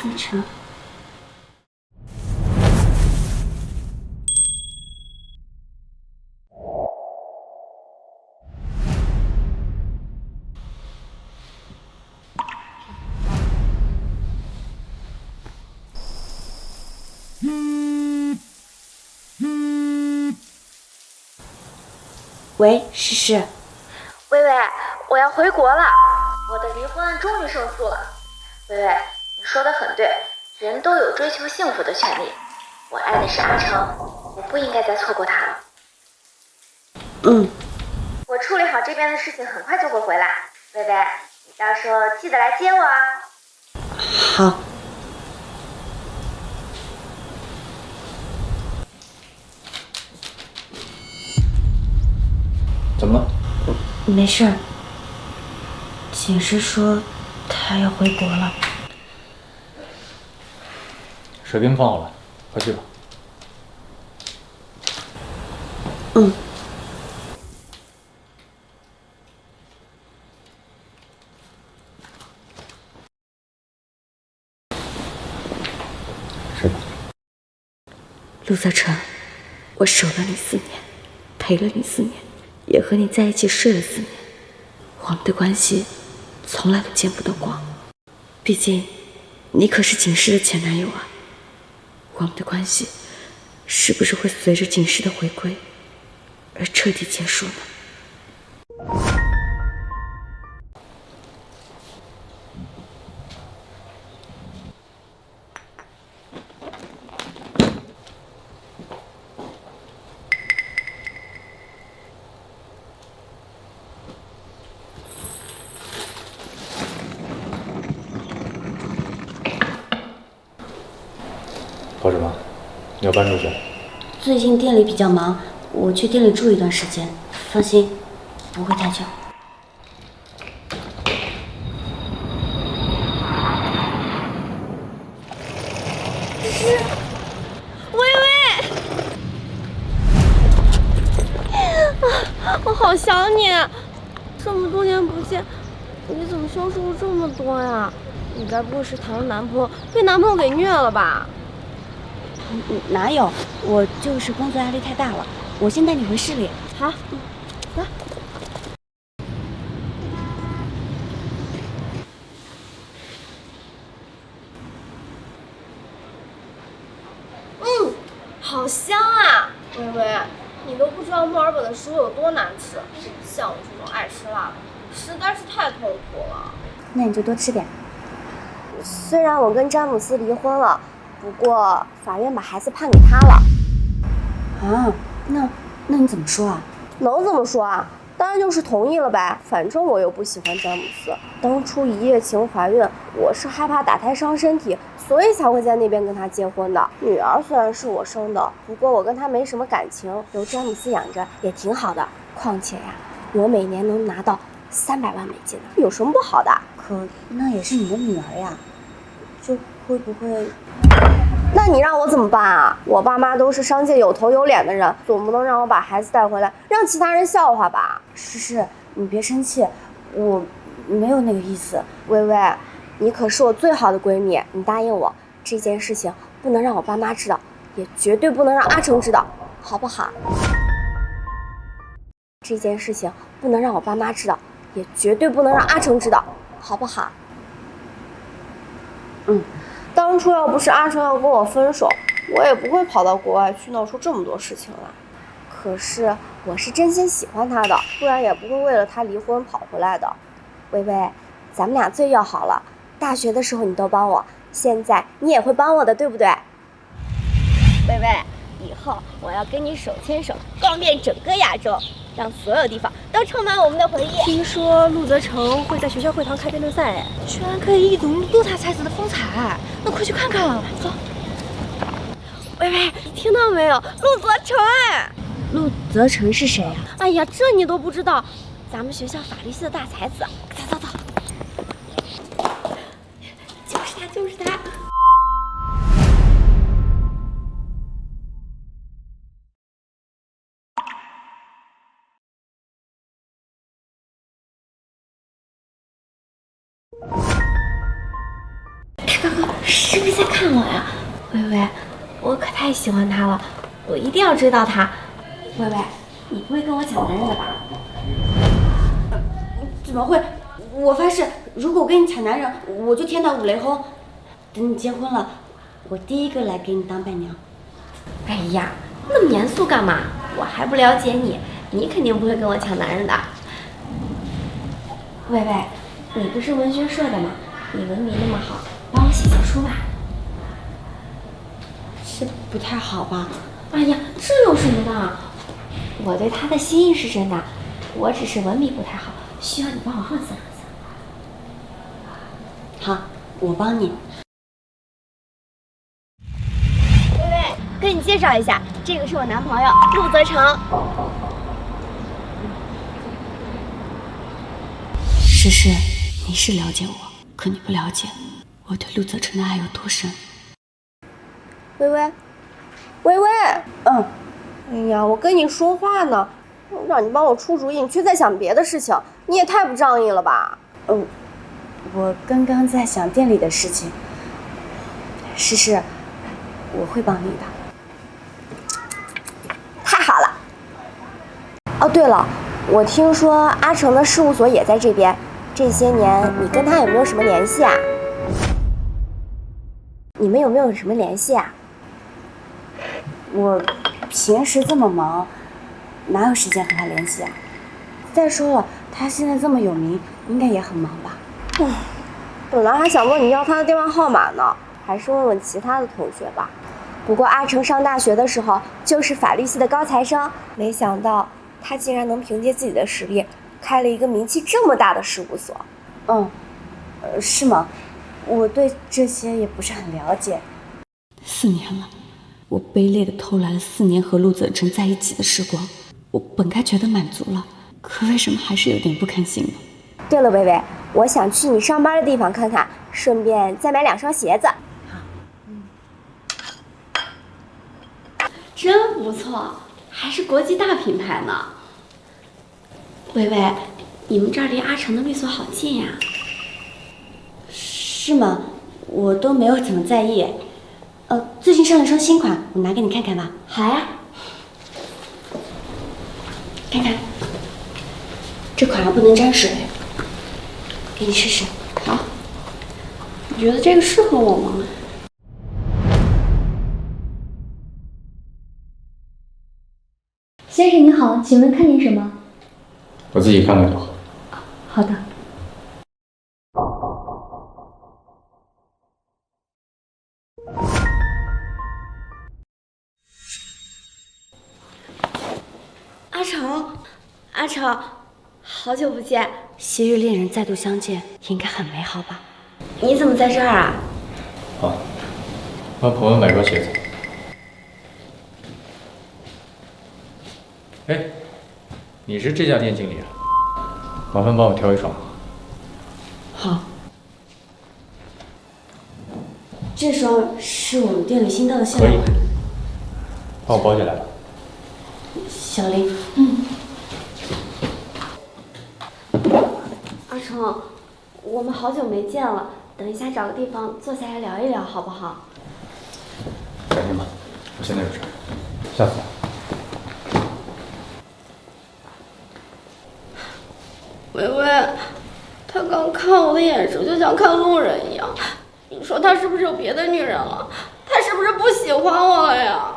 思成。喂，诗诗。薇薇，我要回国了，我的离婚案终于胜诉了。薇薇，你说的很对，人都有追求幸福的权利。我爱的是阿成，我不应该再错过他了。我处理好这边的事情，很快就会回来。薇薇，你到时候记得来接我啊。好。怎么了？没事儿。警视说他要回国了。水冰放好了，快去吧。睡吧。陆泽成，我守了你4年，陪了你4年，也和你在一起睡了4年，我们的关系从来都见不得光。毕竟你可是警视的前男友啊，我们的关系是不是会随着警视的回归而彻底结束呢？跑什么？你要搬出去？最近店里比较忙，我去店里住一段时间，放心，不会太久。薇薇，我好想你，这么多年不见，你怎么消瘦了这么多呀？你该不会是谈了男朋友，被男朋友给虐了吧？哪有，我就是工作压力太大了。我先带你回市里。好，来。好香啊！薇薇，你都不知道墨尔本的食物有多难吃，像我这种爱吃辣的，实在是太痛苦了。那你就多吃点。虽然我跟詹姆斯离婚了，不过法院把孩子判给他了。啊，那你怎么说啊？能怎么说啊？当然就是同意了呗，反正我又不喜欢詹姆斯。当初一夜情怀孕，我是害怕打胎伤身体，所以才会在那边跟他结婚的。女儿虽然是我生的，不过我跟他没什么感情，由詹姆斯养着也挺好的。况且呀，我每年能拿到300万美金呢，有什么不好的？可那也是你的女儿呀，这会不会？那你让我怎么办啊？我爸妈都是商界有头有脸的人，总不能让我把孩子带回来，让其他人笑话吧？是，你别生气，我没有那个意思。薇薇，你可是我最好的闺蜜，你答应我，这件事情不能让我爸妈知道，也绝对不能让阿成知道，好不好？这件事情不能让我爸妈知道，也绝对不能让阿成知道，好不好？当初要不是阿成要跟我分手，我也不会跑到国外去闹出这么多事情来。可是我是真心喜欢他的，不然也不会为了他离婚跑回来的。薇薇，咱们俩最要好了，大学的时候你都帮我，现在你也会帮我的，对不对？薇薇，以后我要跟你手牵手逛遍整个亚洲，让所有地方都充满我们的回忆。听说陆泽成会在学校会堂开辩论赛，居然可以一睹陆大才子的风采，那快去看看！走。薇薇，你听到没有？陆泽成哎！陆泽成是谁啊？哎呀，这你都不知道，咱们学校法律系的大才子。走走走，就是他，就是他。大哥是不是在看我呀？微微，我可太喜欢他了，我一定要追到他。微微，你不会跟我抢男人的吧？怎么会？我发誓，如果我跟你抢男人，我就天打五雷轰。等你结婚了，我第一个来给你当伴娘。哎呀，那么严肃干嘛？我还不了解你，你肯定不会跟我抢男人的。微微，你不是文学社的吗？你文笔那么好，帮我写写书吧。这不太好吧？哎呀，这有什么的？我对他的心意是真的，我只是文笔不太好，需要你帮我润色润色。好，我帮你。微微，跟你介绍一下，这个是我男朋友陆泽成。诗诗，你是了解我，可你不了解我对陆泽成的爱有多深。微微，微微，哎呀，我跟你说话呢，让你帮我出主意，你却在想别的事情，你也太不仗义了吧？我刚刚在想店里的事情。诗诗，我会帮你的。太好了！哦，对了，我听说阿成的事务所也在这边，这些年你跟他有没有什么联系啊？你们有没有什么联系啊？我平时这么忙，哪有时间和他联系啊？再说了，他现在这么有名，应该也很忙吧？本来还想问你要他的电话号码呢，还是问问其他的同学吧。不过阿成上大学的时候就是法律系的高材生，没想到他竟然能凭借自己的实力开了一个名气这么大的事务所。是吗？我对这些也不是很了解。4年了，我卑劣的偷来了4年和陆泽成在一起的时光，我本该觉得满足了，可为什么还是有点不甘心呢？对了，微微，我想去你上班的地方看看，顺便再买2双鞋子。真不错，还是国际大品牌呢。微微，你们这儿离阿成的律所好近呀。是吗？我都没有怎么在意。最近上了一双新款，我拿给你看看吧。好呀，看看，这款不能沾水，给你试试。好。你觉得这个适合我吗？先生您好，请问看您什么？我自己看看就好。好的。阿成，好久不见，昔日恋人再度相见，应该很美好吧？你怎么在这儿啊？帮朋友买双鞋子。哎，你是这家店经理啊？麻烦帮我挑一双。好。这双是我们店里新到的限量款。帮我包起来吧。小林。阿成，我们好久没见了，等一下找个地方坐下来聊一聊，好不好？改天吧，我现在有事，下次。微微，他刚看我的眼神就像看路人一样，你说他是不是有别的女人了？他是不是不喜欢我了呀？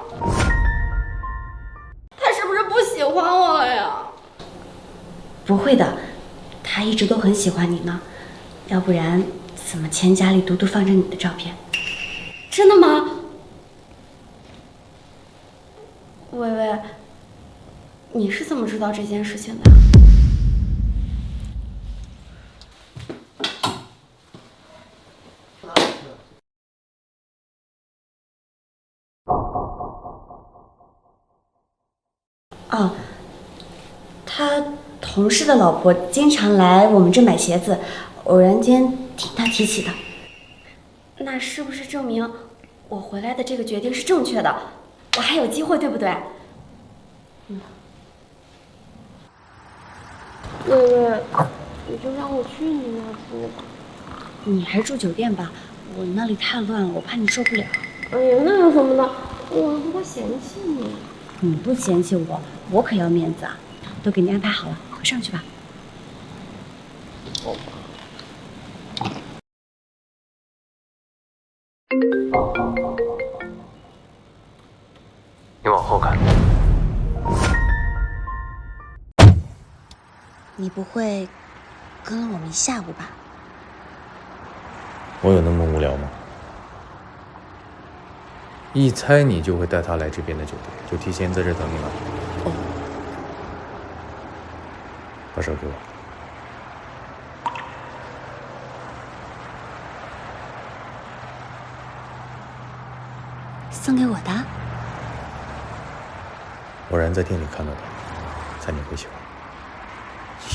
他是不是不喜欢我了呀？不会的，他一直都很喜欢你呢，要不然怎么钱夹里独独放着你的照片？真的吗？微微，你是怎么知道这件事情的？他同事的老婆经常来我们这买鞋子，偶然间听他提起的。那是不是证明我回来的这个决定是正确的？我还有机会，对不对？微微，你就让我去你那住吧。你还是住酒店吧，我那里太乱了，我怕你受不了。哎呀，那有什么的？我不会嫌弃你。你不嫌弃我，我可要面子啊！都给你安排好了，快上去吧。你往后看。你不会跟了我们一下午吧？我有那么无聊吗？一猜你就会带他来这边的酒店，就提前在这等你了。哦，把手给我。送给我的？偶然在店里看到的，猜你会喜欢。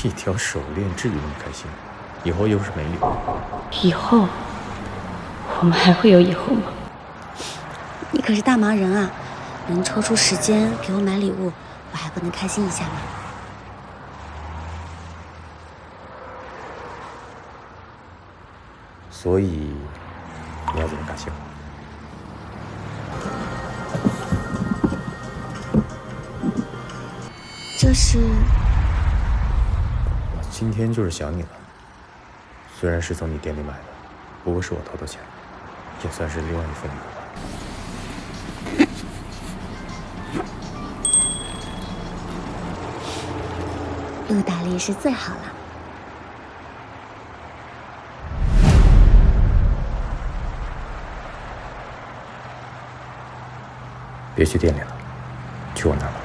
一条手链至于那么开心？以后又是没有。以后，我们还会有以后吗？你可是大忙人啊，能抽出时间给我买礼物，我还不能开心一下吗？所以你要怎么感谢我？这是我今天就是想你了。虽然是从你店里买的，不过是我偷的钱，也算是另外一份礼物吧。陆大力是最好了。别去店里了，去我那儿吧。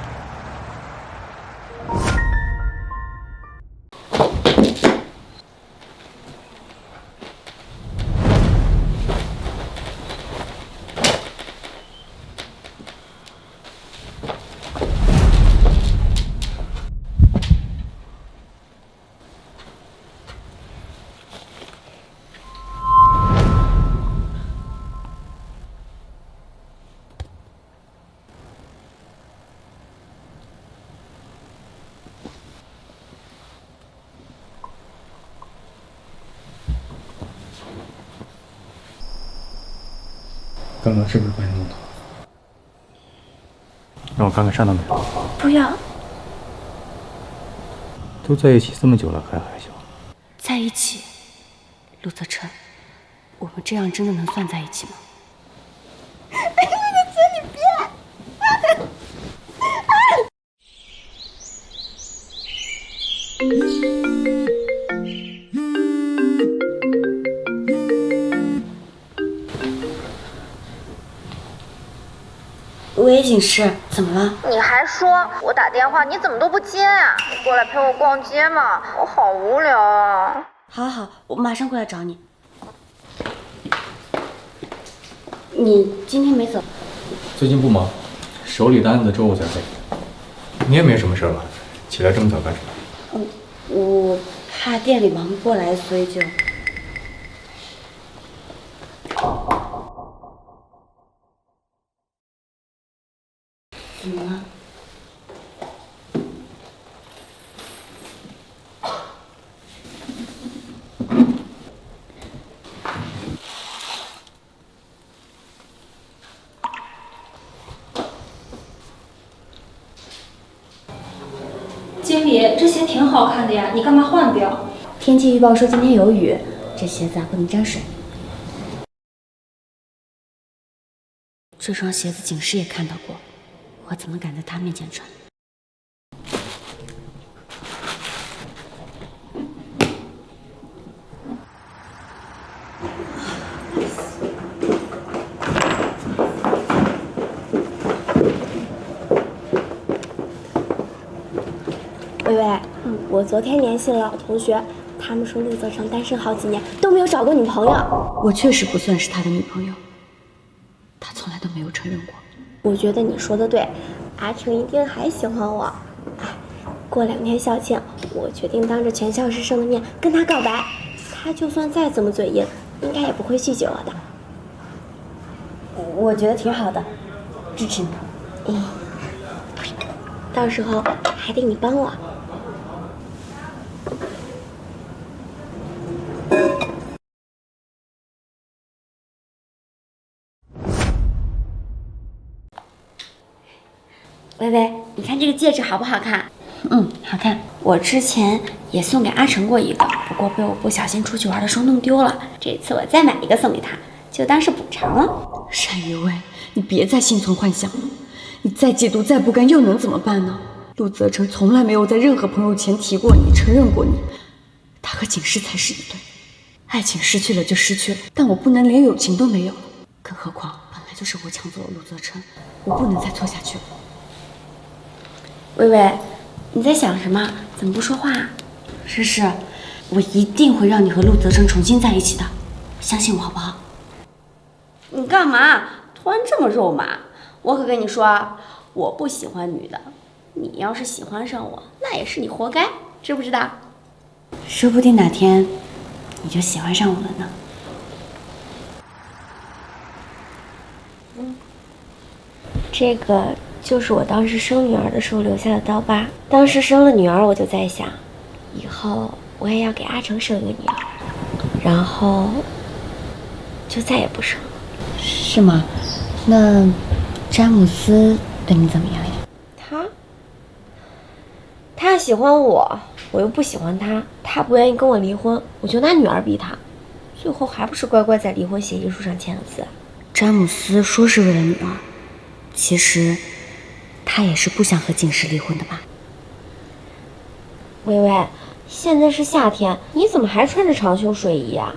刚刚是不是把你弄倒了？让我看看上到没有？不要，都在一起这么久了，还害羞？在一起，陆泽琛，我们这样真的能算在一起吗？喂，警示，怎么了？你还说我打电话你怎么都不接啊？你过来陪我逛街嘛，我好无聊啊。好好，我马上过来找你。你今天没走？最近不忙，手里的案子周五才废。你也没什么事吧？起来这么早干什么？我怕店里忙不过来，所以就……怎么了？经理，这鞋挺好看的呀，你干嘛换掉？天气预报说今天有雨，这鞋子啊不能沾水。这双鞋子警示也看到过，我怎么敢在他面前穿？薇薇，我昨天联系了老同学，他们说陆泽成单身好几年都没有找过女朋友。我确实不算是他的女朋友，他从来都没有承认过。我觉得你说的对，阿成一定还喜欢我。哎，过2天校庆，我决定当着全校师生的面跟他告白，他就算再怎么嘴硬，应该也不会拒绝我的。我觉得挺好的，支持你。到时候还得你帮我。微微，你看这个戒指好不好看？好看。我之前也送给阿成过一个，不过被我不小心出去玩的时候弄丢了。这次我再买一个送给他，就当是补偿了。单于薇，你别再心存幻想了，你再嫉妒再不甘又能怎么办呢？陆泽成从来没有在任何朋友前提过你，承认过你。他和景诗才是一对，爱情失去了就失去了，但我不能连友情都没有了。更何况本来就是我抢走了陆泽成，我不能再错下去了。微微，你在想什么？怎么不说话？诗诗，我一定会让你和陆泽成重新在一起的，相信我好不好？你干嘛？突然这么肉麻？我可跟你说，我不喜欢女的，你要是喜欢上我，那也是你活该，知不知道？说不定哪天你就喜欢上我了呢。这个就是我当时生女儿的时候留下的刀疤。当时生了女儿，我就在想，以后我也要给阿成生一个女儿，然后就再也不生了。是吗？那詹姆斯对你怎么样呀？他喜欢我，我又不喜欢他，他不愿意跟我离婚，我就拿女儿逼他，最后还不是乖乖在离婚协议书上签了字。詹姆斯说是为了女儿，其实他也是不想和景诗离婚的吧？微微，现在是夏天，你怎么还穿着长袖睡衣啊？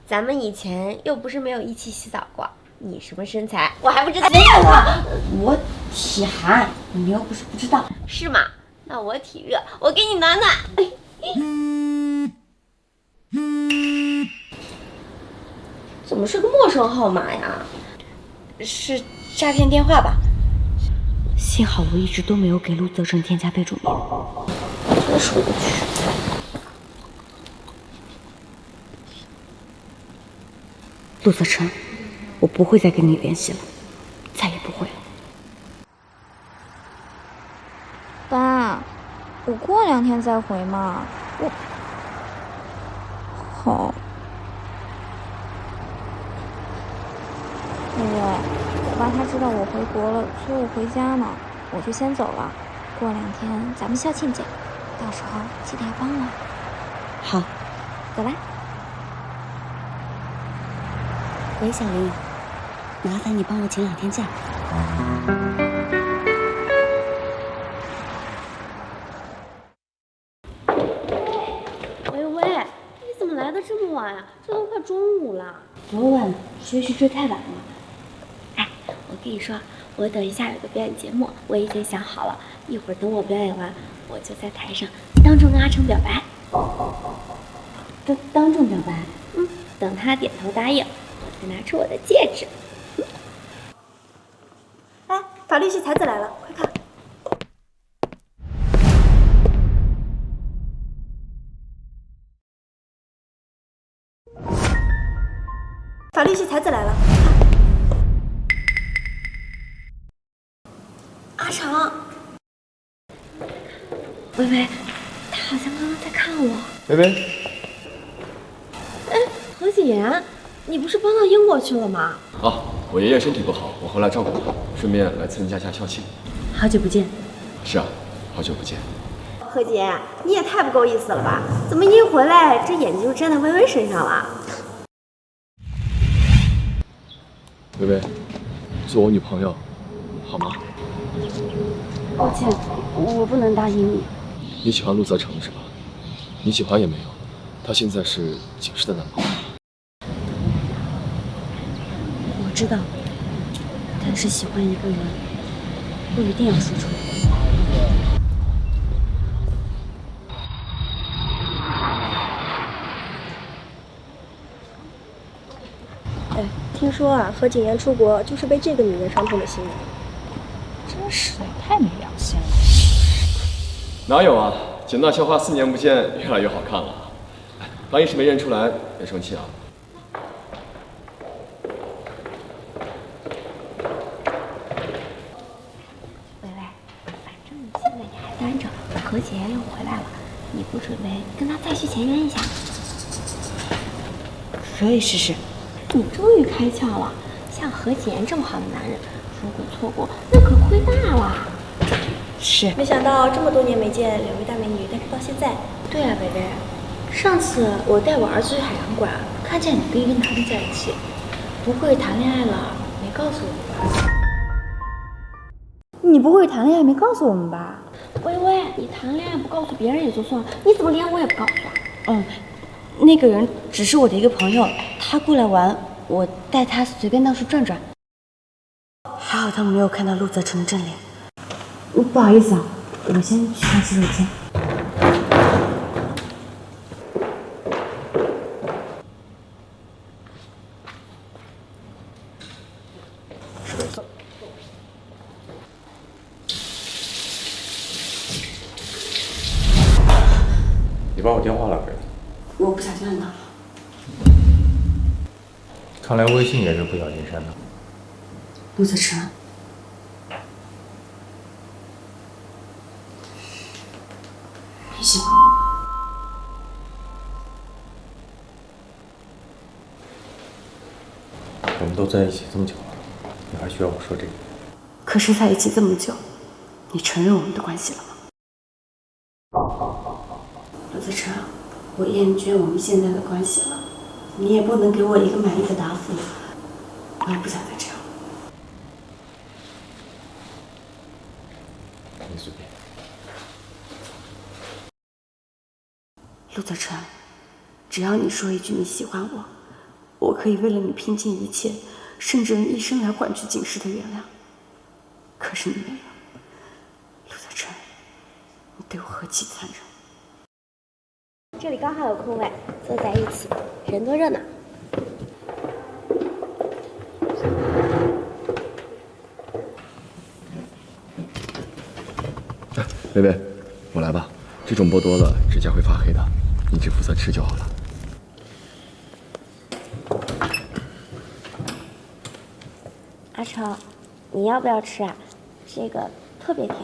咱们以前又不是没有一起洗澡过，你什么身材我还不知道。我体寒，你又不是不知道。是吗？那我体热，我给你暖暖。怎么是个陌生号码呀？是诈骗电话吧？幸好我一直都没有给陆泽成添加备注名。真是无趣。陆泽成，我不会再跟你联系了，再也不会了。爸，我过2天再回嘛。好。微微，我爸他知道我回国了，催我回家呢，我就先走了。过2天咱们校庆见，到时候记得要帮我。好，走啦。喂，小林，麻烦你帮我请2天假。微微，你怎么来的这么晚呀？这都快中午了。昨晚追剧追太晚了。哎，我跟你说，我等一下有个表演节目，我已经想好了，一会儿等我表演完，我就在台上当众跟阿成表白。当众表白？等他点头答应，我再拿出我的戒指。哎，法律系才子来了，快看！法律系才子来了，阿成，微微，他好像刚刚在看我。微微，何谨言，你不是搬到英国去了吗？啊，我爷爷身体不好，我回来照顾他，顺便来参加下校庆。好久不见。是啊，好久不见。何谨言，你也太不够意思了吧？怎么一回来这眼睛就站在微微身上了？微微，做我女朋友，好吗？抱歉，我不能答应你。你喜欢陆泽成是吧？你喜欢也没有，他现在是景诗的男朋友。我知道，但是喜欢一个人，不一定要说出来。哎，听说啊，何谨言出国就是被这个女人伤透了心。真是的，太没良心了。哪有啊？简大校花4年不见，越来越好看了。刚一时没认出来，别生气啊。微微，反正你现在也还单着，何姐又回来了，你不准备跟她再续前缘一下？可以试试。你终于开窍了，像何简这么好的男人，如果错过，那可亏大了。是，没想到这么多年没见，两位大美女，但是到现在。对啊，北北，上次我带我儿子去海洋馆，看见你跟一个男的在一起，不会谈恋爱了，没告诉我们吧？你不会谈恋爱没告诉我们吧？微微，你谈恋爱不告诉别人也就算了，你怎么连我也不告诉啊？那个人只是我的一个朋友，他过来玩，我带他随便到处转转。还好他们没有看到陆泽成的正脸。不好意思啊，我先去趟洗手间。你把我电话拿给我。我不小心按到了。看来微信也是不小心删的。陆泽成，你喜欢我吗？我们都在一起这么久了，你还需要我说这个？可是在一起这么久，你承认我们的关系了吗？陆泽成，我厌倦我们现在的关系了，你也不能给我一个满意的答复，我也不想再这样。你随便。陆泽成，只要你说一句你喜欢我，我可以为了你拼尽一切，甚至用一生来换取景世的原谅。可是你没有，陆泽成，你对我何其残忍！这里刚好有空位，坐在一起，人多热闹。薇薇，我来吧。这种剥多了，指甲会发黑的，你只负责吃就好了。阿成，你要不要吃啊？这个特别甜。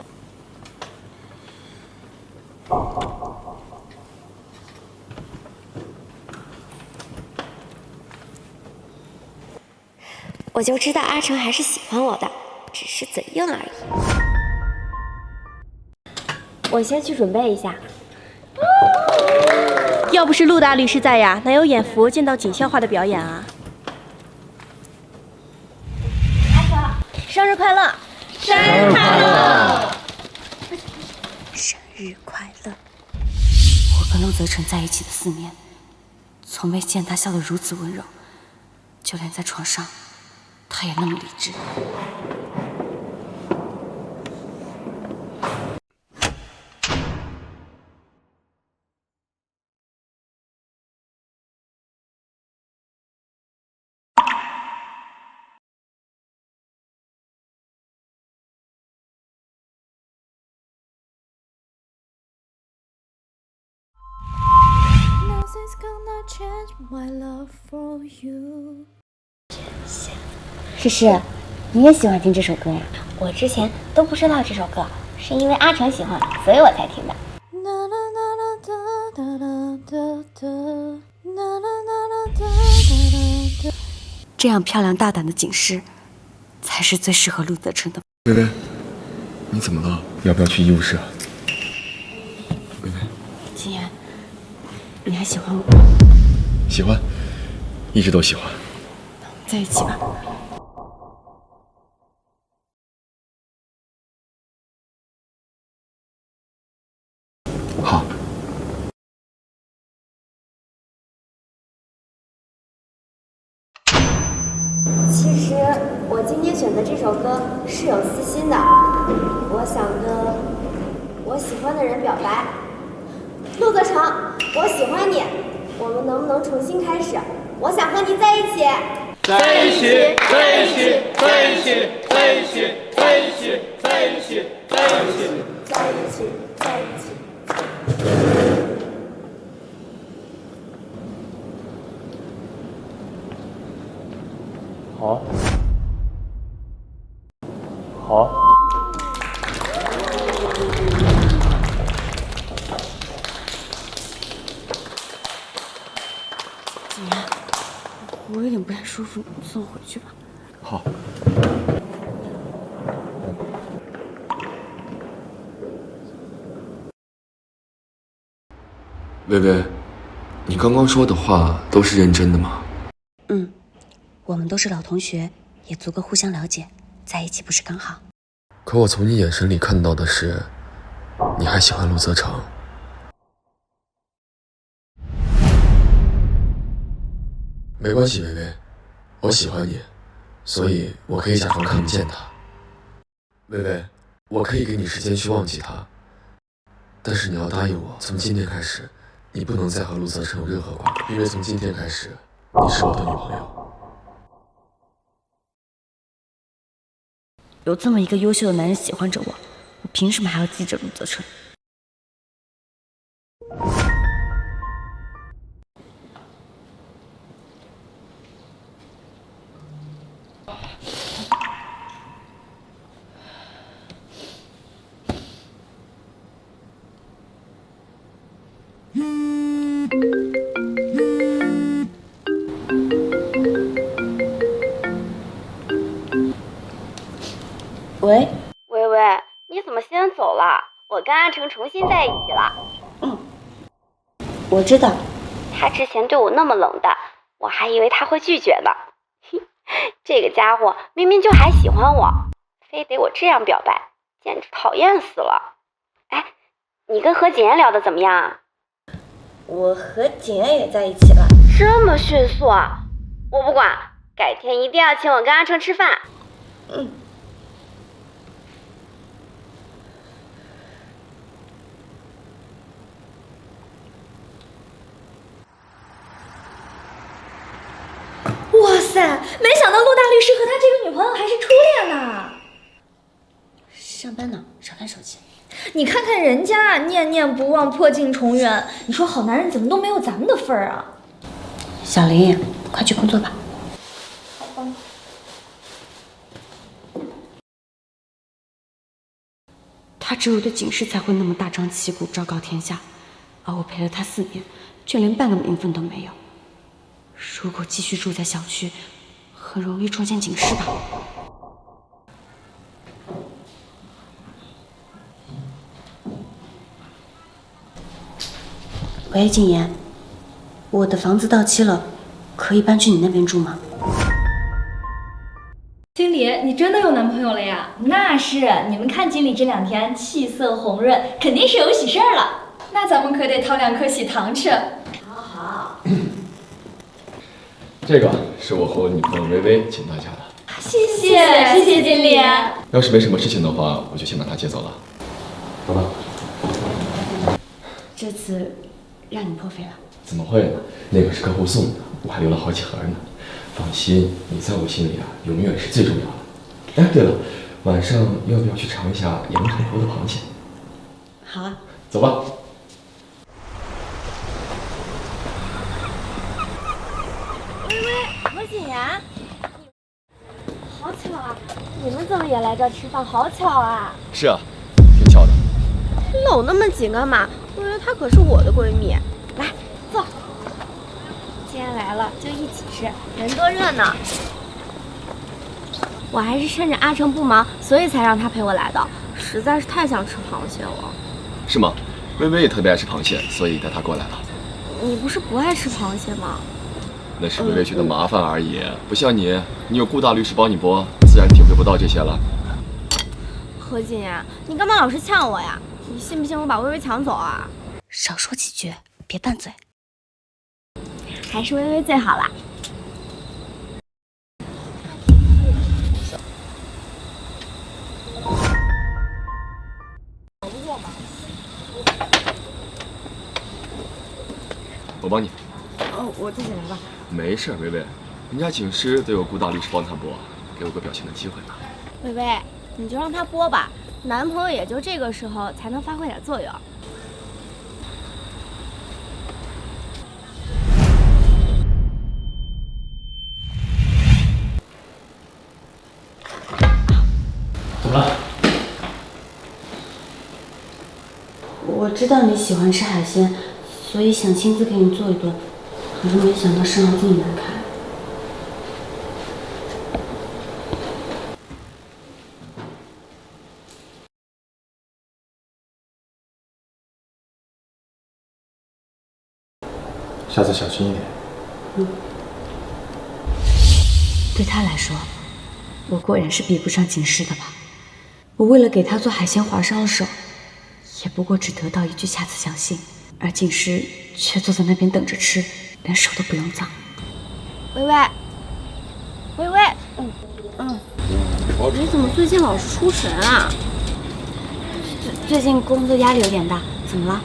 我就知道阿成还是喜欢我的，只是嘴硬而已。我先去准备一下。要不是陆大律师在呀，哪有演佛见到景象化的表演啊？阿成，生日快乐！生日快乐！生日快乐！我跟陆泽成在一起的4年，从没见他笑得如此温柔，就连在床上，他也那么理智。诗诗，你也喜欢听这首歌呀？我之前都不知道这首歌，是因为阿成喜欢，所以我才听的。这样漂亮大胆的警示，才是最适合陆泽成的。薇薇，你怎么了？要不要去医务室啊？薇薇，金言，你还喜欢我？喜欢，一直都喜欢。在一起吧。好。其实我今天选的这首歌是有私心的，我想跟我喜欢的人表白。陆泽成，我喜欢你，我们能不能重新开始？我想和你在一起。在一起，在一起，在一起，在一起，在一起，在一起，在一起，在一起，在一起。好。好。景言，我有点不太舒服，你送我回去吧。好。薇薇，你刚刚说的话都是认真的吗？我们都是老同学，也足够互相了解，在一起不是刚好？可我从你眼神里看到的是，你还喜欢陆泽成。没关系，薇薇，我喜欢你，所以我可以假装看不见他。薇薇，我可以给你时间去忘记他，但是你要答应我，从今天开始，你不能再和陆泽成有任何瓜葛，因为从今天开始，你是我的女朋友。有这么一个优秀的男人喜欢着我，我凭什么还要记着陆泽成？喂，薇薇，你怎么先走了？我跟阿成重新在一起了。我知道，他之前对我那么冷淡，我还以为他会拒绝呢。这个家伙明明就还喜欢我，非得我这样表白，简直讨厌死了。哎，你跟何景言聊得怎么样啊？我和景言也在一起了。这么迅速啊！我不管，改天一定要请我跟阿成吃饭。哇塞，没想到陆大律师和他这个女朋友还是初恋呢。上班呢，少看手机。你看看人家念念不忘，破镜重圆，你说好男人怎么都没有咱们的份儿啊？小林，快去工作吧。好吧。他只有对景世才会那么大张旗鼓，昭告天下，而我陪了他4年，却连半个名分都没有。如果继续住在小区，很容易撞见景世吧。喂，景言，我的房子到期了，可以搬去你那边住吗？经理，你真的有男朋友了呀？那是，你们看经理这2天气色红润，肯定是有喜事儿了。那咱们可得掏2颗喜糖吃。好好。这个是我和我女朋友薇薇请大家的。谢谢经理。要是没什么事情的话，我就先把她接走了。走吧。这次让你破费了。怎么会呢？那个是客户送的，我还留了好几盒呢。放心，你在我心里啊，永远是最重要的。哎，对了，晚上要不要去尝一下阳澄湖的螃蟹？好啊。走吧。何景言，好巧啊！你们怎么也来这儿吃饭？好巧啊！是啊，挺巧的。搂那么紧干嘛？薇薇她可是我的闺蜜。来，坐。既然来了，就一起吃，人多热闹。我还是趁着阿成不忙，所以才让他陪我来的。实在是太想吃螃蟹了。是吗？薇薇也特别爱吃螃蟹，所以带她过来了。你不是不爱吃螃蟹吗？那是薇薇觉得麻烦而已，不像你，你有顾大律师帮你剥，自然体会不到这些了。何景言，你干嘛老是呛我呀？你信不信我把薇薇抢走啊？少说几句，别拌嘴。还是薇薇最好啦。我帮你。哦，我自己来吧。没事，薇薇，人家警师都有顾大律师帮他剥，给我个表现的机会呢。薇薇，你就让他剥吧，男朋友也就这个时候才能发挥点作用。怎么了？我知道你喜欢吃海鲜，所以想亲自给你做一顿，可是没想到上来这么难看。下次小心一点。对他来说，我果然是比不上景诗的吧。我为了给他做海鲜划伤了手，也不过只得到一句下次相信，而景诗却坐在那边等着吃，连手都不用脏。微微，微微，你怎么最近老是出神啊？最近工作压力有点大，怎么了？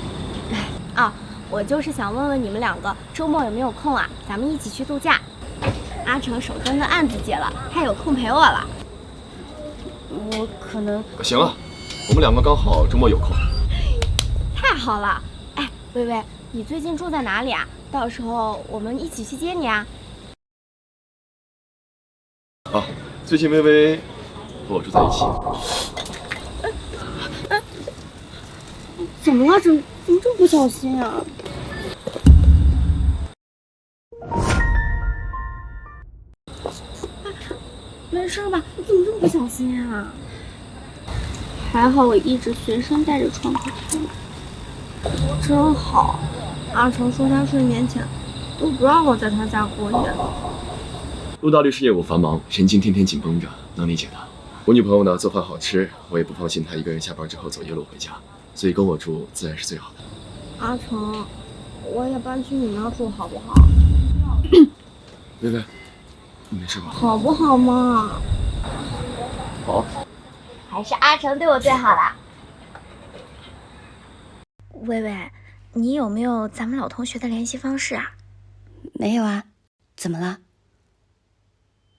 啊，我就是想问问你们两个周末有没有空啊？咱们一起去度假。阿成手中的案子结了，他有空陪我了。我可能……行了，我们两个刚好周末有空。太好了！哎，微微，你最近住在哪里啊？到时候我们一起去接你啊。啊，最近微微和我住在一起。怎么了？怎么这么不小心啊？没事吧？你怎么这么不小心啊？还好我一直随身带着创可贴，真好。阿成说他睡眠前都不让我在他家过夜。陆大律师业务繁忙，神经天天紧绷着，能理解的。我女朋友呢做饭好吃，我也不放心她一个人下班之后走夜路回家，所以跟我住自然是最好的。阿成，我也搬去你那住好不好？微微，你没事吧？好不好嘛？好。还是阿成对我最好啦。微微，你有没有咱们老同学的联系方式啊？没有啊，怎么了？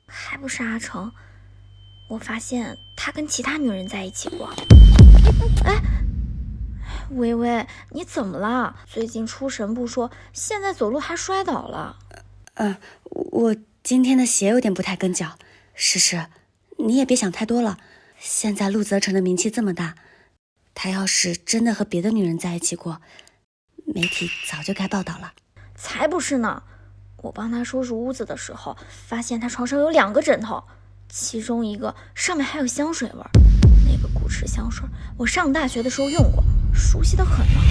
还不是阿成，我发现他跟其他女人在一起过。哎，微微，你怎么了？最近出神不说，现在走路还摔倒了。我今天的鞋有点不太跟脚。诗诗，你也别想太多了。现在陆泽成的名气这么大，他要是真的和别的女人在一起过，媒体早就该报道了。才不是呢！我帮他收拾屋子的时候，发现他床上有2个枕头，其中一个上面还有香水味儿。那个古驰香水，我上大学的时候用过，熟悉的很呢。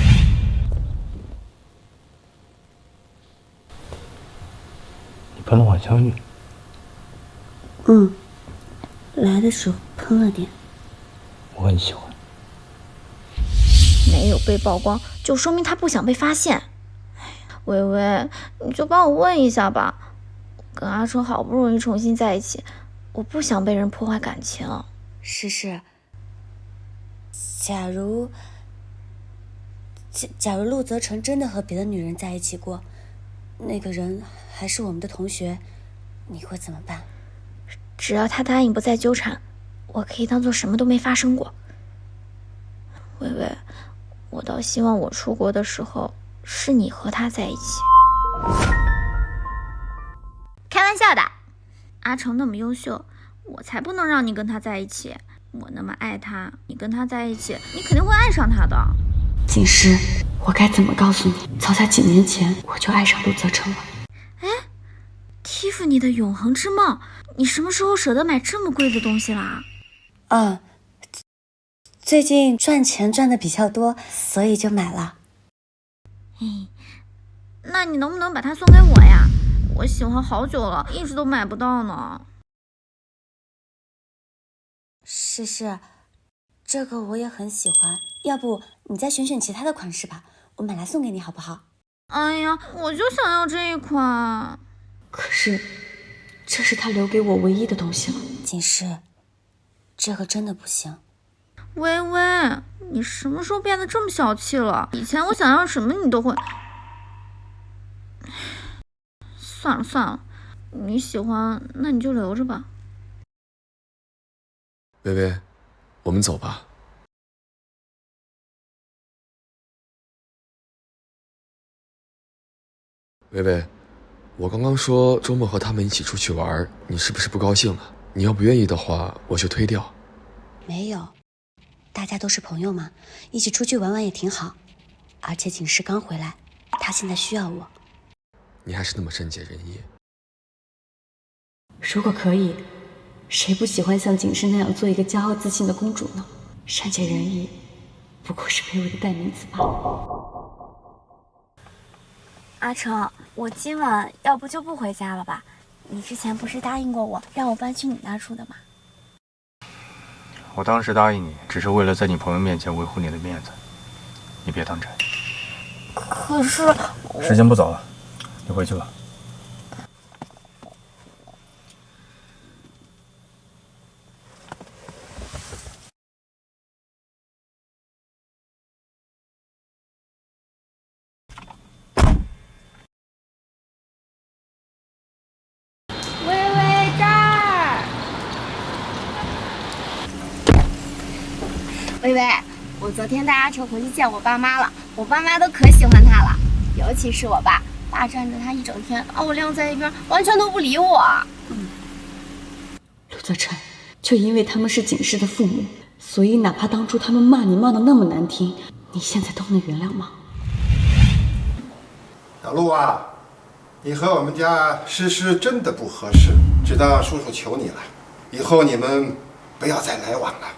你喷了晚香玉？来的时候喷了点。我很喜欢。没有被曝光，就说明他不想被发现。微微，你就帮我问一下吧。跟阿成好不容易重新在一起，我不想被人破坏感情。诗诗，假如陆泽成真的和别的女人在一起过，那个人还是我们的同学，你会怎么办？只要他答应不再纠缠，我可以当做什么都没发生过。微微，我倒希望我出国的时候是你和他在一起。开玩笑的，阿成那么优秀，我才不能让你跟他在一起。我那么爱他，你跟他在一起，你肯定会爱上他的。景诗，我该怎么告诉你？早在几年前我就爱上陆泽成了。蒂芙尼的永恒之梦，你什么时候舍得买这么贵的东西啦？最近赚钱赚的比较多，所以就买了。那你能不能把它送给我呀？我喜欢好久了，一直都买不到呢。诗诗，这个我也很喜欢，要不你再选选其他的款式吧，我买来送给你好不好？哎呀，我就想要这一款。可是，这是他留给我唯一的东西了。景诗，这个真的不行。微微，你什么时候变得这么小气了？以前我想要什么你都会……算了，你喜欢那你就留着吧。微微，我们走吧。微微，我刚刚说周末和他们一起出去玩，你是不是不高兴了？你要不愿意的话，我就推掉。没有，大家都是朋友嘛，一起出去玩玩也挺好。而且景诗刚回来，他现在需要我。你还是那么善解人意。如果可以，谁不喜欢像景诗那样做一个骄傲自信的公主呢？善解人意，不过是卑微的代名词罢了。阿成，我今晚要不就不回家了吧？你之前不是答应过我，让我搬去你那住的吗？我当时答应你，只是为了在你朋友面前维护你的面子，你别当真。可是时间不早了，你回去吧。微微这儿，微微，我昨天带阿成回去见我爸妈了，我爸妈都可喜欢他了，尤其是我爸，霸占着他一整天，把我晾在一边，完全都不理我。陆泽成，就因为他们是景师的父母，所以哪怕当初他们骂你骂得那么难听，你现在都能原谅吗？小陆啊，你和我们家诗诗真的不合适，只当叔叔求你了，以后你们不要再来往了。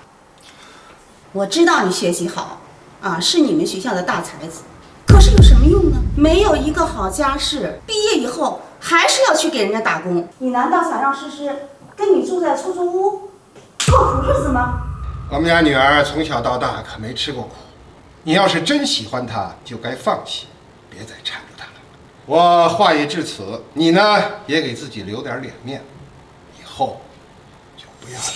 我知道你学习好啊，是你们学校的大才子，可是有什么用呢？没有一个好家世，毕业以后还是要去给人家打工。你难道想让诗诗跟你住在出租屋过苦日子吗？我们家女儿从小到大可没吃过苦，你要是真喜欢她，就该放弃，别再缠着她了。我话已至此，你呢也给自己留点脸面，以后就不要来了。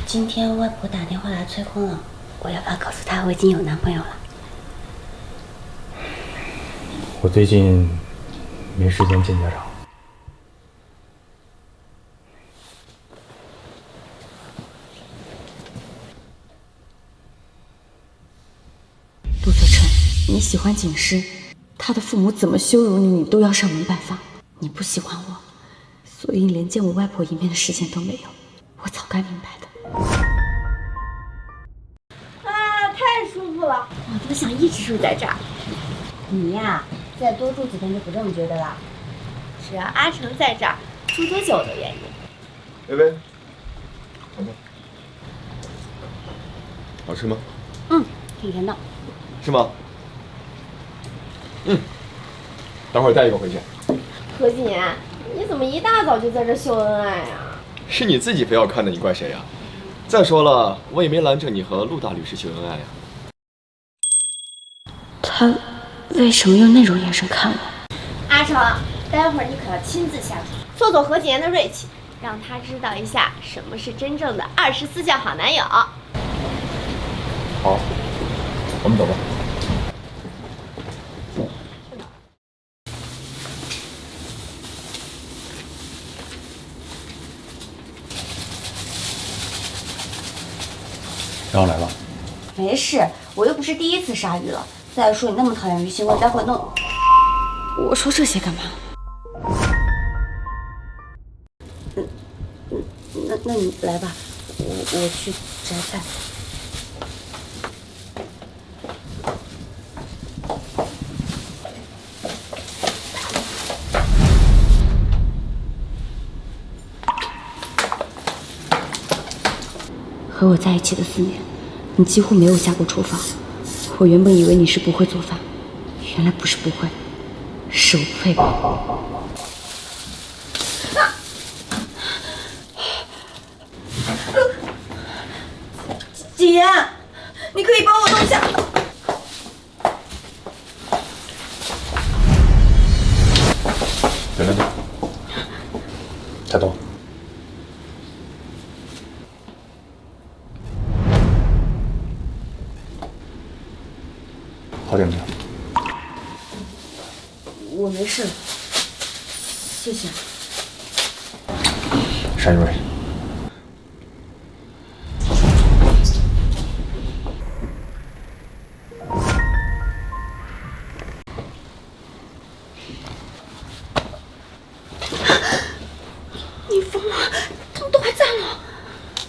今天外婆打电话来催婚了，我要不要告诉她我已经有男朋友了？我最近没时间见家长。陆泽成，你喜欢景师，他的父母怎么羞辱你，你都要上门拜访。你不喜欢我，所以连见我外婆一面的时间都没有。我早该明白的。啊，太舒服了，我都想一直住在这儿。你呀，再多住几天就不这么觉得了。只要阿成在这儿，住多久我都愿意。微微，尝尝，好吃吗？挺甜的。是吗？等会儿带一个回去。何锦，你怎么一大早就在这秀恩爱呀？是你自己非要看的，你怪谁呀？再说了，我也没拦着你和陆大律师秀恩爱呀。他为什么用那种眼神看我？阿成，待会儿你可要亲自下厨，挫挫何锦言的锐气，让他知道一下什么是真正的24孝好男友。好，我们走吧。然后来了。没事，我又不是第一次杀鱼了。再说你那么讨厌鱼腥味，待会儿弄……我说这些干嘛？那你来吧，我去摘菜。和我在一起的4年，你几乎没有下过厨房。我原本以为你是不会做饭，原来不是不会，是我不配吧。景言，你可以帮我动一下。等等等，再动。好点没有？我没事，谢谢。单一瑞，你疯了？他们都还在呢。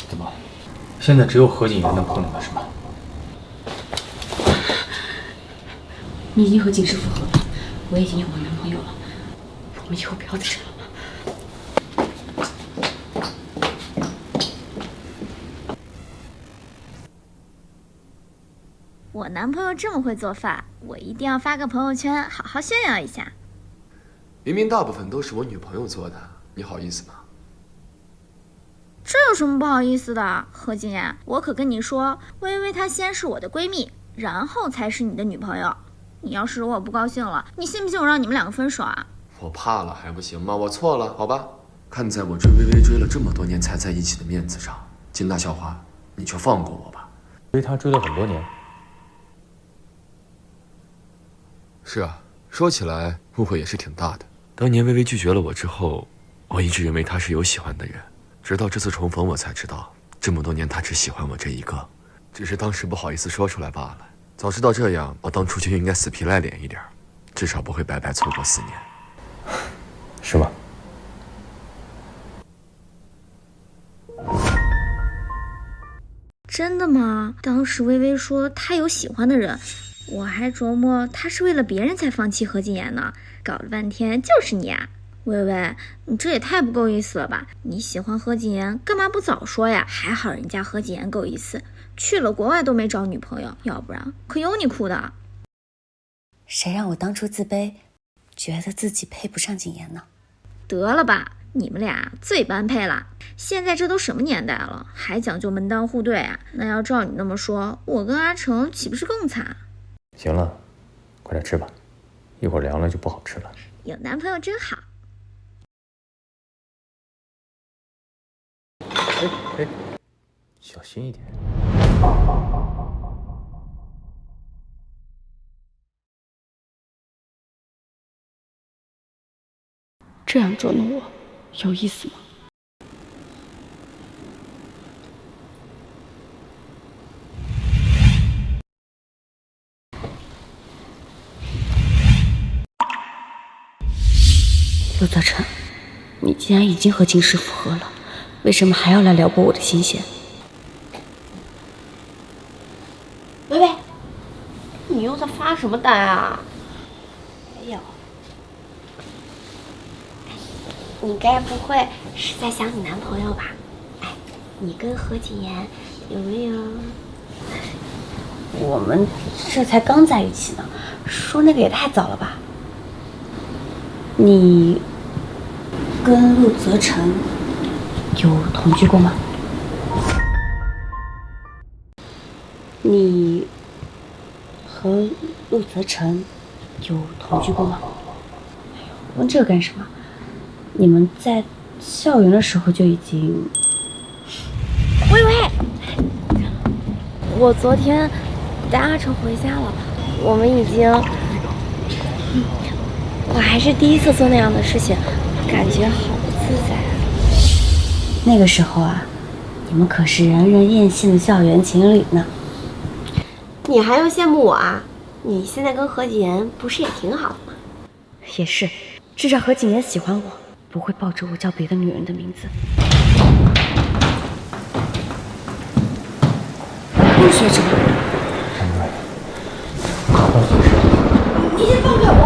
怎么？现在只有何景言能碰你了是吗？你已经和景世复合了，我已经有个男朋友了，我们以后不要再这样了。我男朋友这么会做饭，我一定要发个朋友圈，好好炫耀一下。明明大部分都是我女朋友做的，你好意思吗？这有什么不好意思的？何景言，我可跟你说，微微她先是我的闺蜜，然后才是你的女朋友。你要是惹我不高兴了，你信不信我让你们两个分手啊？我怕了还不行吗？我错了，好吧。看在我追微微追了这么多年才在一起的面子上，金大校花，你就放过我吧。追他追了很多年。是啊，说起来误会也是挺大的。当年微微拒绝了我之后，我一直认为她是有喜欢的人，直到这次重逢我才知道，这么多年她只喜欢我这一个，只是当时不好意思说出来罢了。早知道这样，我当初就应该死皮赖脸一点，至少不会白白错过4年。是吗？真的吗？当时微微说她有喜欢的人，我还琢磨她是为了别人才放弃何景言呢，搞了半天就是你啊！微微，你这也太不够意思了吧？你喜欢何景言，干嘛不早说呀？还好人家何景言够意思，去了国外都没找女朋友，要不然可有你哭的。谁让我当初自卑，觉得自己配不上景言呢？得了吧，你们俩最般配了。现在这都什么年代了，还讲究门当户对啊？那要照你那么说，我跟阿成岂不是更惨？行了，快点吃吧，一会儿凉了就不好吃了。有男朋友真好。哎，小心一点。这样捉弄我，有意思吗？陆泽成，你既然已经和景世复合了，为什么还要来撩拨我的心弦？微微，你又在发什么呆啊？没有。你该不会是在想你男朋友吧？哎，你跟何景言有没有？我们这才刚在一起呢，说那个也太早了吧？你跟陆泽成有同居过吗？你和陆泽成有同居过吗？问这个干什么？你们在校园的时候就已经……微微，我昨天带阿成回家了，我们已经……我还是第一次做那样的事情，感觉好不自在啊。那个时候啊，你们可是人人艳羡的校园情侣呢。你还用羡慕我啊？你现在跟何景言不是也挺好的吗？也是，至少何景言喜欢我，不会抱着我叫别的女人的名字。陆学长，你先放开我！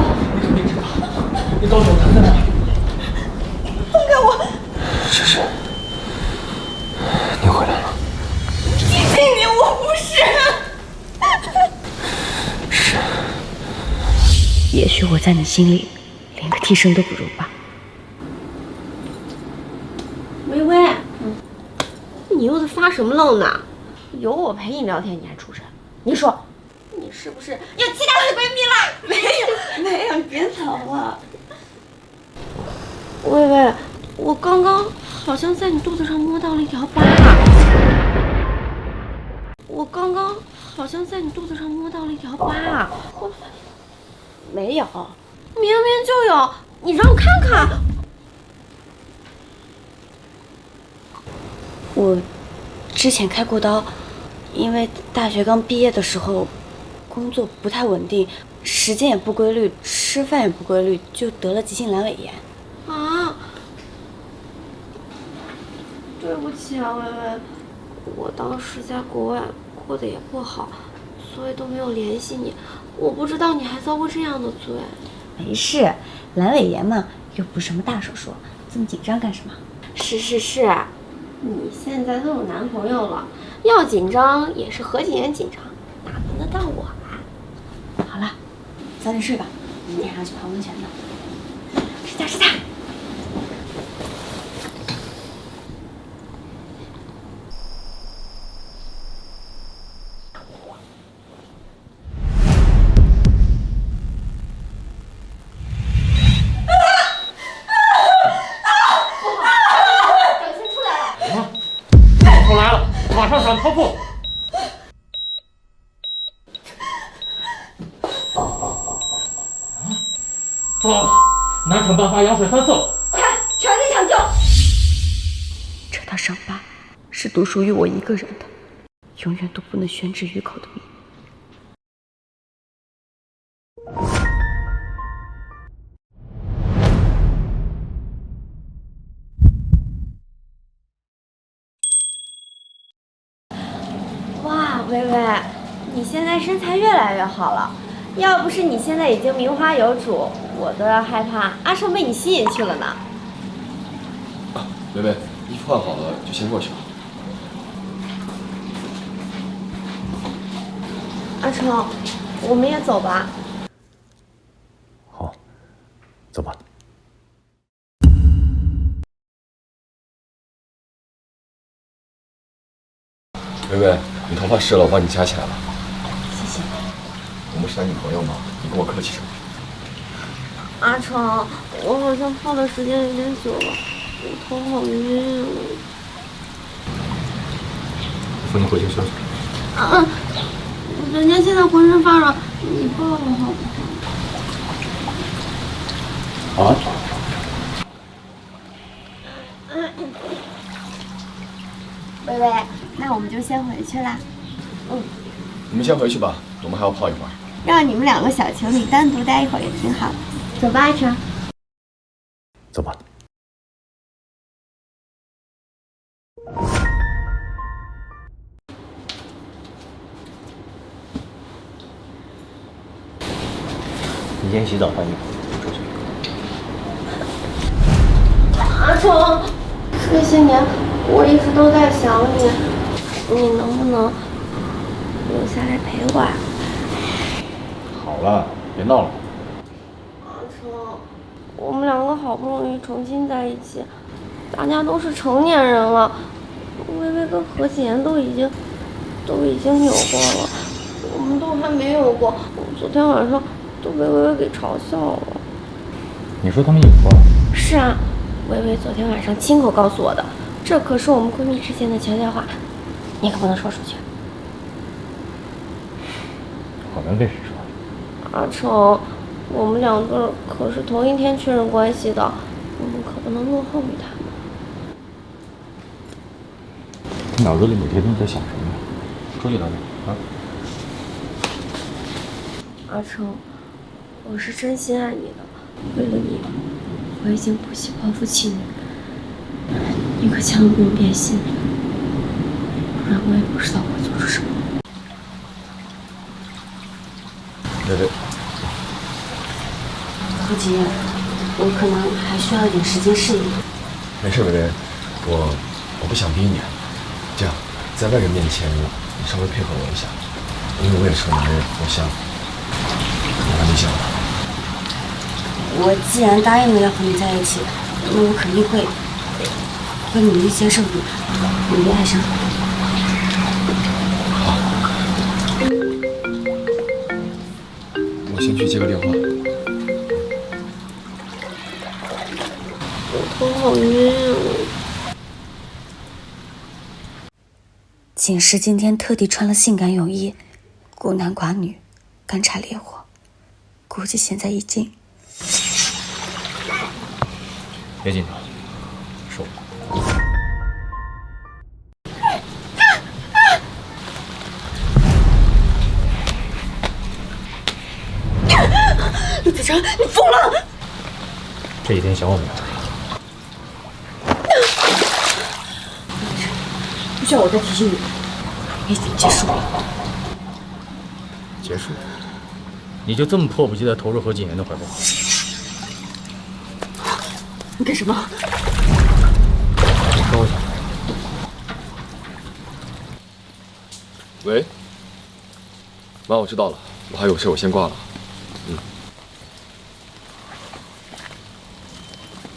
你告诉我他在哪儿？放开我！诗诗，你回来了。谢谢你，我不是。是，也许我在你心里连个替身都不如吧。微微，你又在发什么愣呢？有我陪你聊天，你还出神？你说，你是不是有其他的闺蜜了？没有，你别走了。微微，我刚刚好像在你肚子上摸到了一条疤。我刚刚好像在你肚子上摸到了一条疤。没有，明明就有，你让我看看。我之前开过刀，因为大学刚毕业的时候，工作不太稳定，时间也不规律，吃饭也不规律，就得了急性阑尾炎。啊！对不起啊，微微，我当时在国外过得也不好，所以都没有联系你。我不知道你还遭过这样的罪。没事，阑尾炎嘛，又不是什么大手术，这么紧张干什么？是，你现在都有男朋友了，要紧张也是何锦言紧张，哪轮得到我啊？好了，早点睡吧，明天还要去泡温泉呢。睡觉。出来了，马上转头部。走，南城颁发羊水3色。看，全力抢救。这道伤疤是独属于我一个人的，永远都不能宣之于口的秘密。哇，薇薇，你现在身材越来越好了。要不是你现在已经名花有主，我都要害怕阿成被你吸引去了呢。薇薇，衣服换好了就先过去吧。阿成，我们也走吧。好，走吧。薇薇，你头发湿了，我帮你夹起来了。谢谢。我们是男女朋友嘛，你跟我客气什么？阿成，我好像泡的时间有点久了，我头好晕。扶你回去休息。人家现在浑身发热，你抱我好不好？啊？薇薇，那我们就先回去啦。你们先回去吧，我们还要泡一会儿。让你们两个小情侣单独待一会儿也挺好。走吧，阿成。走吧。你先洗澡换衣服，出去。阿成，这些年我一直都在想你，你能不能留下来陪我啊？好了，别闹了。阿成，我们两个好不容易重新在一起，大家都是成年人了，薇薇跟何锦言都已经有过了，我们都还没有过。我昨天晚上都被薇薇给嘲笑了。你说他们有过？是啊，薇薇昨天晚上亲口告诉我的，这可是我们闺蜜之间的悄悄话，你可不能说出去。我能跟谁说？阿成，我们两个可是同一天确认关系的，我们可不能落后于他们。你脑子里每天都在想什么呀？出去聊聊啊！阿成，我是真心爱你的，为了你，我已经不惜抛夫弃女，你可千万不能变心，不然我也不知道会做出什么。薇薇，何锦言，我可能还需要一点时间适应。没事，薇薇，我不想逼你。这样，在外人面前，你稍微配合我一下，因为我也是个男人，我想你想的。我既然答应了要和你在一起，那我肯定会努力接受你，努力爱上你。我先去接个电话。我头好晕啊！锦诗今天特地穿了性感泳衣，孤男寡女，干柴烈火，估计现在已经……别紧张，是我。陆子成，你疯了！这几天想我没有？不需要我再提醒你，已经结束了。结束？你就这么迫不及待投入何锦言的怀抱？你干什么？稍等。喂，妈，我知道了，我还有事，我先挂了。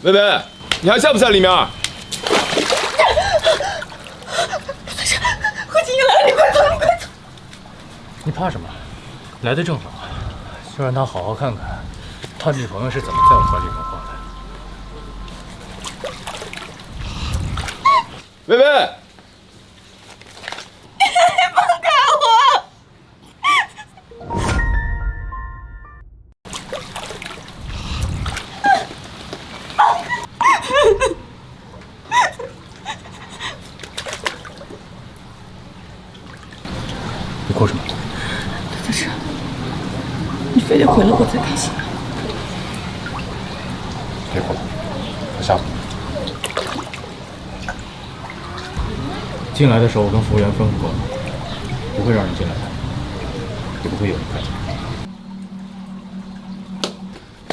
薇薇，你还在不在里面？何锦言来了，你快走，你快走！你怕什么？来的正好，就让他好好看看他女朋友是怎么在我怀里融化的。薇薇，放开我！你哭什么？陆泽成，你非得回来我才开心啊！别哭了，我下去。进来的时候我跟服务员吩咐过了，不会让人进来的，也不会有人看见。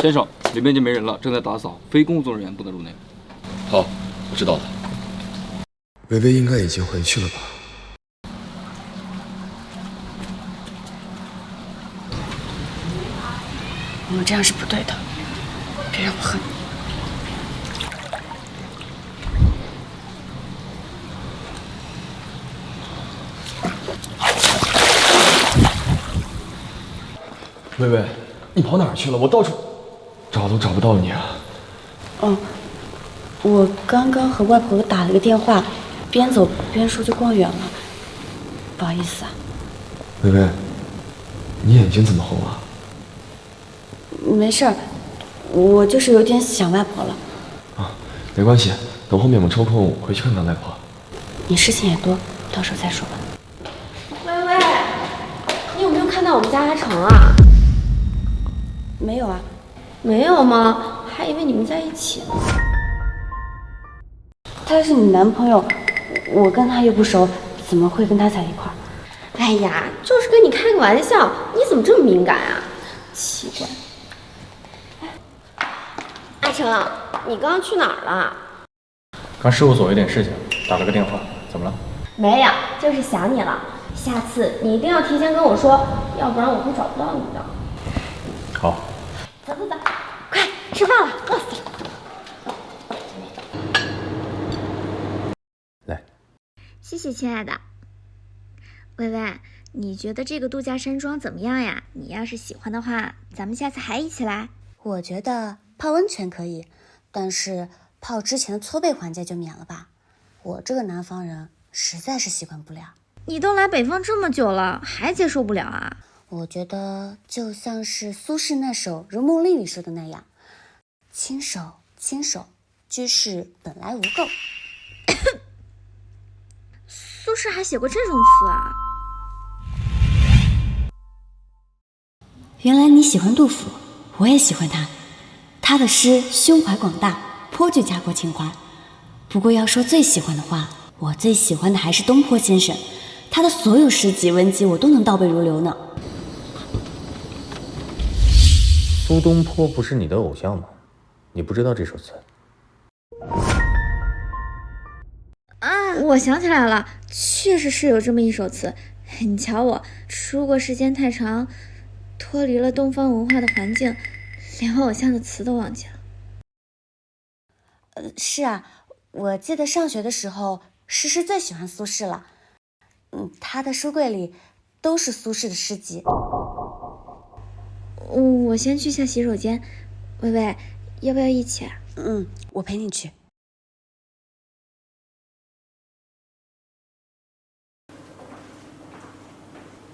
先生，里面已经没人了，正在打扫，非工作人员不能入内。好，我知道了。薇薇应该已经回去了吧？我这样是不对的，别让我恨你。薇薇，你跑哪儿去了？我到处找都找不到你啊！哦，我刚刚和外婆打了个电话，边走边说就逛远了，不好意思啊。薇薇，你眼睛怎么红啊？没事儿，我就是有点想外婆了。啊，没关系，等后面我们抽空回去看看外婆。你事情也多，到时候再说吧。薇薇，你有没有看到我们家阿成啊？没有啊。没有吗？还以为你们在一起呢。他是你男朋友，我跟他又不熟，怎么会跟他在一块儿？哎呀，就是跟你开个玩笑，你怎么这么敏感啊？奇怪。阿成，你刚刚去哪儿了？刚事务所有点事情，打了个电话，怎么了？没有，就是想你了。下次你一定要提前跟我说，要不然我会找不到你的。好。走走走，快吃饭了，饿死了。来，谢谢亲爱的。薇薇，你觉得这个度假山庄怎么样呀？你要是喜欢的话，咱们下次还一起来。我觉得泡温泉可以，但是泡之前的搓背环节就免了吧。我这个南方人实在是习惯不了。你都来北方这么久了，还接受不了啊？我觉得就像是苏轼那首《如梦令》里说的那样，亲手亲手，居士本来无垢。苏轼还写过这种词啊？原来你喜欢杜甫，我也喜欢他。他的诗胸怀广大，颇具家国情怀。不过要说最喜欢的话，我最喜欢的还是东坡先生，他的所有诗集文集我都能倒背如流呢。苏东坡不是你的偶像吗？你不知道这首词？啊，我想起来了，确实是有这么一首词。你瞧我，出国时间太长，脱离了东方文化的环境，连偶像的词都忘记了。是啊，我记得上学的时候，诗诗最喜欢苏轼了。他的书柜里都是苏轼的诗集。我先去下洗手间，薇薇，要不要一起啊？我陪你去。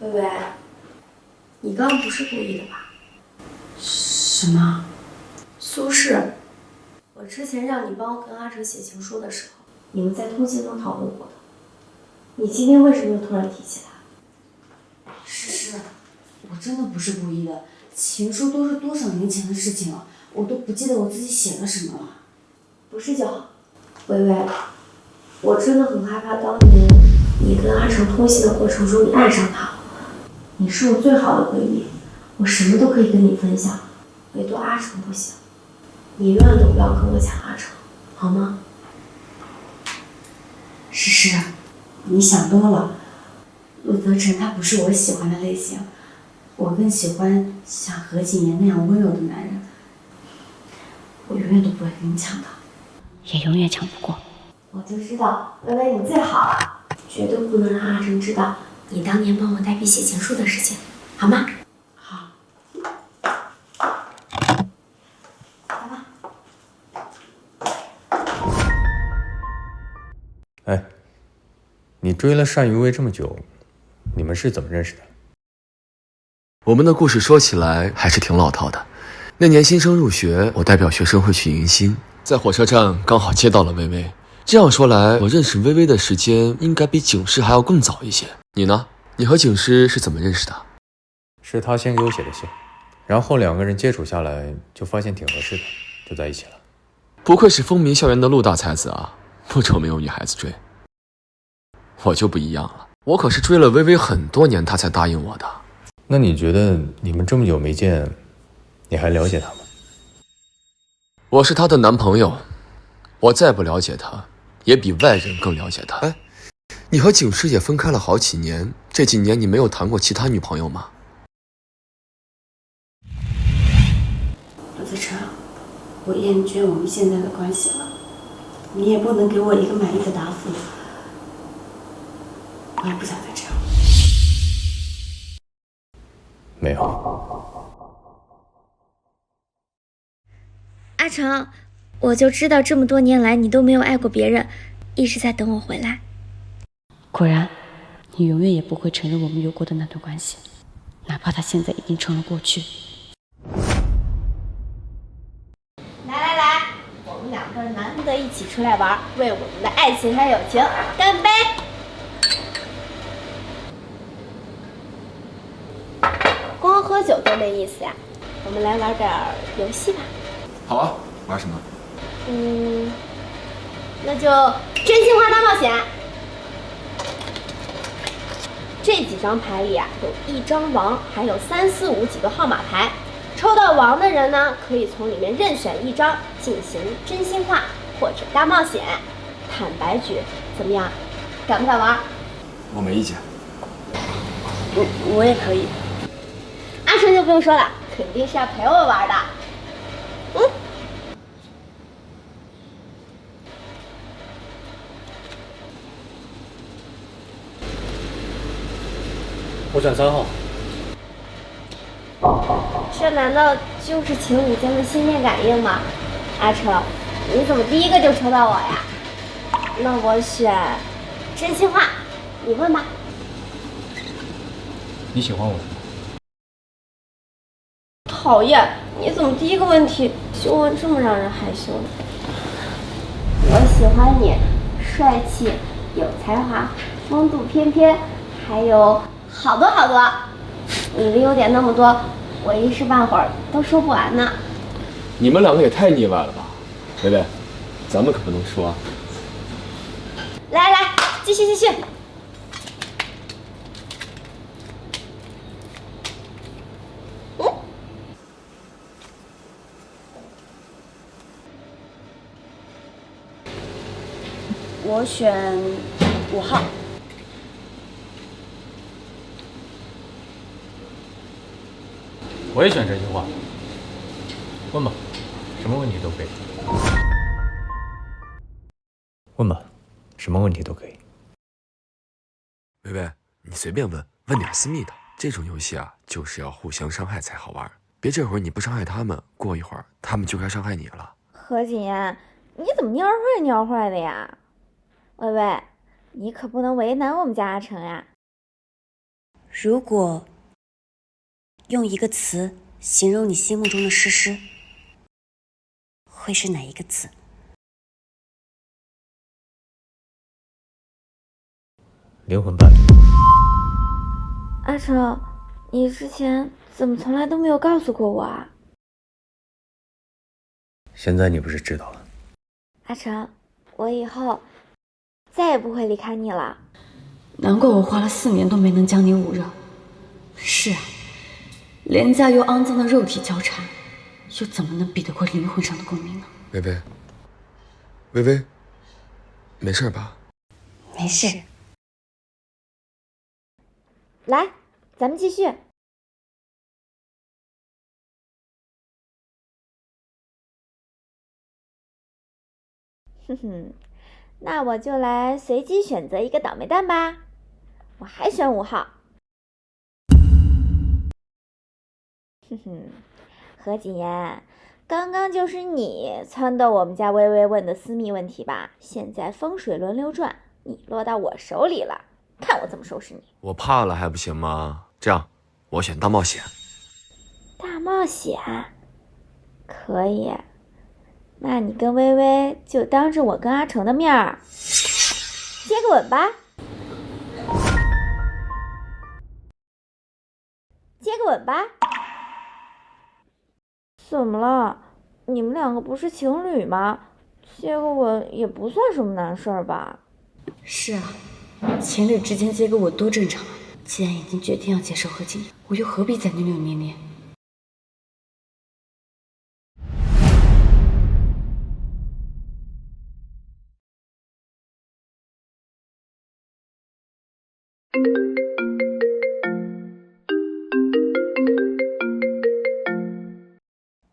薇薇，你刚刚不是故意的吧？什么？苏轼，我之前让你帮我跟阿成写情书的时候，你们在通信中讨论过的。你今天为什么又突然提起来？诗诗，我真的不是故意的。情书都是多少年前的事情了，我都不记得我自己写了什么了。不是就好。薇薇，我真的很害怕当年你跟阿成通信的过程中你爱上他了。你是我最好的闺蜜，我什么都可以跟你分享，唯独阿成不行。你永远都不要跟我抢阿成，好吗？诗诗，你想多了。陆泽成他不是我喜欢的类型，我更喜欢像何锦言那样温柔的男人。我永远都不会跟你抢的，也永远抢不过。我就知道，薇薇你最好了，绝对不能让阿成知道你当年帮我代笔写情书的事情，好吗？好。来吧。哎，你追了单于薇这么久，你们是怎么认识的？我们的故事说起来还是挺老套的。那年新生入学，我代表学生会去迎新，在火车站刚好接到了薇薇。这样说来，我认识薇薇的时间应该比景师还要更早一些。你呢？你和景师是怎么认识的？是他先给我写的信，然后2个人接触下来，就发现挺合适的，就在一起了。不愧是风靡校园的陆大才子啊，不愁没有女孩子追。我就不一样了，我可是追了薇薇很多年，她才答应我的。那你觉得你们这么久没见，你还了解她吗？我是她的男朋友，我再不了解她，也比外人更了解她。哎，你和景师也分开了好几年，这几年你没有谈过其他女朋友吗？陆子成，我厌倦我们现在的关系了，你也不能给我一个满意的答复，我也不想再这样。没有。阿成，我就知道这么多年来你都没有爱过别人，一直在等我回来。果然，你永远也不会承认我们有过的那段关系，哪怕它现在已经成了过去。来，我们2个难得一起出来玩，为我们的爱情还有友情干杯！光喝酒多没意思呀，我们来玩点游戏吧。好啊，玩什么？那就真心话大冒险。这几张牌里啊，有1张王，还有3、4、5几个号码牌。抽到王的人呢，可以从里面任选1张进行真心话或者大冒险、坦白局，怎么样？敢不敢玩？我没意见。我也可以。阿成就不用说了，肯定是要陪我玩的。我选3号。这难道就是情侣间的心电感应吗？阿成，你怎么第一个就抽到我呀？那我选真心话，你问吧。你喜欢我吗？讨厌，你怎么第一个问题就问这么让人害羞呢？我喜欢你，帅气、有才华、风度翩翩，还有好多好多。你的优点那么多，我一时半会儿都说不完呢。你们2个也太腻歪了吧！薇薇，咱们可不能说啊。来，继续。我选5号。我也选真心话。问吧，什么问题都可以。问吧，什么问题都可以。薇薇，你随便问点私密的。这种游戏啊，就是要互相伤害才好玩，别这会儿你不伤害他们，过一会儿他们就该伤害你了。何锦言，你怎么蔫坏的呀？薇薇，你可不能为难我们家阿成呀。如果用一个词形容你心目中的诗诗，会是哪一个词？灵魂伴侣。阿成，你之前怎么从来都没有告诉过我啊？现在你不是知道了？阿成，我以后再也不会离开你了。难怪我花了4年都没能将你捂热。是啊，廉价又肮脏的肉体交缠，又怎么能比得过灵魂上的共鸣呢？微微，微微，没事吧？没事。来，咱们继续。哼哼，那我就来随机选择一个倒霉蛋吧。我还选5号。哼哼，何谨言，刚刚就是你撺掇我们家微微问的私密问题吧？现在风水轮流转，你落到我手里了，看我怎么收拾你！我怕了还不行吗？这样，我选大冒险。大冒险，可以。那你跟微微就当着我跟阿成的面儿接个吻吧，接个吻吧。怎么了？你们2个不是情侣吗？接个吻也不算什么难事儿吧？是啊，情侣之间接个吻多正常啊！既然已经决定要接受何谨言，我又何必再扭扭捏捏？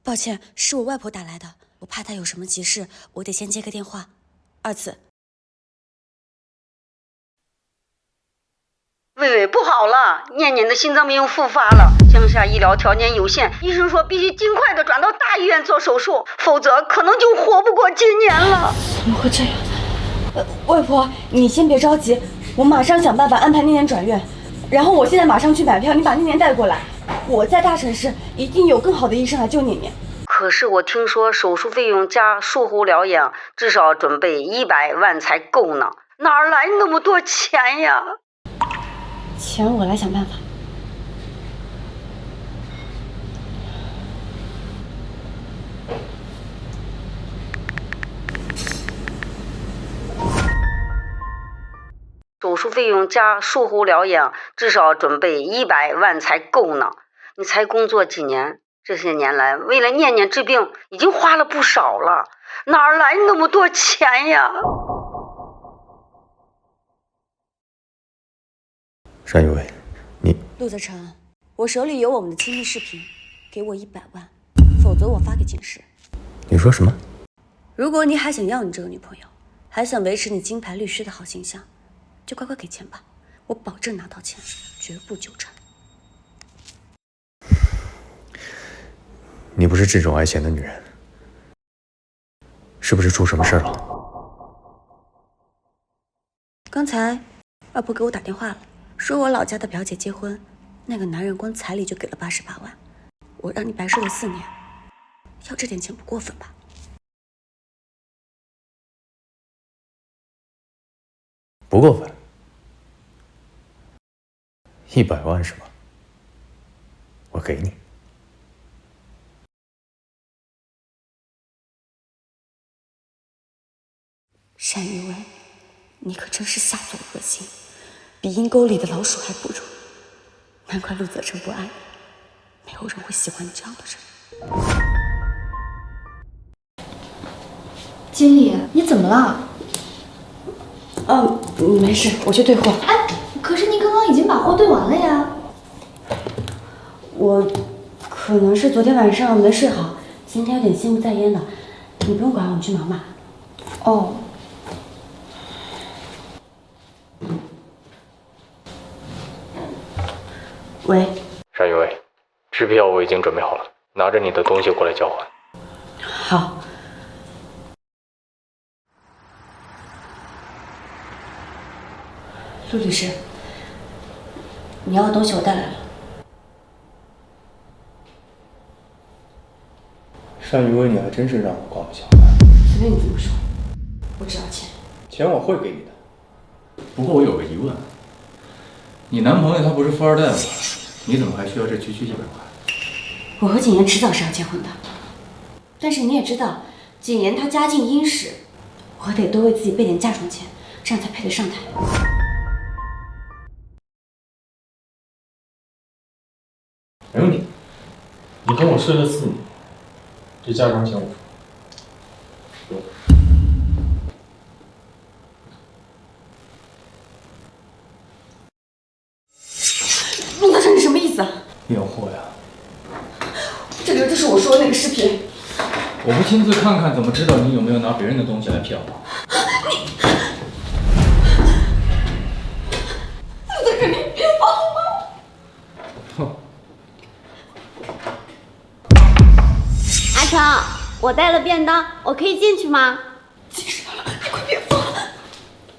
抱歉，是我外婆打来的，我怕她有什么急事，我得先接个电话。2次。微微不好了，念念的心脏病复发了，乡下医疗条件有限，医生说必须尽快的转到大医院做手术，否则可能就活不过今年了。怎么会这样？外婆，你先别着急，我马上想办法安排念念转院，然后我现在马上去买票，你把念念带过来。我在大城市一定有更好的医生来救念念。可是我听说手术费用加术后疗养至少准备100万才够呢，哪儿来那么多钱呀？钱我来想办法。手术费用加术后疗养至少准备100万才够呢，你才工作几年？这些年来为了念念治病已经花了不少了，哪儿来那么多钱呀？单于伟，你陆泽成，我手里有我们的亲密视频，给我100万，否则我发给警视。你说什么？如果你还想要你这个女朋友，还想维持你金牌律师的好形象，就乖乖给钱吧，我保证拿到钱，绝不纠缠。你不是这种爱钱的女人，是不是出什么事了？刚才外婆给我打电话了，说我老家的表姐结婚，那个男人光彩礼就给了88万，我让你白睡了4年，要这点钱不过分吧？不过分。100万是吗？我给你。单于伟，你可真是下作恶行，比阴沟里的老鼠还不如。难怪陆泽成不爱你，没有人会喜欢你这样的人。经理，你怎么了？没事，我去兑货。哎，可是你刚刚已经把货兑完了呀。我可能是昨天晚上没睡好，今天有点心不在焉的，你不用管我，你去忙吧。哦。喂，单于伟，支票我已经准备好了，拿着你的东西过来交还。好。陆律师，你要的东西我带来了。单于伟，你还真是让我刮目相看。随便你怎么说，我只要钱。钱我会给你的，不过我有个疑问，你男朋友他不是富二代吗？你怎么还需要这区100块？我和谨言迟早是要结婚的，但是你也知道，谨言他家境殷实，我得多为自己备点嫁妆钱，这样才配得上他。没问题，你跟我睡了4年，这家长钱我付。陆泽成，你什么意思啊？验货呀！这个就是我说的那个视频。我不亲自看看，怎么知道你有没有拿别人的东西来骗我？陆泽成，你别放我！哼！阿成，我带了便当，我可以进去吗？进去了，你快别放！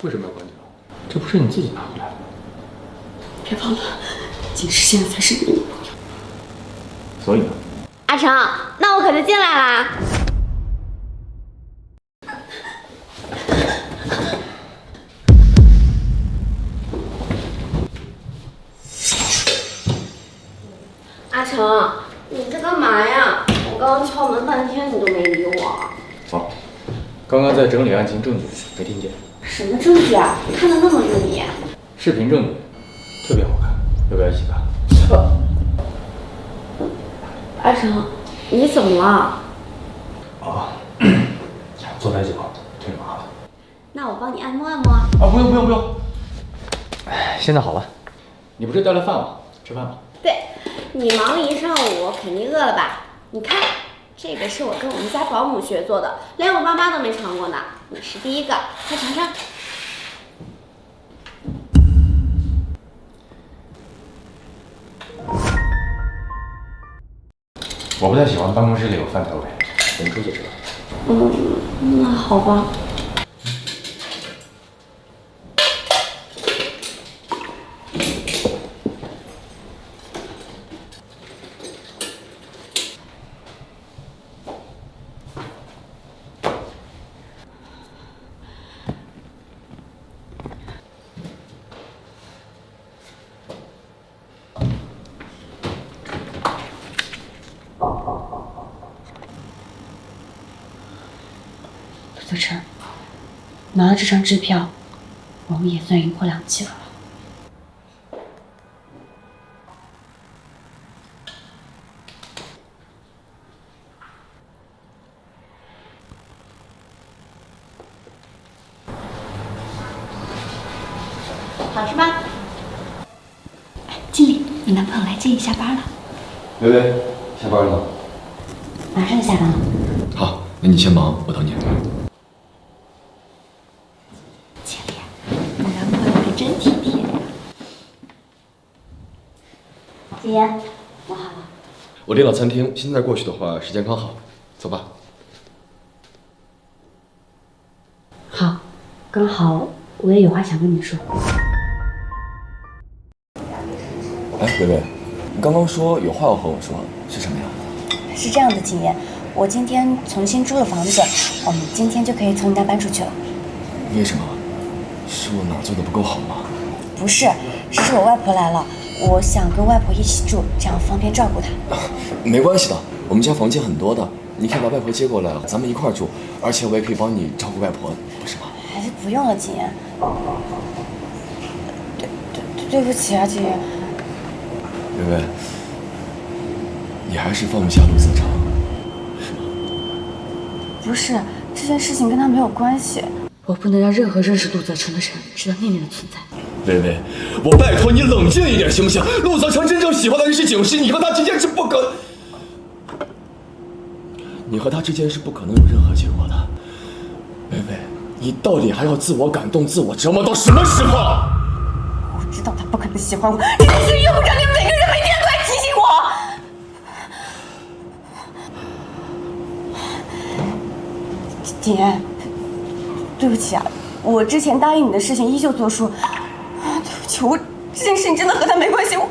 为什么要关掉？这不是你自己拿回来的？别放了，景诗现在才是你的女朋友。所以呢？阿成，那我可就进来啦。阿成，你在干嘛呀？我刚刚敲门半天，你都没理我。好，刚刚在整理案情证据，没听见。什么证据啊？看得那么入迷？视频证据，特别好看，要不要一起看？阿成，你怎么了？啊，坐太久，腿麻了。那我帮你按摩按摩。啊，不用，哎，现在好了。你不是带了饭吗？吃饭吧。对，你忙了一上午，肯定饿了吧？你看，这个是我跟我们家保姆学做的，连我爸妈都没尝过呢。你是第一个，快尝尝。我不太喜欢办公室里有饭菜味，我们出去吃吧。那好吧。陆泽成，拿了这张支票，我们也算赢过2期了。好吃吗？经理，你男朋友来接你下班了。微微，下班了？马上就下班了。好，那你先忙，我等你。千里，你男朋友可真体贴呀。姐姐，我好了。我订了餐厅，现在过去的话，时间刚好，走吧。好，刚好我也有话想跟你说。哎，微微，你刚刚说有话要和我说，是什么呀？是这样的，景言，我今天重新租了房子，我们今天就可以从你那搬出去了。为什么？是我哪做的不够好吗？不是，是我外婆来了，我想跟外婆一起住，这样方便照顾她。没关系的，我们家房间很多的，你可以把外婆接过来，咱们一块儿住，而且我也可以帮你照顾外婆，不是吗？还是不用了，景言。对不起啊，景言。微微，你还是放不下陆泽成，是吗？不是，这件事情跟他没有关系。我不能让任何认识陆泽成的人知道念念的存在。微微，我拜托你冷静一点，行不行？陆泽成真正喜欢的人是景诗，你和他之间是不可，你和他之间是不可能有任何结果的。微微，你到底还要自我感动、自我折磨到什么时候？我知道他不可能喜欢我，这件事用不着你们每个人每天都来提醒我。姐，对不起啊，我之前答应你的事情依旧作数。对不起，这件事情真的和他没关系。我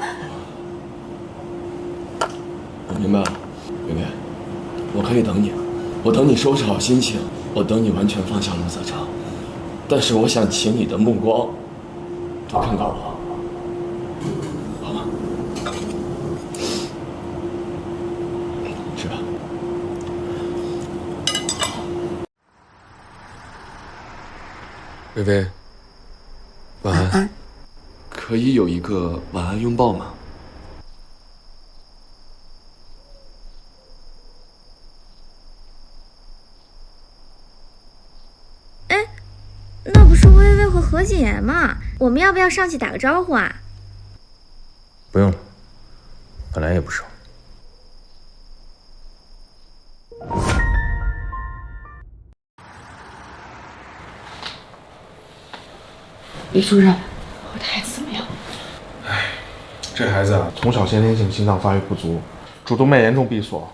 明白了，微微，我可以等你，我等你收拾好心情，我等你完全放下陆泽成。但是我想请你的目光多看看我，好吗？吃吧。微微，晚安。可以有一个晚安拥抱吗？何谨言嘛，我们要不要上去打个招呼啊？不用了，本来也不熟。李主任，我的孩子怎么样？这孩子啊，从小先天性心脏发育不足，主动脉严重闭锁，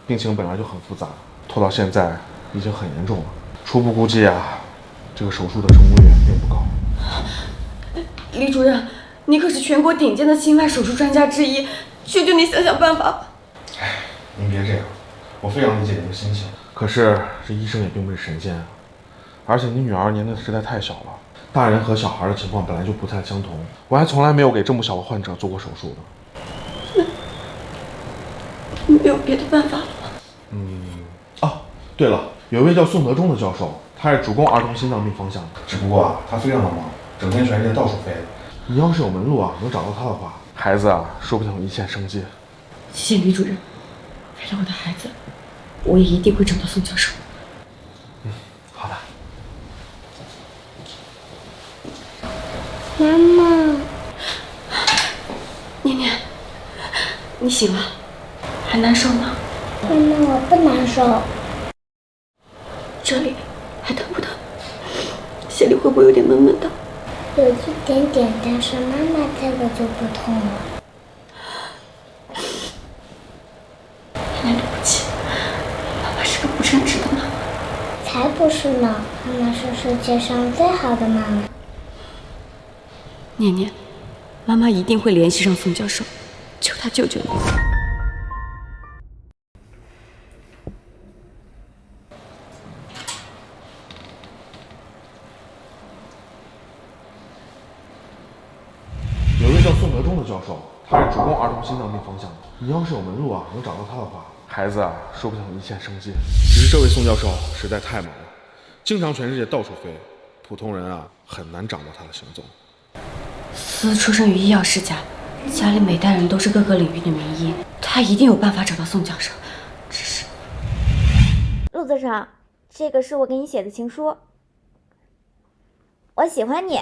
病情本来就很复杂，拖到现在已经很严重了。初步估计啊，这个手术的成功率并不高。李主任，你可是全国顶尖的心外手术专家之一，求求你想想办法。您别这样，我非常理解您的心情。可是这医生也并不是神仙啊，而且你女儿年龄实在太小了，大人和小孩的情况本来就不太相同，我还从来没有给这么小的患者做过手术的。没有别的办法了吗？对了，有一位叫宋德忠的教授，他是主攻儿童心脏病方向的，只不过啊，他非常的忙，整天全世界到处飞。你要是有门路啊，能找到他的话，孩子啊，说不定有一线生机。谢谢李主任，为了我的孩子，我也一定会找到宋教授。好的。妈妈，念念，你醒了，还难受吗？妈妈，我不难受。这里还疼不疼？心里会不会有点闷闷的？有一点点，但是妈妈这个就不痛了。念念，对不起，妈妈是个不称职的妈妈。才不是呢，妈妈是世界上最好的妈妈。念念，妈妈一定会联系上宋教授，求他救救你。有一位叫宋德忠的教授，他是主攻儿童心脏病方向的。你要是有门路啊，能找到他的话，孩子啊，说不定有一线生机。只是这位宋教授实在太忙了，经常全世界到处飞，普通人啊很难掌握他的行踪。思出生于医药世家，家里每代人都是各个领域的名医，他一定有办法找到宋教授。只是，陆泽成，这个是我给你写的情书，我喜欢你。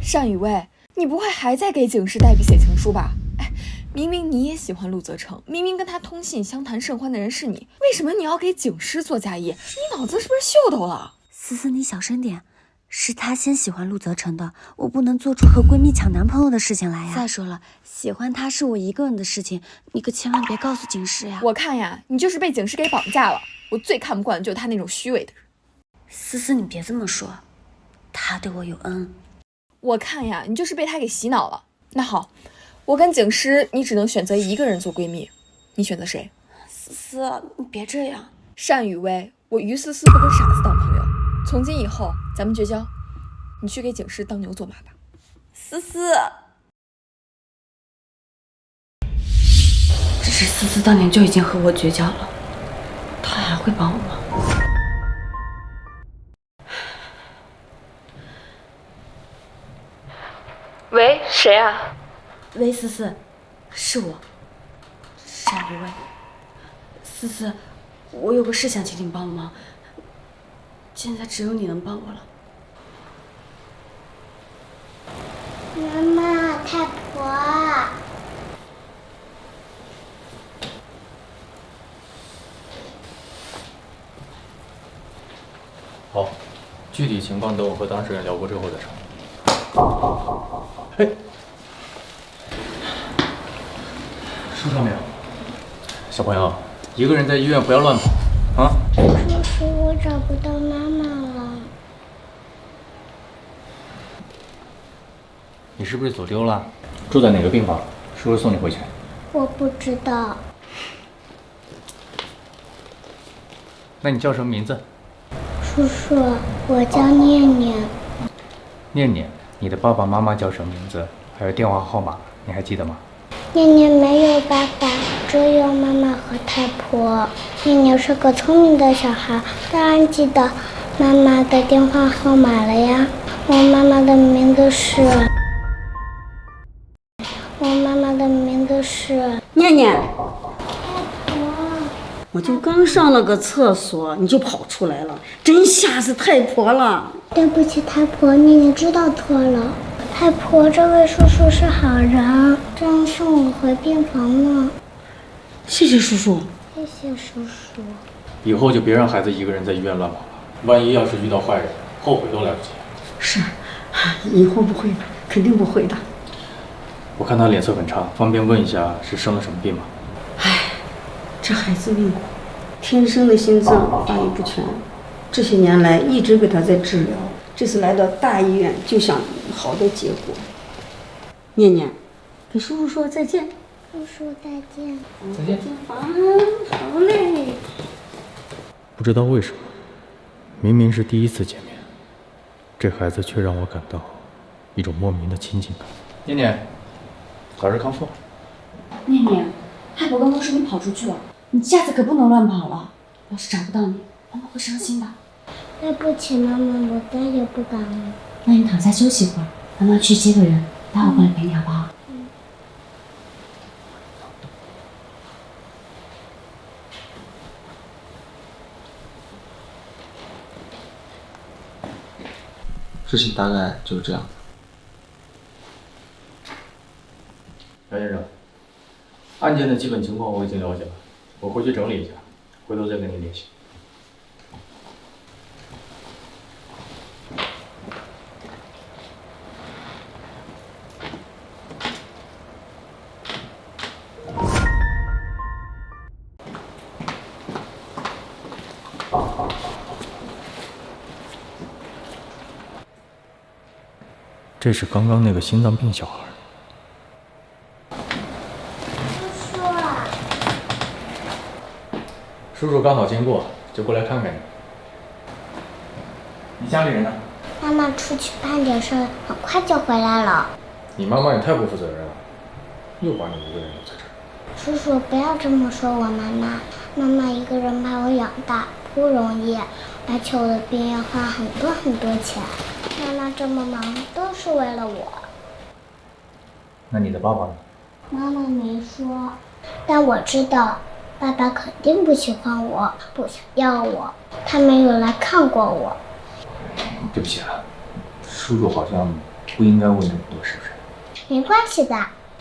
单雨薇，你不会还在给警视代笔写情书吧？哎，明明你也喜欢陆泽成，明明跟他通信相谈甚欢的人是你，为什么你要给警视做嫁衣？你脑子是不是秀逗了？思思，你小声点，是他先喜欢陆泽成的，我不能做出和闺蜜抢男朋友的事情来呀。再说了，喜欢他是我一个人的事情，你可千万别告诉警视呀。我看呀，你就是被警视给绑架了。我最看不惯的就是他那种虚伪的人。思思，你别这么说，他对我有恩。我看呀，你就是被他给洗脑了。那好，我跟警视，你只能选择一个人做闺蜜，你选择谁？思思，你别这样。单雨薇，我于思思不跟傻子当朋友，从今以后咱们绝交。你去给警视当牛做马吧。思思，只是思思当年就已经和我绝交了，他还会帮我吗？喂，谁啊？喂，思思，是我，单雨薇。思思，我有个事想请你帮忙，现在只有你能帮我了。妈妈，太婆。好，具体情况等我和当事人聊过之后再说。嘿，书上没有。小朋友，一个人在医院不要乱跑啊！叔叔，我找不到妈妈了。你是不是走丢了？住在哪个病房？叔叔送你回去。我不知道。那你叫什么名字？叔叔，我叫念念。念念，你的爸爸妈妈叫什么名字？还有电话号码，你还记得吗？念念没有爸爸，只有妈妈和太婆。念念是个聪明的小孩，当然记得妈妈的电话号码了呀。我妈妈的名字是念念。我就刚上了个厕所，你就跑出来了，真吓死太婆了。对不起，太婆，念念知道错了。太婆，这位叔叔是好人，正送我回病房呢。谢谢叔叔。谢谢叔叔。以后就别让孩子一个人在医院乱跑了，万一要是遇到坏人，后悔都来不及。是，以后不会的，肯定不会的。我看他脸色很差，方便问一下是生了什么病吗？这孩子命苦，天生的心脏发育不全，这些年来一直给他在治疗，这次来到大医院就想好的结果。念念，给叔叔说再见。叔叔再见。再见。好嘞。不知道为什么，明明是第一次见面，这孩子却让我感到一种莫名的亲近感。念念，早日康复。念念，太婆刚刚说你跑出去了，你下次可不能乱跑了。要是找不到你，妈妈会伤心的。对不起，妈妈，我再也不敢了。那你躺下休息会儿，妈妈去接个人，待会儿过来陪你好不好？事情大概就是这样的。杨先生，案件的基本情况我已经了解了，我回去整理一下，回头再跟您联系。这是刚刚那个心脏病小孩。叔叔刚好经过，就过来看看你。你家里人呢？妈妈出去办点事儿，很快就回来了。你妈妈也太不负责任了，又把你一个人留在这儿。叔叔，不要这么说我妈妈。妈妈一个人把我养大不容易，而且我的病要花很多钱。妈妈这么忙，都是为了我。那你的爸爸呢？妈妈没说，但我知道，爸爸肯定不喜欢我，不想要我，他没有来看过我。对不起啊，叔叔好像不应该问这么多，是不是？没关系的，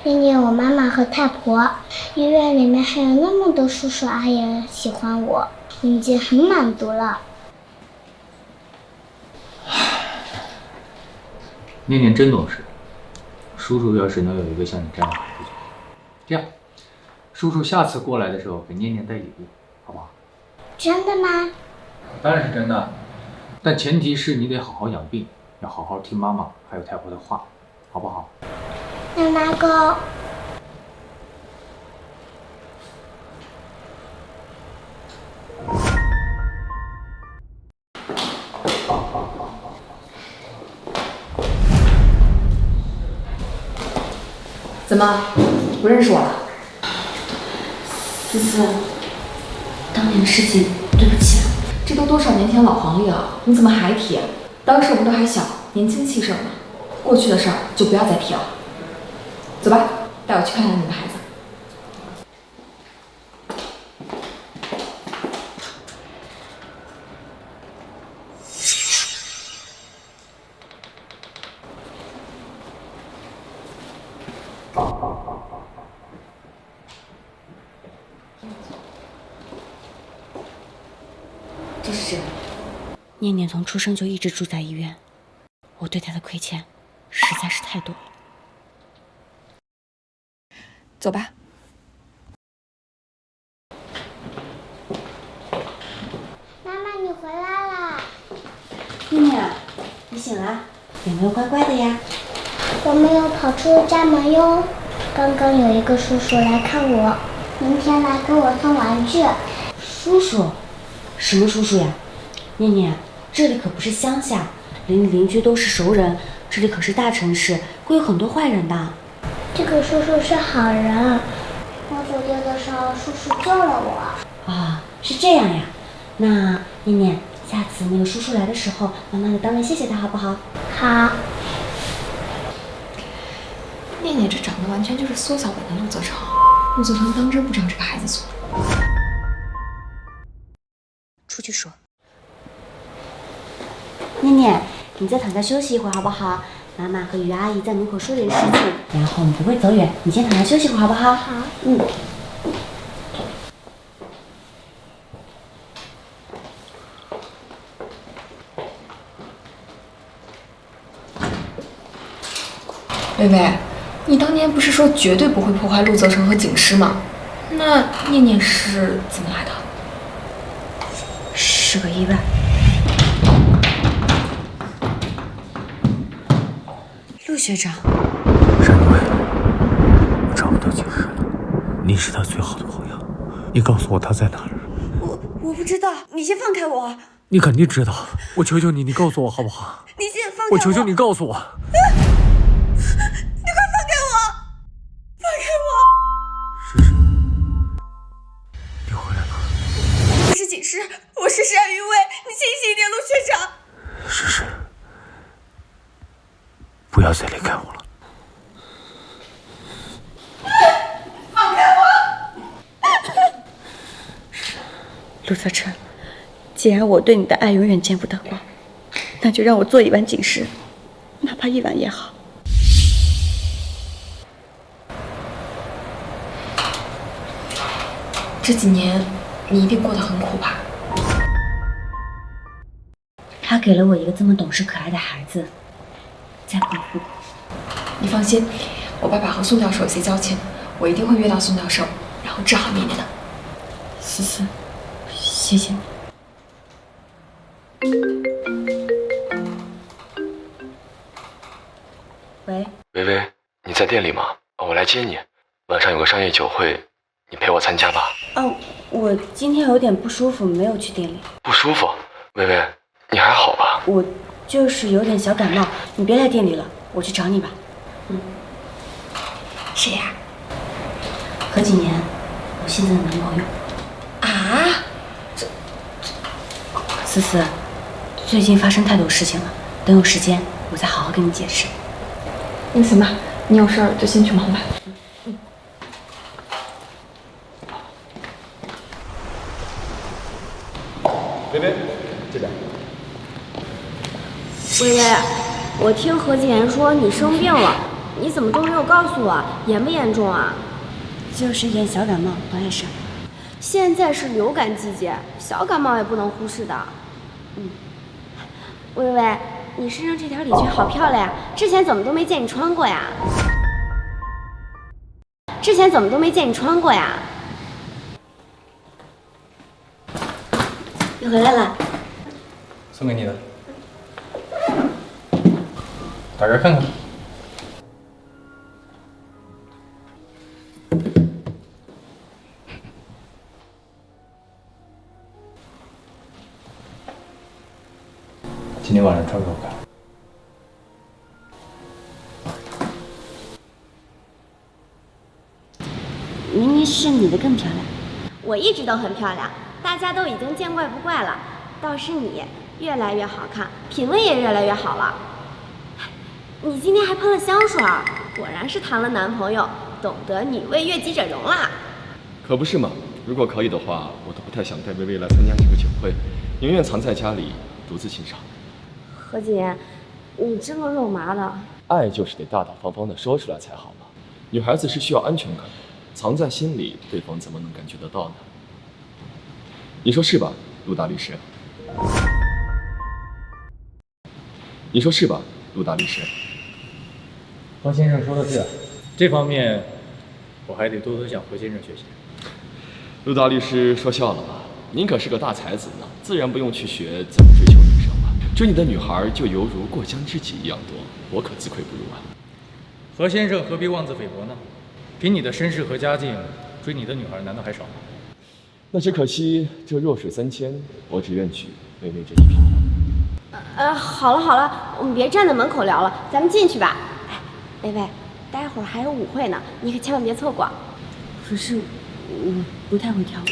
念念我妈妈和太婆，医院里面还有那么多叔叔阿姨喜欢我，我已经很满足了。念念真懂事，叔叔要是能有一个像你这样的孩子就好。这样，叔叔下次过来的时候给念念带礼物，好不好？真的吗？当然是真的，但前提是你得好好养病，要好好听妈妈还有太婆的话，好不好？那个。怎么，不认识我了？思思，当年的事情对不起。这都多少年前老黄历了，你怎么还提？当时我们都还小，年轻气盛呢。过去的事儿就不要再提了。走吧，带我去看看你的孩子。这是谁？念念从出生就一直住在医院，我对她的亏欠实在是太多了。走吧。妈妈，你回来啦！念念，你醒了？有没有乖乖的呀？我没有跑出家门哟。刚刚有一个叔叔来看我，明天来给我送玩具。叔叔？什么叔叔呀？念念，这里可不是乡下，邻居都是熟人，这里可是大城市，会有很多坏人的。这个叔叔是好人，我走丢的时候，叔叔救了我。啊，是这样呀。那念念，下次那个叔叔来的时候，慢慢的当面谢谢他，好不好？好。念念这长得完全就是缩小版的陆泽成，陆泽成当真不知道这个孩子错。去说。念念，你再躺下休息一会儿好不好？妈妈和于阿姨在门口说点事情，然后我们不会走远，你先躺下休息一会儿好不好？好。薇薇，你当年不是说绝对不会破坏陆泽成和景诗吗？那念念是怎么来的？是个意外。陆学长，山薇，我找不到景诗了，你是他最好的朋友，你告诉我他在哪儿？我不知道，你先放开我。你肯定知道，我求求你，你告诉我好不好？你先放开我！我求求你告诉我。你快放开我！放开我！诗诗，你回来了。我不是景诗，我是山于薇，你清醒一点，陆学长。诗诗，不要再离开我了。放开我！陆泽成，既然我对你的爱永远见不得光，那就让我做一晚景诗，哪怕一晚也好。这几年你一定过得很苦吧？他给了我一个这么懂事可爱的孩子，在保护。你放心，我爸爸和宋教授有些交情，我一定会约到宋教授，然后治好念念的。思思，谢谢你。喂，薇薇，你在店里吗？我来接你。晚上有个商业酒会，你陪我参加吧。哦，我今天有点不舒服，没有去店里。不舒服？薇薇，你还好吧？我就是有点小感冒，你别来店里了，我去找你吧。谁呀？何景言，我现在的男朋友。啊？思思，最近发生太多事情了，等有时间我再好好跟你解释。那行吧，你有事儿就先去忙吧。薇薇，这边。薇薇，我听何景言说你生病了，你怎么都没有告诉我？严不严重啊？就是一点小感冒，不碍事。现在是流感季节，小感冒也不能忽视的。薇薇，你身上这条礼裙好漂亮呀，之前怎么都没见你穿过呀？你回来了。送给你的，打开看看。今天晚上穿给我看。明明是你的更漂亮。我一直都很漂亮，大家都已经见怪不怪了，倒是你越来越好看，品味也越来越好了。你今天还喷了香水，果然是谈了男朋友，懂得女为悦己者容啦。可不是嘛，如果可以的话，我都不太想带薇薇来参加这个酒会，宁愿藏在家里独自欣赏。何景言，你这么肉麻的。爱就是得大大方方的说出来才好嘛。女孩子是需要安全感的，藏在心里，对方怎么能感觉得到呢？你说是吧，陆大律师？你说是吧，陆大律师？何先生说的是，这方面我还得多向何先生学习。陆大律师说笑了吧？您可是个大才子呢，自然不用去学怎么追求女生了。追你的女孩就犹如过江之鲫一样多，我可自愧不如啊。何先生何必妄自菲薄呢？凭你的身世和家境，追你的女孩难道还少吗？那只可惜这弱水三千，我只愿取薇薇这一瓢。好了，我们别站在门口聊了，咱们进去吧。薇薇，待会儿还有舞会呢，你可千万别错过。可是我不太会跳舞。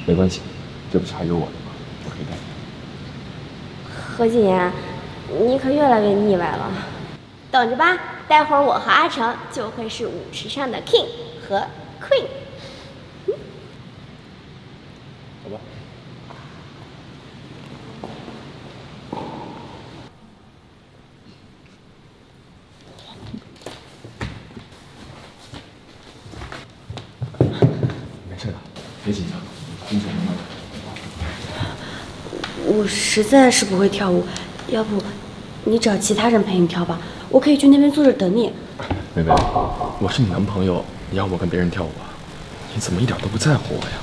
没关系，这不是还有我的吗？我可以带你。何景言，你可越来越腻歪了。等着吧，待会儿我和阿成就会是舞池上的 king 和 queen。走吧。没事的，别紧张，工作慢慢来。我实在是不会跳舞，要不你找其他人陪你跳吧，我可以去那边坐着等你。薇薇，我是你男朋友，你让我跟别人跳舞啊？你怎么一点都不在乎我呀？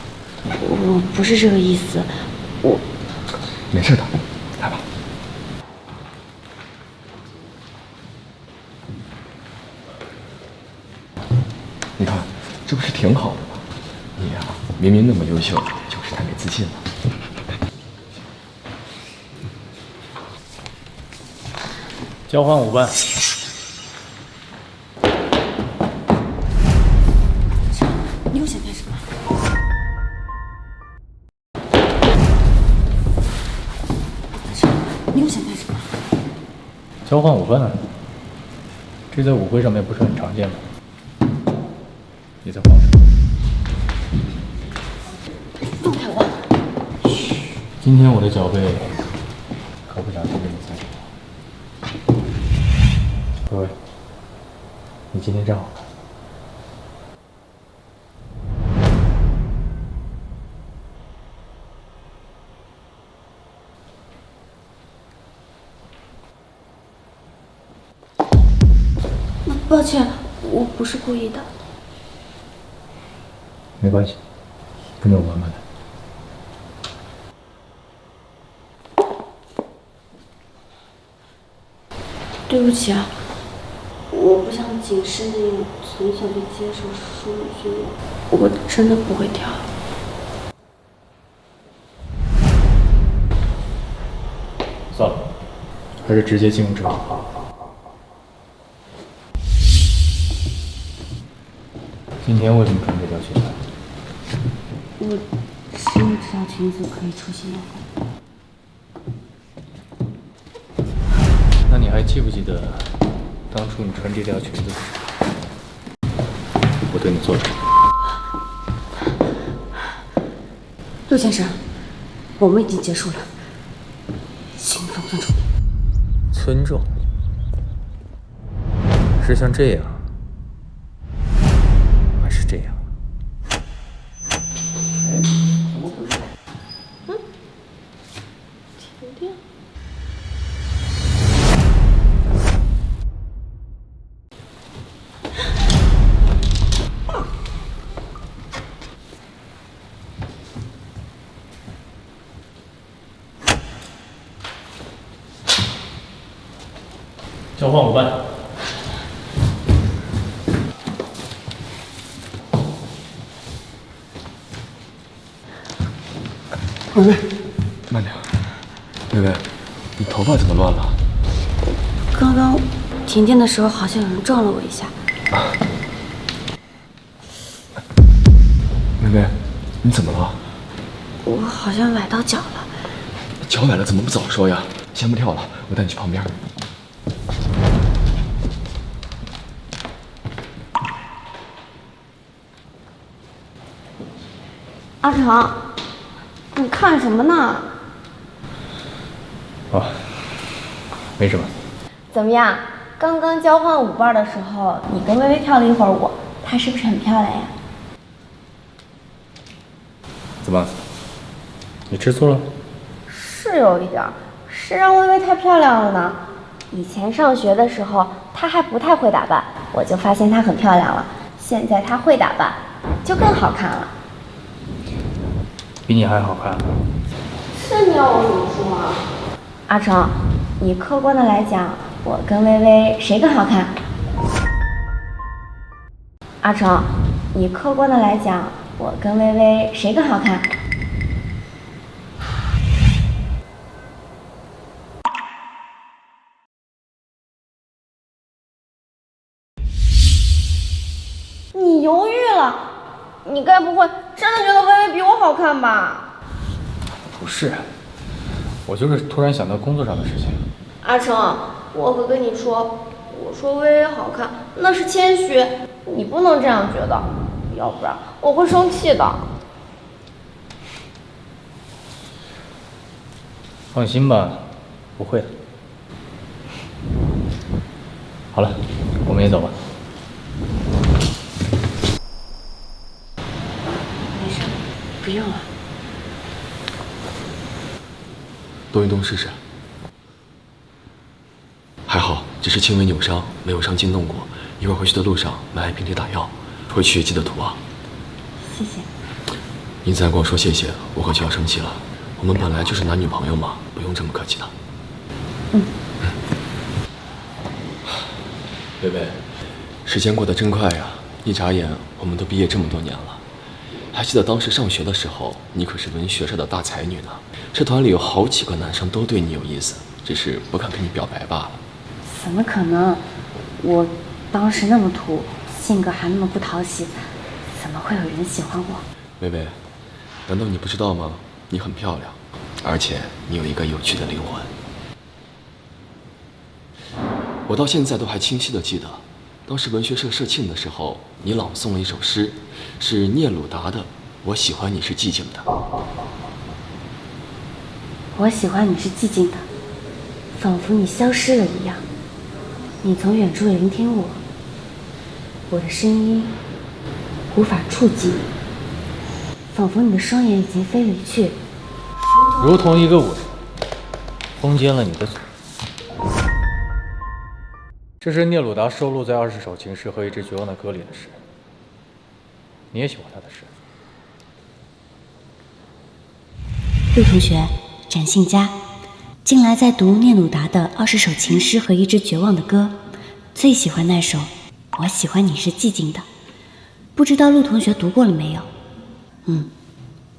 我不是这个意思，我……没事的，来吧。你看，这不是挺好的吗？你呀，明明那么优秀，就是太没自信了。交换5万。你又想干什么？你又想干什么？交换5万，这在舞会上面不是很常见吗？你在慌什么？放开我！今天我的脚背可不想去跟你赛跑。各位，你今天真好看。抱歉，我不是故意的。没关系，跟着我慢慢来。对不起啊，我不像景师那样从小就接受淑女训练，我真的不会跳。算了，还是直接进入正题。今天为什么穿这条裙子？我只有这条裙子可以出席宴会。那你还记不记得当初你穿这条裙子的时候，我对你做什么？陆先生，我们已经结束了，请你放尊重。尊重？是像这样，还是这样？怎么回事？停电。交换5万。薇薇，慢点。薇薇，你头发怎么乱了？刚刚停电的时候，好像有人撞了我一下。薇薇，你怎么了？我好像崴到脚了。脚崴了怎么不早说呀？先不跳了，我带你去旁边。阿成，你看什么呢？哦，没什么。怎么样？刚刚交换舞伴的时候，你跟薇薇跳了一会儿舞，她是不是很漂亮呀？怎么？你吃醋了？是有一点，谁让薇薇太漂亮了呢？以前上学的时候，她还不太会打扮，我就发现她很漂亮了。现在她会打扮，就更好看了。比你还好看。是你要我怎么说啊？阿成，你客观的来讲，我跟薇薇谁更好看？阿成，你客观的来讲，我跟薇薇谁更好看？你犹豫了，你该不会真的觉得薇薇比我好看吧？不是，我就是突然想到工作上的事情。阿成，我可跟你说，我说薇薇好看那是谦虚，你不能这样觉得，要不然我会生气的。放心吧，不会的。好了，我们也走吧。没事，不用了。动一动试试。还好，只是轻微扭伤，没有伤筋动骨。一会儿回去的路上买瓶里打药，回去记得涂啊。谢谢。你再跟我说谢谢，我回去要生气了。我们本来就是男女朋友嘛，不用这么客气的。薇薇，时间过得真快呀，一眨眼我们都毕业这么多年了。还记得当时上学的时候，你可是文学社的大才女呢。社团里有好几个男生都对你有意思，只是不肯跟你表白罢了。怎么可能？我当时那么土，性格还那么不讨喜，怎么会有人喜欢我？薇薇，难道你不知道吗？你很漂亮，而且你有一个有趣的灵魂。我到现在都还清晰地记得，当时文学社社庆的时候，你朗诵了一首诗，是聂鲁达的《我喜欢你是寂静的》。我喜欢你是寂静的，仿佛你消失了一样。你从远处聆听我，我的声音无法触及你，仿佛你的双眼已经飞离去，如同一个舞者封缄了你的嘴。这是聂鲁达收录在20首情诗和一支绝望的歌里的诗。你也喜欢他的诗？陆同学，展信佳，近来在读聂鲁达的20首情诗和一支绝望的歌，最喜欢那首《我喜欢你是寂静的》，不知道陆同学读过了没有？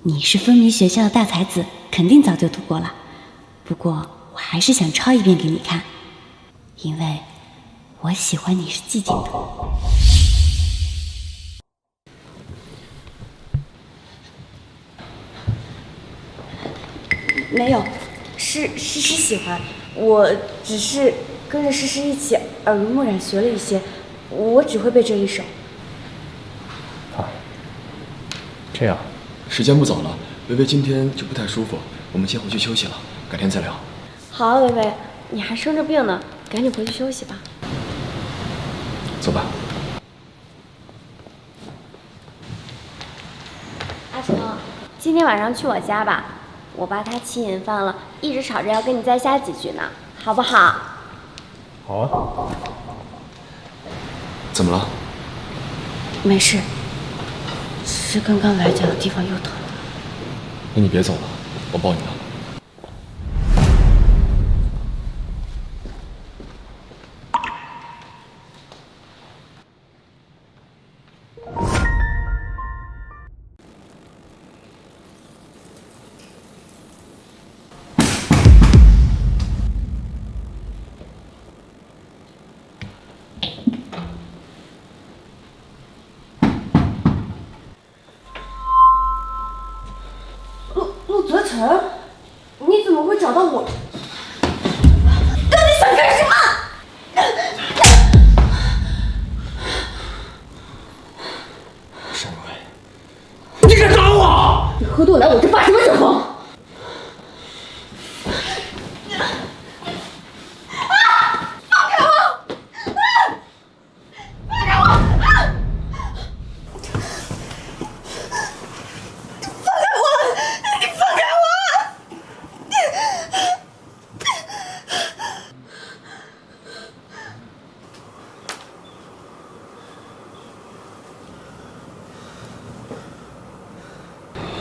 你是风靡学校的大才子，肯定早就读过了。不过我还是想抄一遍给你看，因为我喜欢你是寂静的。没有，是喜欢，我只是跟着诗诗一起耳濡目染学了一些，我只会背这一首。这样，时间不早了，薇薇今天就不太舒服，我们先回去休息了，改天再聊。好啊，薇薇，你还生着病呢，赶紧回去休息吧。走吧。阿成，今天晚上去我家吧，我爸他起瘾犯了，一直吵着要跟你再瞎几句呢，好不好？好啊。怎么了？没事，只是刚刚崴脚的地方又疼。那你别走了，我抱你呢。陆泽成，你怎么会找到我？到底想干什么？沈巍，你敢打我！你喝多来我这发什么酒疯？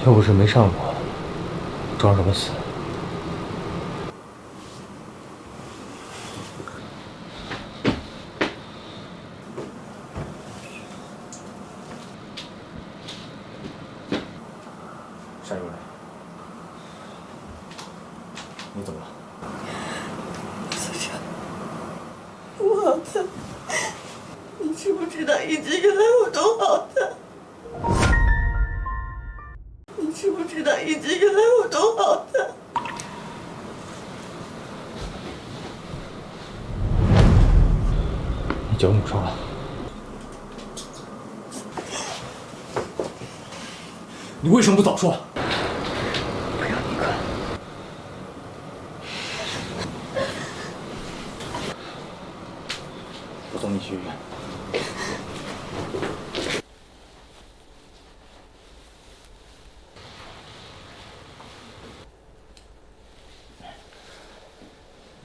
又不是没上过，装什么死？山如来，你怎么了？思成，我好疼，你知不知道一直以来我都好疼？你知不知道一直以来我都好疼？你脚扭伤了。你为什么不早说？不要你管。你学院。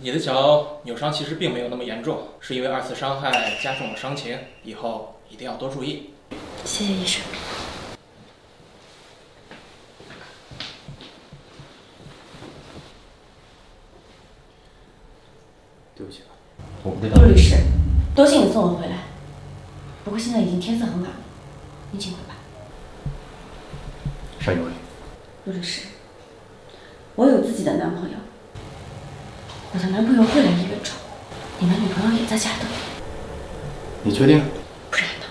你的脚扭伤其实并没有那么严重，是因为2次伤害加重了伤情，以后一定要多注意。谢谢医生。对不起啊，我不知道。陆律师，多谢你送我回来，不过现在已经天色很晚了，你请回吧。邵一伟，陆律师，我有自己的男朋友，我的男朋友会来医院找我，你的女朋友也在家等你。你确定？不然呢？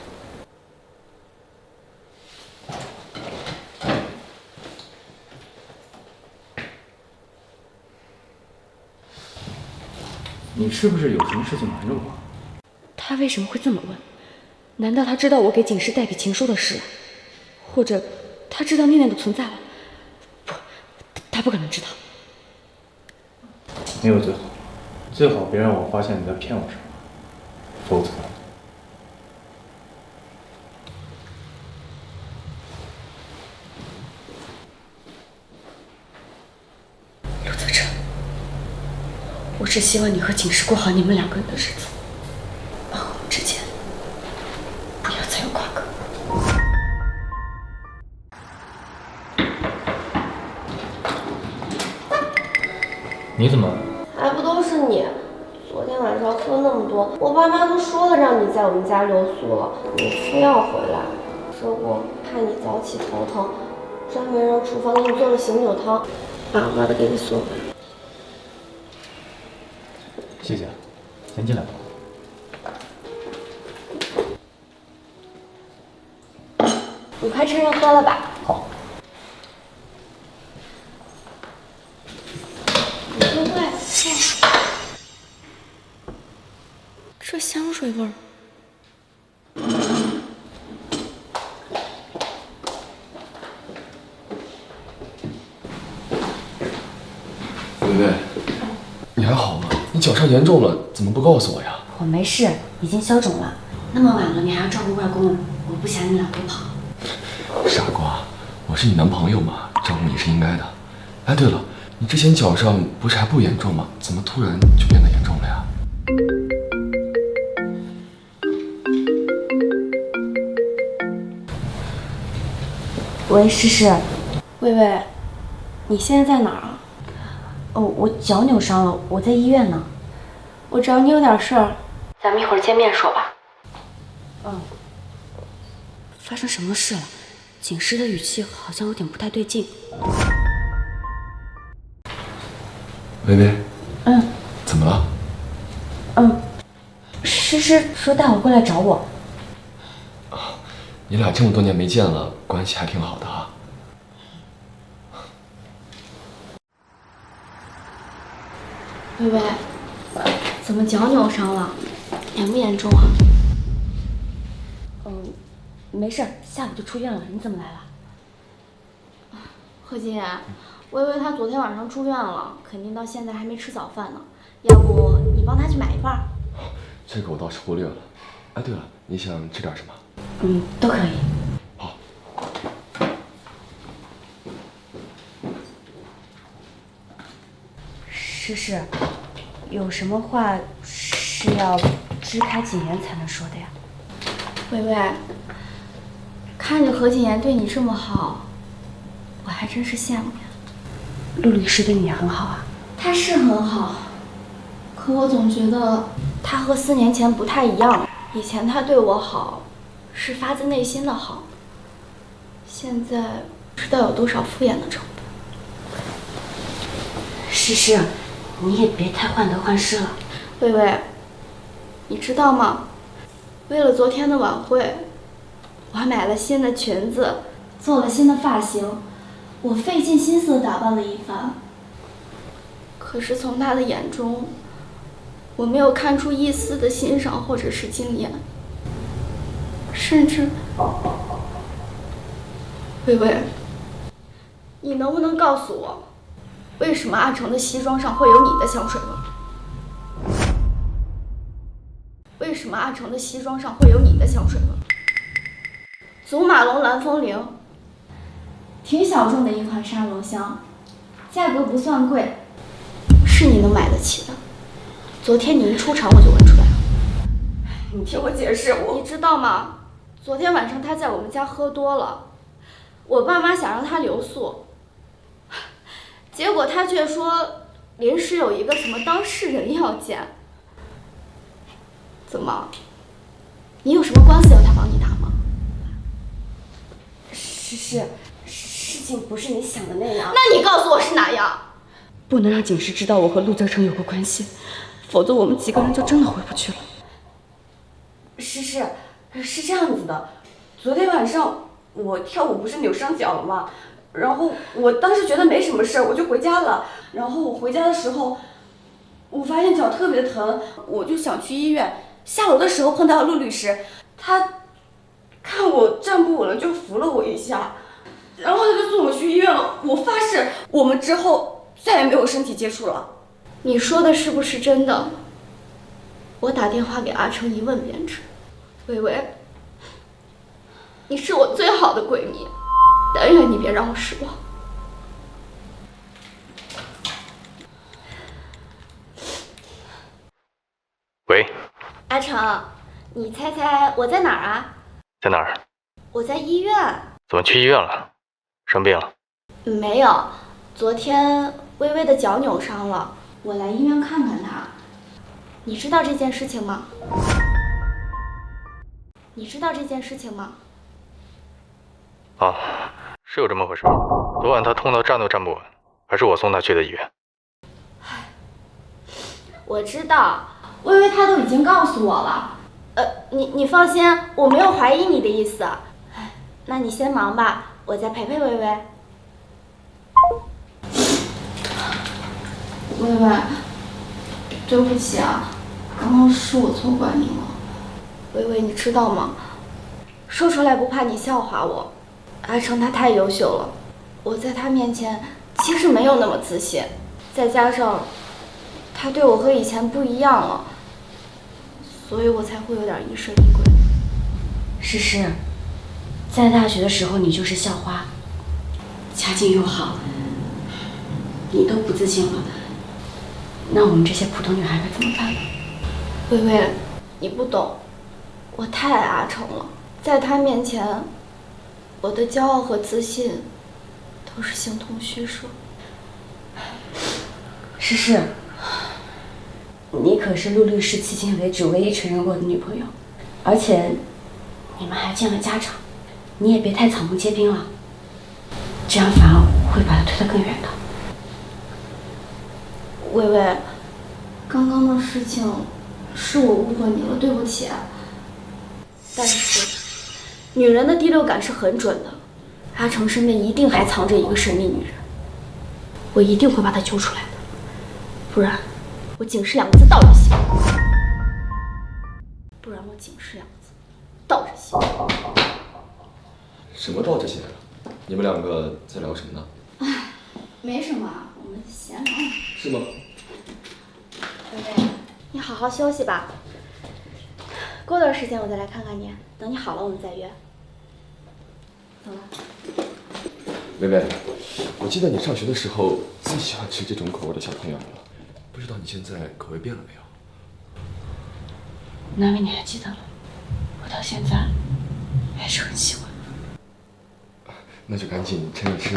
你是不是有什么事情瞒着我？他为什么会这么问？难道他知道我给警视代笔情书的事了？或者他知道念念的存在了？不，他不可能知道。没有最好，最好别让我发现你在骗我什么，否则……陆泽成，我是希望你和警视过好你们2个人的日子，而我们之间不要再有瓜葛。你怎么？还不都是你？昨天晚上喝那么多，我爸妈都说了让你在我们家留宿了，你非要回来，说过怕你早起头疼，专门让厨房给你做了醒酒汤，把的给你送回来。谢谢，先进来吧。你快趁热喝了吧。好。这香水味儿。薇薇，你还好吗？你脚上严重了，怎么不告诉我呀？我没事，已经消肿了。那么晚了，你还要照顾外公，我不想你俩都跑。傻瓜，我是你男朋友嘛，照顾你是应该的。哎，对了，你之前脚上不是还不严重吗？怎么突然就变得严重了呀？喂，诗诗。薇薇，你现在在哪儿啊？哦，我脚扭伤了，我在医院呢。我找你有点事儿，咱们一会儿见面说吧。嗯。发生什么事了？警视的语气好像有点不太对劲。薇薇。嗯。怎么了？诗诗说带我过来找我。你俩这么多年没见了，关系还挺好的啊。薇薇，怎么脚扭伤了？严不严重啊？没事，下午就出院了。你怎么来了？何洁，薇薇她昨天晚上出院了，肯定到现在还没吃早饭呢。要不你帮她去买一份？这个我倒是忽略了。哎，对了，你想吃点什么？都可以。好。诗诗，有什么话是要支开谨言才能说的呀？薇薇，看着何谨言对你这么好，我还真是羡慕呀。陆律师对你也很好啊。他是很好，可我总觉得他和4年前不太一样。以前他对我好，是发自内心的好，现在不知道有多少敷衍的成分。诗诗，你也别太患得患失了。薇薇，你知道吗？为了昨天的晚会，我还买了新的裙子，做了新的发型，我费尽心思打扮了一番。可是从他的眼中，我没有看出一丝的欣赏或者是惊艳，甚至……薇薇，你能不能告诉我，为什么阿成的西装上会有你的香水味？为为什么阿成的西装上会有你的香水味？祖马龙蓝风铃，挺小众的一款沙龙香，价格不算贵，是你能买得起的。昨天你一出场我就闻出来了。你听我解释，你知道吗？昨天晚上他在我们家喝多了，我爸妈想让他留宿，结果他却说临时有一个什么当事人要见。怎么？你有什么官司要他帮你打吗？事情不是你想的那样。那你告诉我是哪样？不能让景诗知道我和陆泽成有过关系，否则我们几个人就真的回不去了。是这样子的，昨天晚上我跳舞不是扭伤脚了吗？然后我当时觉得没什么事儿，我就回家了。然后我回家的时候，我发现脚特别疼，我就想去医院。下楼的时候碰到了陆律师，他看我站不稳了，就扶了我一下，然后他就送我去医院了。我发誓，我们之后再也没有身体接触了。你说的是不是真的？我打电话给阿成一问便知。微微，你是我最好的闺蜜，但愿你别让我失望。喂，阿成，你猜猜我在哪儿啊？在哪儿？我在医院。怎么去医院了？生病了？没有，昨天微微的脚扭伤了，我来医院看看她。你知道这件事情吗？哦，是有这么回事。昨晚他痛到站都站不稳，还是我送他去的医院。我知道，微微她都已经告诉我了。你放心，我没有怀疑你的意思。那你先忙吧，我再陪陪微微。微微，对不起啊，刚刚是我错怪你了。微微，你知道吗？说出来不怕你笑话我。阿成他太优秀了，我在他面前其实没有那么自信，再加上他对我和以前不一样了，所以我才会有点疑神疑鬼。诗，在大学的时候你就是校花，家境又好，你都不自信了，那我们这些普通女孩该怎么办呢？微微，你不懂，我太爱阿成了，在他面前，我的骄傲和自信都是形同虚设。诗，你可是陆律师迄今为止唯一承认过的女朋友，而且你们还见了家长，你也别太草木皆兵了，这样反而会把他推得更远的。微微，刚刚的事情是我误会你了，对不起。但是女人的第六感是很准的，阿成身边一定还藏着一个神秘女人，我一定会把她揪出来的，不然我警示2个字倒着写。什么倒着写？你们2个在聊什么呢？没什么，我们闲聊。是吗？微微，你好好休息吧，过段时间我再来看看你，等你好了我们再约。走了。微微，我记得你上学的时候最喜欢吃这种口味的小汤圆了，不知道你现在口味变了没有？难为你还记得了，我到现在还是很喜欢。那就赶紧趁热吃。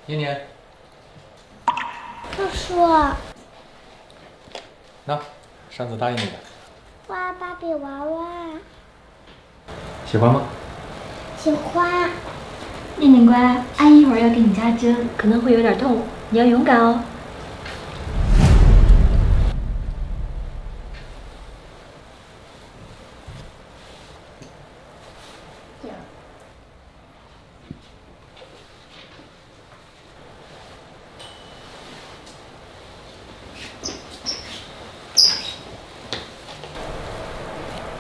年年，叔叔，那上次答应你的。哇，芭比娃娃，喜欢吗？喜欢。念念乖，阿姨一会儿要给你扎针，可能会有点痛，你要勇敢哦。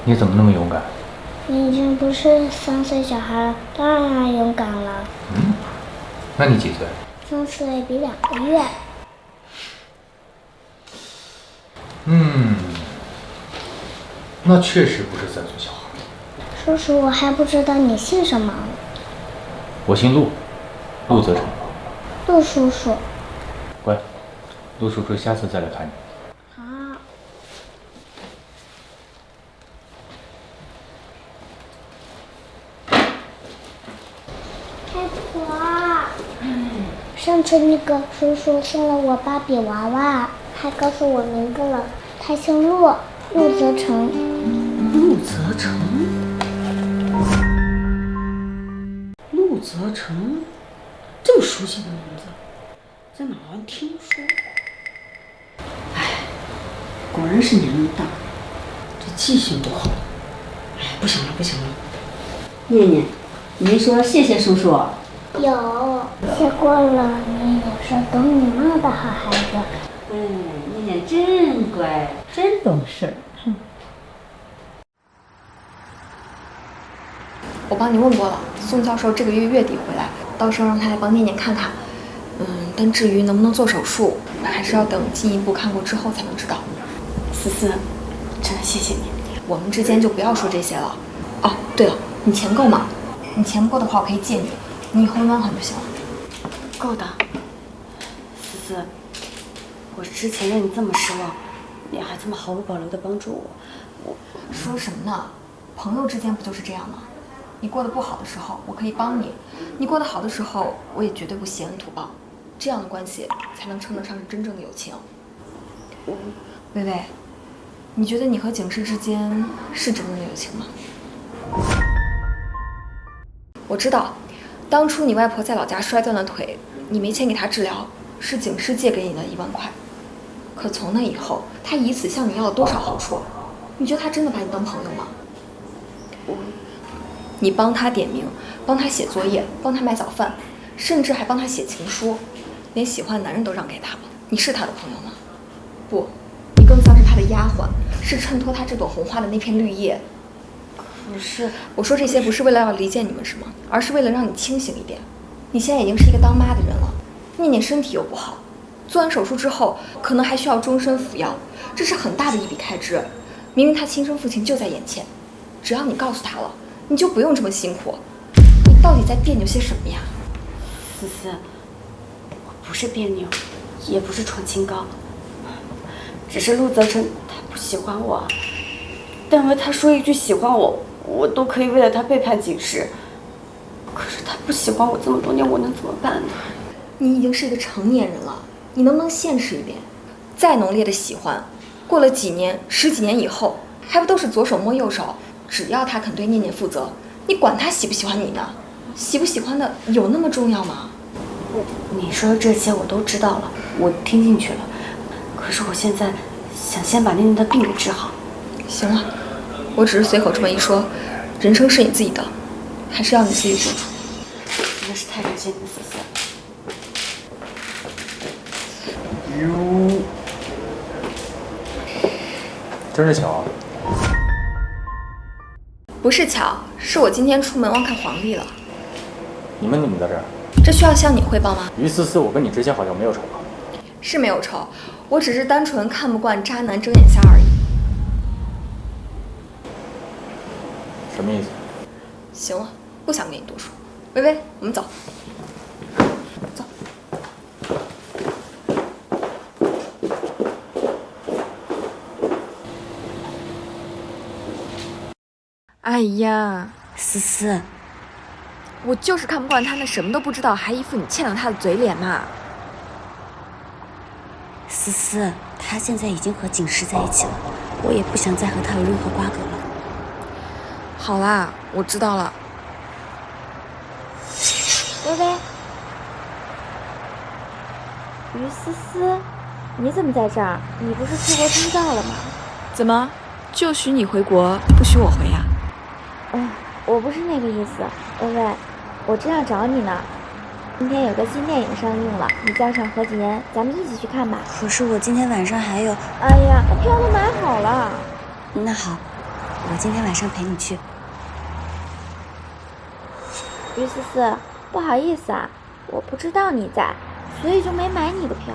你怎么那么勇敢？你已经不是3岁小孩了，当然要勇敢了。那你几岁？ 3岁比2个月。那确实不是3岁小孩。叔叔，我还不知道你姓什么。我姓陆，陆泽成。陆叔叔。乖，陆叔叔下次再来看你。好。太婆，上次那个叔叔送了我芭比娃娃，还告诉我名字了，他姓陆，陆泽成。陆泽成，陆泽成，这么熟悉的名字，在哪儿听说？哎，果然是年龄大，这记性不好。哎，不行了，不行了。念念，你没说谢谢叔叔？有，谢过了。念念是懂礼貌的好孩子。念念真乖，真懂事。我帮你问过了，宋教授这个月月底回来，到时候让他来帮念念看看。但至于能不能做手术，还是要等进一步看过之后才能知道。思思，真的谢谢你。我们之间就不要说这些了。哦，对了，你钱够吗？你钱不够的话，我可以借你，你以后慢还就行了。够的。思思，我之前让你这么失望，你还这么毫无保留的帮助我，说什么呢？朋友之间不就是这样吗？你过得不好的时候，我可以帮你；你过得好的时候，我也绝对不挟恩图报。这样的关系才能称得上是真正的友情。薇薇，你觉得你和景世之间是真正的友情吗？我知道，当初你外婆在老家摔断了腿，你没钱给她治疗，是景世借给你的1万块。可从那以后，他以此向你要了多少好处？你觉得他真的把你当朋友吗？你帮他点名，帮他写作业，帮他买早饭，甚至还帮他写情书，连喜欢的男人都让给他了。你是他的朋友吗？不，你更像是他的丫鬟，是衬托他这朵红花的那片绿叶。可是我说这些不是为了要离间你们是吗？而是为了让你清醒一点。你现在已经是一个当妈的人了，念念身体又不好，做完手术之后可能还需要终身服药，这是很大的一笔开支。明明他亲生父亲就在眼前，只要你告诉他了，你就不用这么辛苦。你到底在别扭些什么呀？思思，我不是别扭，也不是闯清高，只是陆泽成他不喜欢我，但为他说一句喜欢我，我都可以为了他背叛景世。可是他不喜欢我这么多年，我能怎么办呢？你已经是一个成年人了，你能不能现实一点？再浓烈的喜欢，过了几年、10几年以后，还不都是左手摸右手？只要他肯对念念负责，你管他喜不喜欢你呢？喜不喜欢的有那么重要吗？你说的这些我都知道了，我听进去了。可是我现在想先把念念的病给治好。行了，我只是随口这么一说，人生是你自己的，还是要你自己做主。真的是太感谢你了，思思。哟，真是巧啊！不是巧，是我今天出门忘看黄历了。你们怎么在这儿？这需要向你汇报吗？于思思，我跟你之前好像没有仇吧？是没有仇，我只是单纯看不惯渣男睁眼瞎而已。什么意思？行了，不想跟你多说。薇薇，我们走。走。哎呀，思思，我就是看不惯他那什么都不知道，还一副你欠了他的嘴脸嘛。思思，他现在已经和景世在一起了，我也不想再和他有任何瓜葛了。好啦，我知道了。薇薇，于思思，你怎么在这儿？你不是出国深造了吗？怎么，就许你回国，不许我回呀？我不是那个意思，薇薇，我正要找你呢。今天有个新电影上映了，你叫上何洁，咱们一起去看吧。可是我今天晚上还有……哎呀，我票都买好了。那好，我今天晚上陪你去。于思思，不好意思啊，我不知道你在，所以就没买你的票。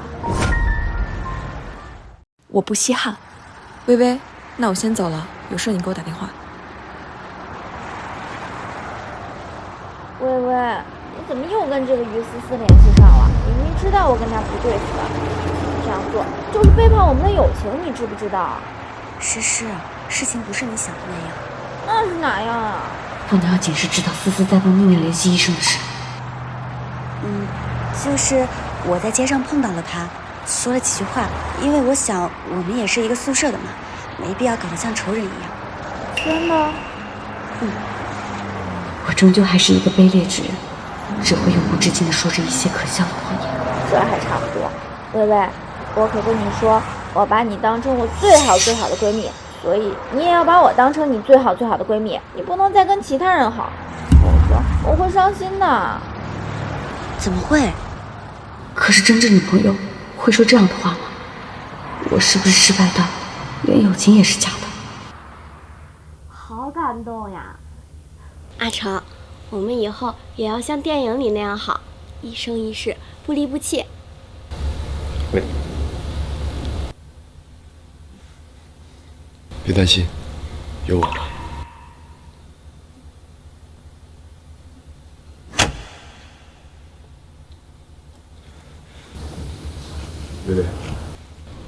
我不稀罕。微微，那我先走了，有事你给我打电话。微微，你怎么又跟这个于思思联系上了？明明知道我跟他不对付的，这样做就是背叛我们的友情，你知不知道？诗诗，事情不是你想的那样。那是哪样啊？不能让警视知道思思在帮宁宁联系医生的事。就是我在街上碰到了他，说了几句话，因为我想我们也是一个宿舍的嘛，没必要搞得像仇人一样。真的？我终究还是一个卑劣之人，只会永无止境地说着一些可笑的谎言。这还差不多。微微，我可跟你说，我把你当成我最好最好的闺蜜，所以你也要把我当成你最好最好的闺蜜，你不能再跟其他人好，否则我会伤心的。怎么会？可是真正的朋友会说这样的话吗？我是不是失败到连友情也是假的？好感动呀！阿成，我们以后也要像电影里那样好，一生一世不离不弃。喂，别担心，有我呢。微微，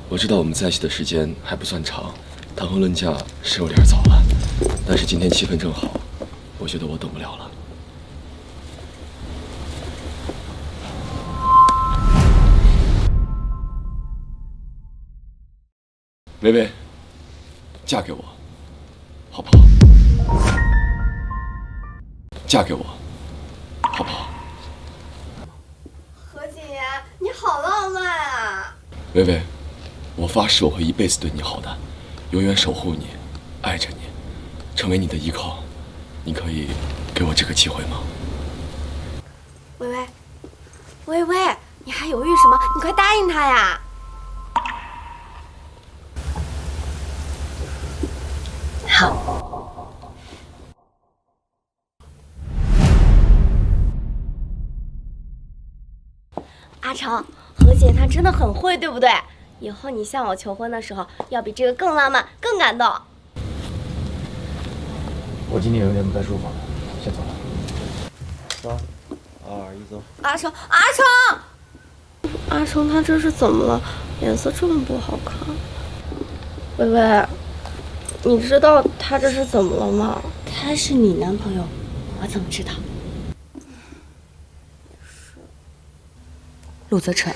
我知道我们在一起的时间还不算长，谈婚论嫁是有点早了，但是今天气氛正好，我觉得我等不了了。微微，嫁给我，好不好？嫁给我，好不好？何景言，你好浪漫啊！微微，我发誓我会一辈子对你好的，永远守护你，爱着你，成为你的依靠。你可以给我这个机会吗？微微，微微，你还犹豫什么？你快答应他呀！好。阿成，何姐她真的很会，对不对？以后你向我求婚的时候，要比这个更浪漫、更感动。我今天有点不太舒服，先走了。3、2、1，走。阿成，阿成，阿成，他这是怎么了？脸色这么不好看。微微，你知道他这是怎么了吗？他是你男朋友，我怎么知道？陆泽成，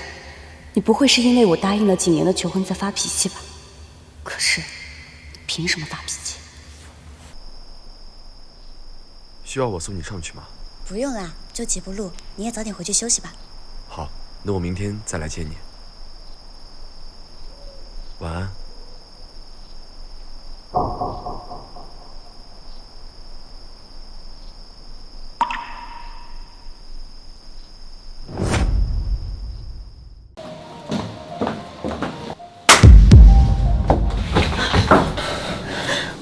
你不会是因为我答应了景言的求婚在发脾气吧？可是，你凭什么发脾气？需要我送你上去吗？不用啦，就几步路，你也早点回去休息吧。好，那我明天再来接你。晚安。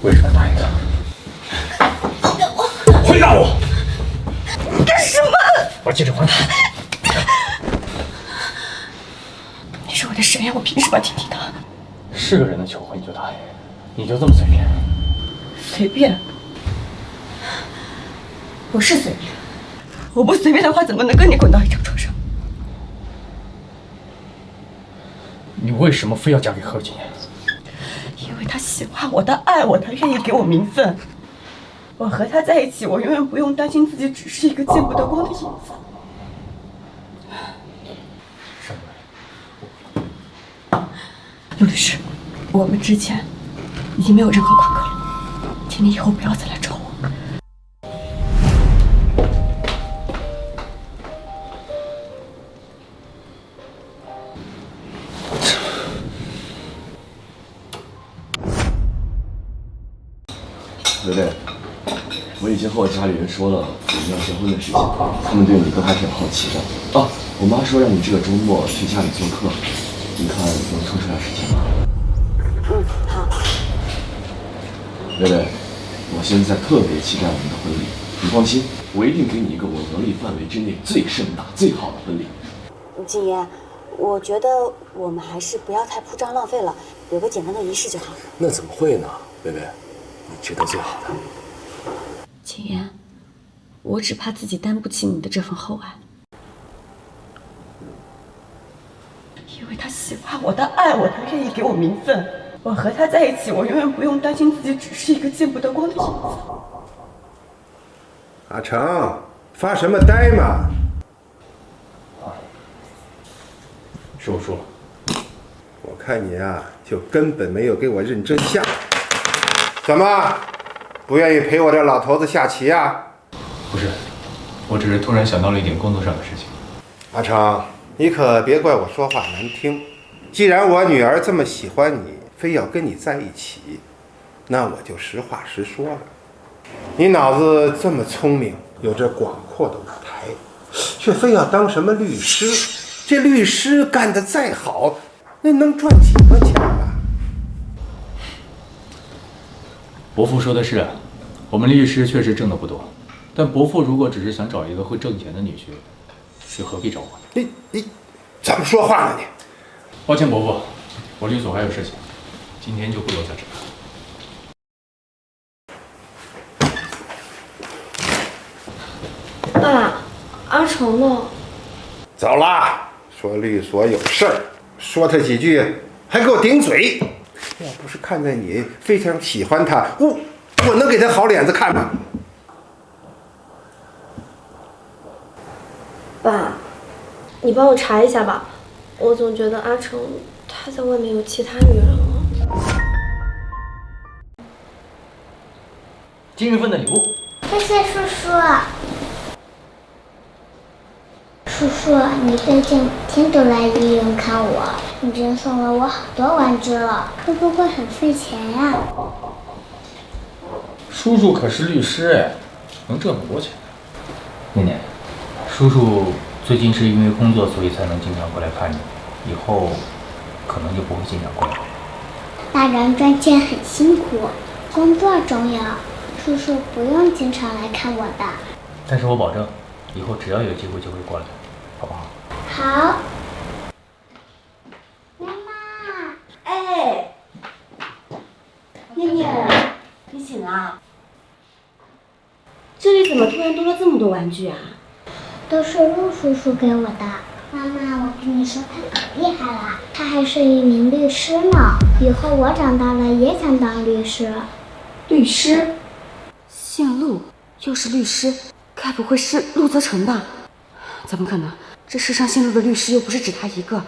为什么答应他？回答我！你干什么？把戒指还他！你是我的谁呀？我凭什么听你的？是个人的求婚你就答应，你就这么随便？随便？我是随便，我不随便的话，怎么能跟你滚到一张床上？你为什么非要嫁给何景言？因为他喜欢我，他爱我，他愿意给我名分。我和他在一起，我永远不用担心自己只是一个见不得光的影子。陆律师，我们之间已经没有任何瓜葛了，请你以后不要再来找我。微微，我已经和我家里人说了我们要结婚的事情，他们对你都还挺好奇的。哦，我妈说让你这个周末去家里做客，你看能抽出点时间吗？好。微微，我现在特别期待我们的婚礼，你放心，我一定给你一个我能力范围之内最盛大、最好的婚礼。景言，我觉得我们还是不要太铺张浪费了，有个简单的仪式就好。那怎么会呢？薇薇，你觉得最好的。景言，我只怕自己担不起你的这份厚爱，因为他喜欢我，他爱我，他愿意给我名分。我和他在一起，我永远不用担心自己只是一个见不得光的影子。阿成，发什么呆嘛？是我输了。我看你啊，就根本没有给我认真下。怎么，不愿意陪我这老头子下棋啊？不是，我只是突然想到了一点工作上的事情。阿成，你可别怪我说话难听。既然我女儿这么喜欢你，非要跟你在一起，那我就实话实说了。你脑子这么聪明，有着广阔的舞台，却非要当什么律师。这律师干得再好，那能赚几个钱啊？伯父说的是，我们律师确实挣得不多，但伯父如果只是想找一个会挣钱的女婿，又何必找我呢？你怎么说话呢你？抱歉，伯父，我律所还有事情，今天就不留在这了。爸，阿成呢？走啦。说律所有事儿，说他几句还给我顶嘴。要不是看在你非常喜欢他，我能给他好脸子看吗？爸，你帮我查一下吧，我总觉得阿成他在外面有其他女人了。今日份的礼物。谢谢叔叔。叔叔，你最近每天都来医院看我，你真送了我好多玩具了，会不会很费钱呀？叔叔可是律师哎，能挣很多钱。念念，叔叔最近是因为工作，所以才能经常过来看你，以后可能就不会经常过来。大人赚钱很辛苦，工作重要，叔叔不用经常来看我的。但是我保证，以后只要有机会就会过来。好不好？好。妈妈，哎，念念，你醒了？这里怎么突然多了这么多玩具啊？都是陆叔叔给我的。妈妈，我跟你说，他可厉害了，他还是一名律师呢。以后我长大了也想当律师。律师？姓陆，又是律师，该不会是陆泽成吧？怎么可能？这世上姓陆的律师又不是只他一个，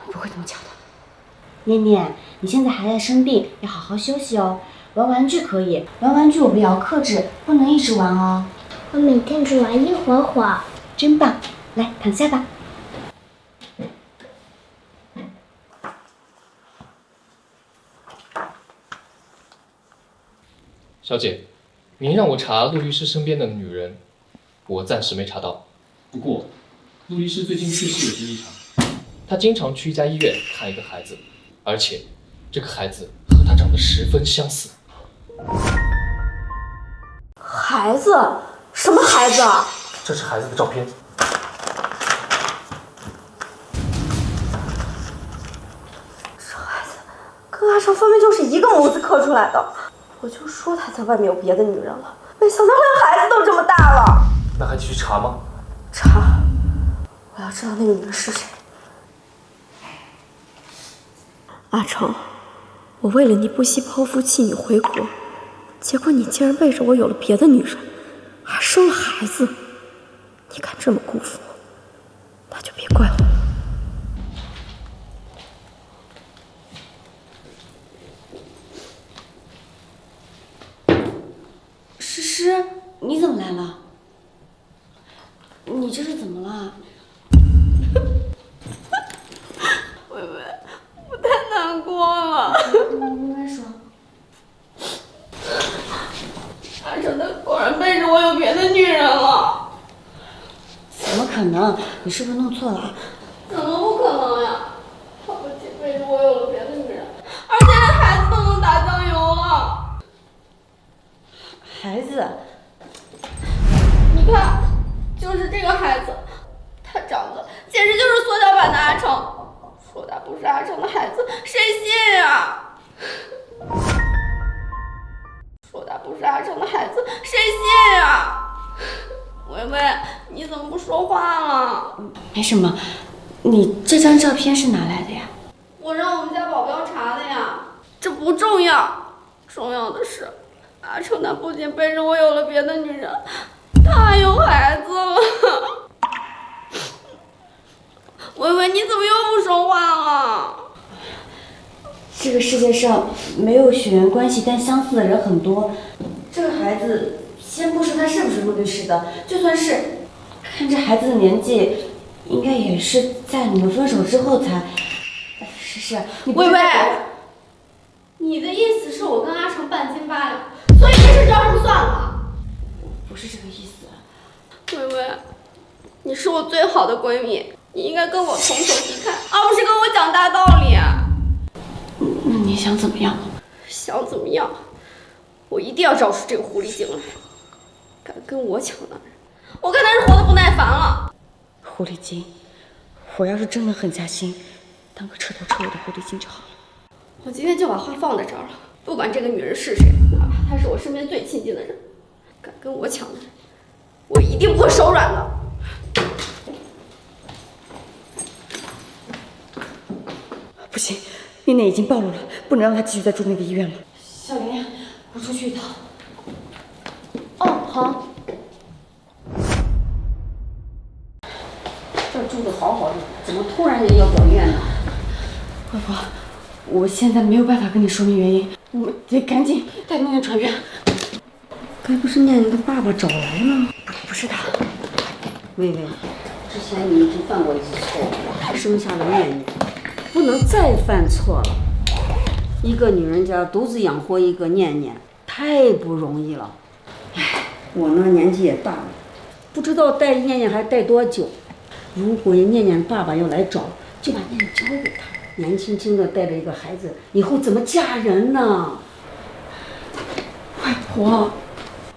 不会这么巧的。念念，你现在还在生病，要好好休息哦。玩玩具可以，玩玩具我们也要克制，不能一直玩哦。我每天只玩一会儿。真棒，来躺下吧。小姐，您让我查陆律师身边的女人，我暂时没查到。不过，陆律师最近去世的是异常，他经常去一家医院看一个孩子，而且这个孩子和他长得十分相似。孩子？什么孩子啊？这是孩子的照片。这孩子跟阿成分明就是一个模子刻出来的。我就说他在外面有别的女人了，没想到连孩子都这么大了。那还继续查吗？查，我要知道那个女人是谁。阿成，我为了你不惜抛夫弃女回国，结果你竟然背着我有了别的女人，还生了孩子。你敢这么辜负我，那就别怪我了。诗诗，你怎么来了？你这是怎么了？微微，我太难过了。慢慢说。阿成他果然背着我有别的女人了。怎么可能？你是不是弄错了？怎么不可能呀？他不仅背着我有了别的女人，而且连孩子都能打酱油了。孩子？你看，就是这个孩子，他他长得简直就是缩小版的阿成，说他不是阿成的孩子，谁信啊？说他不是阿成的孩子，谁信啊？微微，你怎么不说话了？没什么，你这张照片是哪来的呀？我让我们家保镖查的呀。这不重要，重要的是，阿成他不仅背着我有了别的女人，他还有孩子了。微微，你怎么又不说话了？这个世界上没有血缘关系但相似的人很多。这个孩子，先不说他是不是陆律师的，就算是，看这孩子的年纪，应该也是在你们分手之后才。是，你微微，你的意思是我跟阿成半斤八两，所以这事就要这么算了？不是这个意思。微微，你是我最好的闺蜜，你应该跟我同仇敌忾，而不是跟我讲大道理。那你想怎么样？想怎么样？我一定要找出这个狐狸精来，敢跟我抢男人，我看他是活得不耐烦了。狐狸精，我要是真的狠下心，当个彻头彻尾的狐狸精就好了。我今天就把话放在这儿了，不管这个女人是谁，哪怕她是我身边最亲近的人，敢跟我抢男人，我一定不会手软的。不行，念念已经暴露了，不能让她继续再住那个医院了。小莲，我出去一趟。哦，好。这儿住的好好的，怎么突然间要转院呢？外婆，我现在没有办法跟你说明原因，我们得赶紧带念念转院。该不是念念的爸爸找来了？不是他。微微，之前你已经犯过一次错误，生下了念念，不能再犯错了。一个女人家独自养活一个念念，太不容易了。唉，我呢年纪也大了，不知道带念念还带多久。如果念念爸爸要来找，就把念念交给他。年轻轻的带着一个孩子，以后怎么嫁人呢？外婆，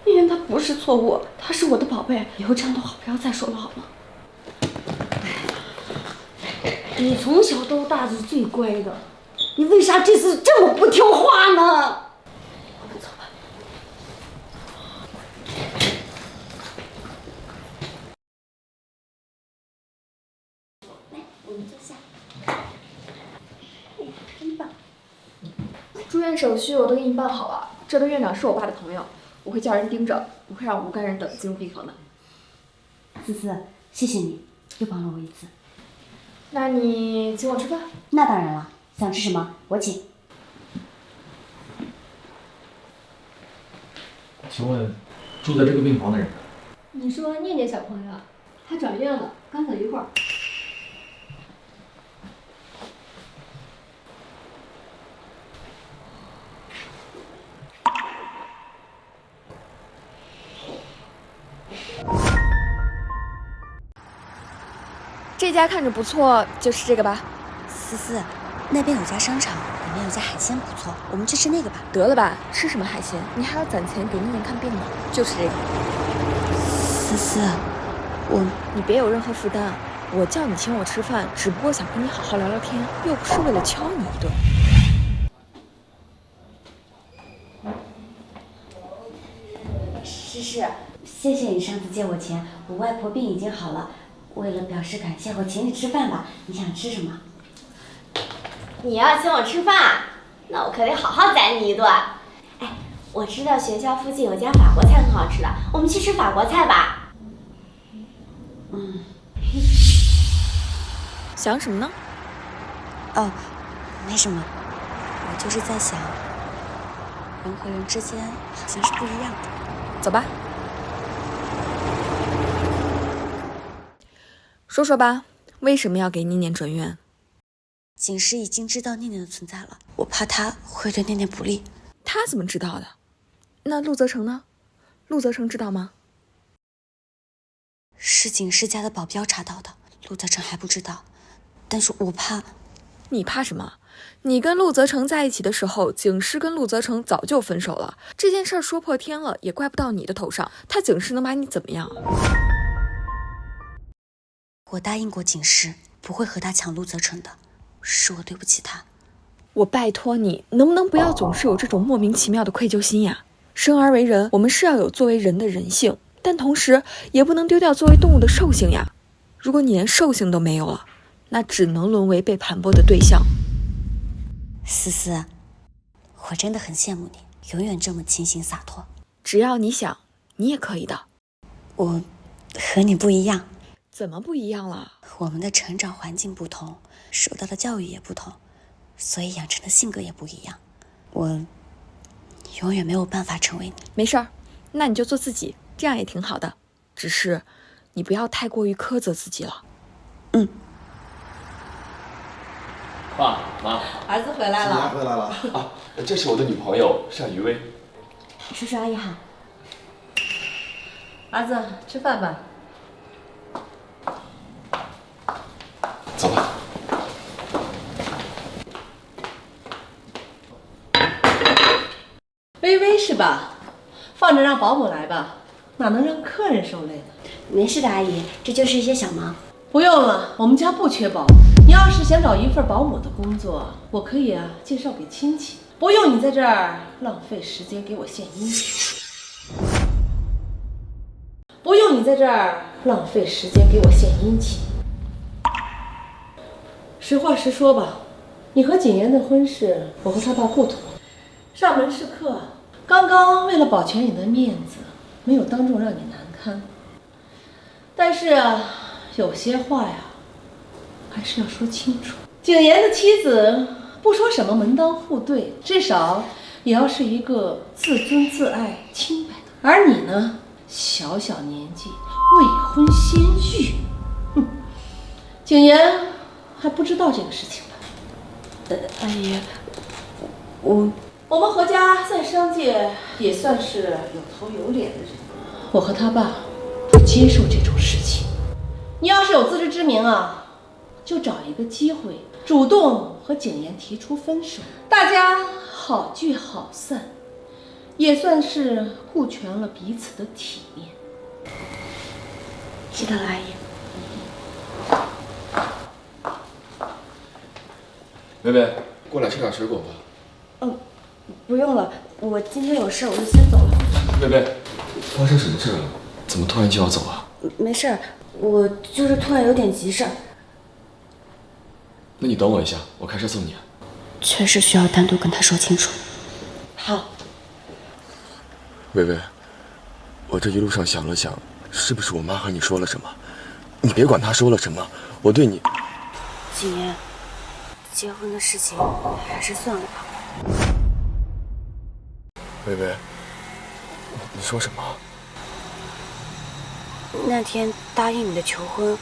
念念她不是错误，她是我的宝贝，以后这样的话不要再说了好吗？你从小到大是最乖的，你为啥这次这么不听话呢？我们走吧。来，我们坐下。真棒！住院手续我都给你办好了，这个院长是我爸的朋友，我会叫人盯着，不会让无干人等进入病房的。思思，谢谢你，又帮了我一次。那你请我吃饭？那当然了，想吃什么我请。请问，住在这个病房的人？你说念念小朋友，她转院了，刚走一会儿。这家看着不错，就是这个吧？思思，那边有家商场，里面有家海鲜不错，我们去吃那个吧。得了吧，吃什么海鲜？你还要攒钱给念念看病呢。就是这个。思思，你别有任何负担，我叫你请我吃饭，只不过想跟你好好聊聊天，又不是为了敲你一顿。诗诗，谢谢你上次借我钱，我外婆病已经好了。为了表示感谢，我请你吃饭吧。你想吃什么？你要请我吃饭，那我可得好好宰你一顿。哎，我知道学校附近有家法国菜很好吃的，我们去吃法国菜吧。想什么呢？哦，没什么，我就是在想，人和人之间好像是不一样的。走吧。说说吧，为什么要给念念转院？景师已经知道念念的存在了，我怕他会对念念不利。他怎么知道的？那陆泽成呢？陆泽成知道吗？是景师家的保镖查到的，陆泽成还不知道。但是我怕。你怕什么？你跟陆泽成在一起的时候，景师跟陆泽成早就分手了。这件事儿说破天了，也怪不到你的头上。他景师能把你怎么样？我答应过景诗，不会和他抢陆泽成的，是我对不起他。我拜托你，能不能不要总是有这种莫名其妙的愧疚心呀？生而为人，我们是要有作为人的人性，但同时也不能丢掉作为动物的兽性呀。如果你连兽性都没有了，那只能沦为被盘剥的对象。思思，我真的很羡慕你，永远这么清新洒脱。只要你想，你也可以的。我和你不一样。怎么不一样了？我们的成长环境不同，受到的教育也不同，所以养成的性格也不一样。我永远没有办法成为你。没事儿，那你就做自己，这样也挺好的。只是你不要太过于苛责自己了。嗯。爸妈，儿子回来了。回来了啊！这是我的女朋友单于薇。叔叔阿姨好。儿子，吃饭吧。走吧。微微是吧？放着让保姆来吧，哪能让客人受累呢？没事的，阿姨，这就是一些小忙。不用了，我们家不缺保姆。你要是想找一份保姆的工作，我可以介绍给亲戚，不用你在这儿浪费时间给我献殷勤。不用你在这儿浪费时间给我献殷勤。实话实说吧，你和景言的婚事，我和他爸不同。上门是客，刚刚为了保全你的面子，没有当众让你难堪。但是有些话呀，还是要说清楚。景言的妻子，不说什么门当户对，至少也要是一个自尊自爱、清白的。而你呢，小小年纪，未婚先育，哼，景言还不知道这个事情吧？阿姨，我们何家在商界也算是有头有脸的人，我和他爸不接受这种事情。你要是有自知之明啊，就找一个机会主动和景言提出分手，大家好聚好散，也算是顾全了彼此的体面。知道了，阿姨。薇薇，过来吃点水果吧。不用了，我今天有事，我就先走了。薇薇，发生什么事了？怎么突然就要走啊？没事，我就是突然有点急事儿。那你等我一下，我开车送你。确实需要单独跟他说清楚。好。薇薇，我这一路上想了想，是不是我妈和你说了什么？你别管她说了什么，我对你……景言，结婚的事情还是算了吧。薇薇，你说什么？那天答应你的求婚，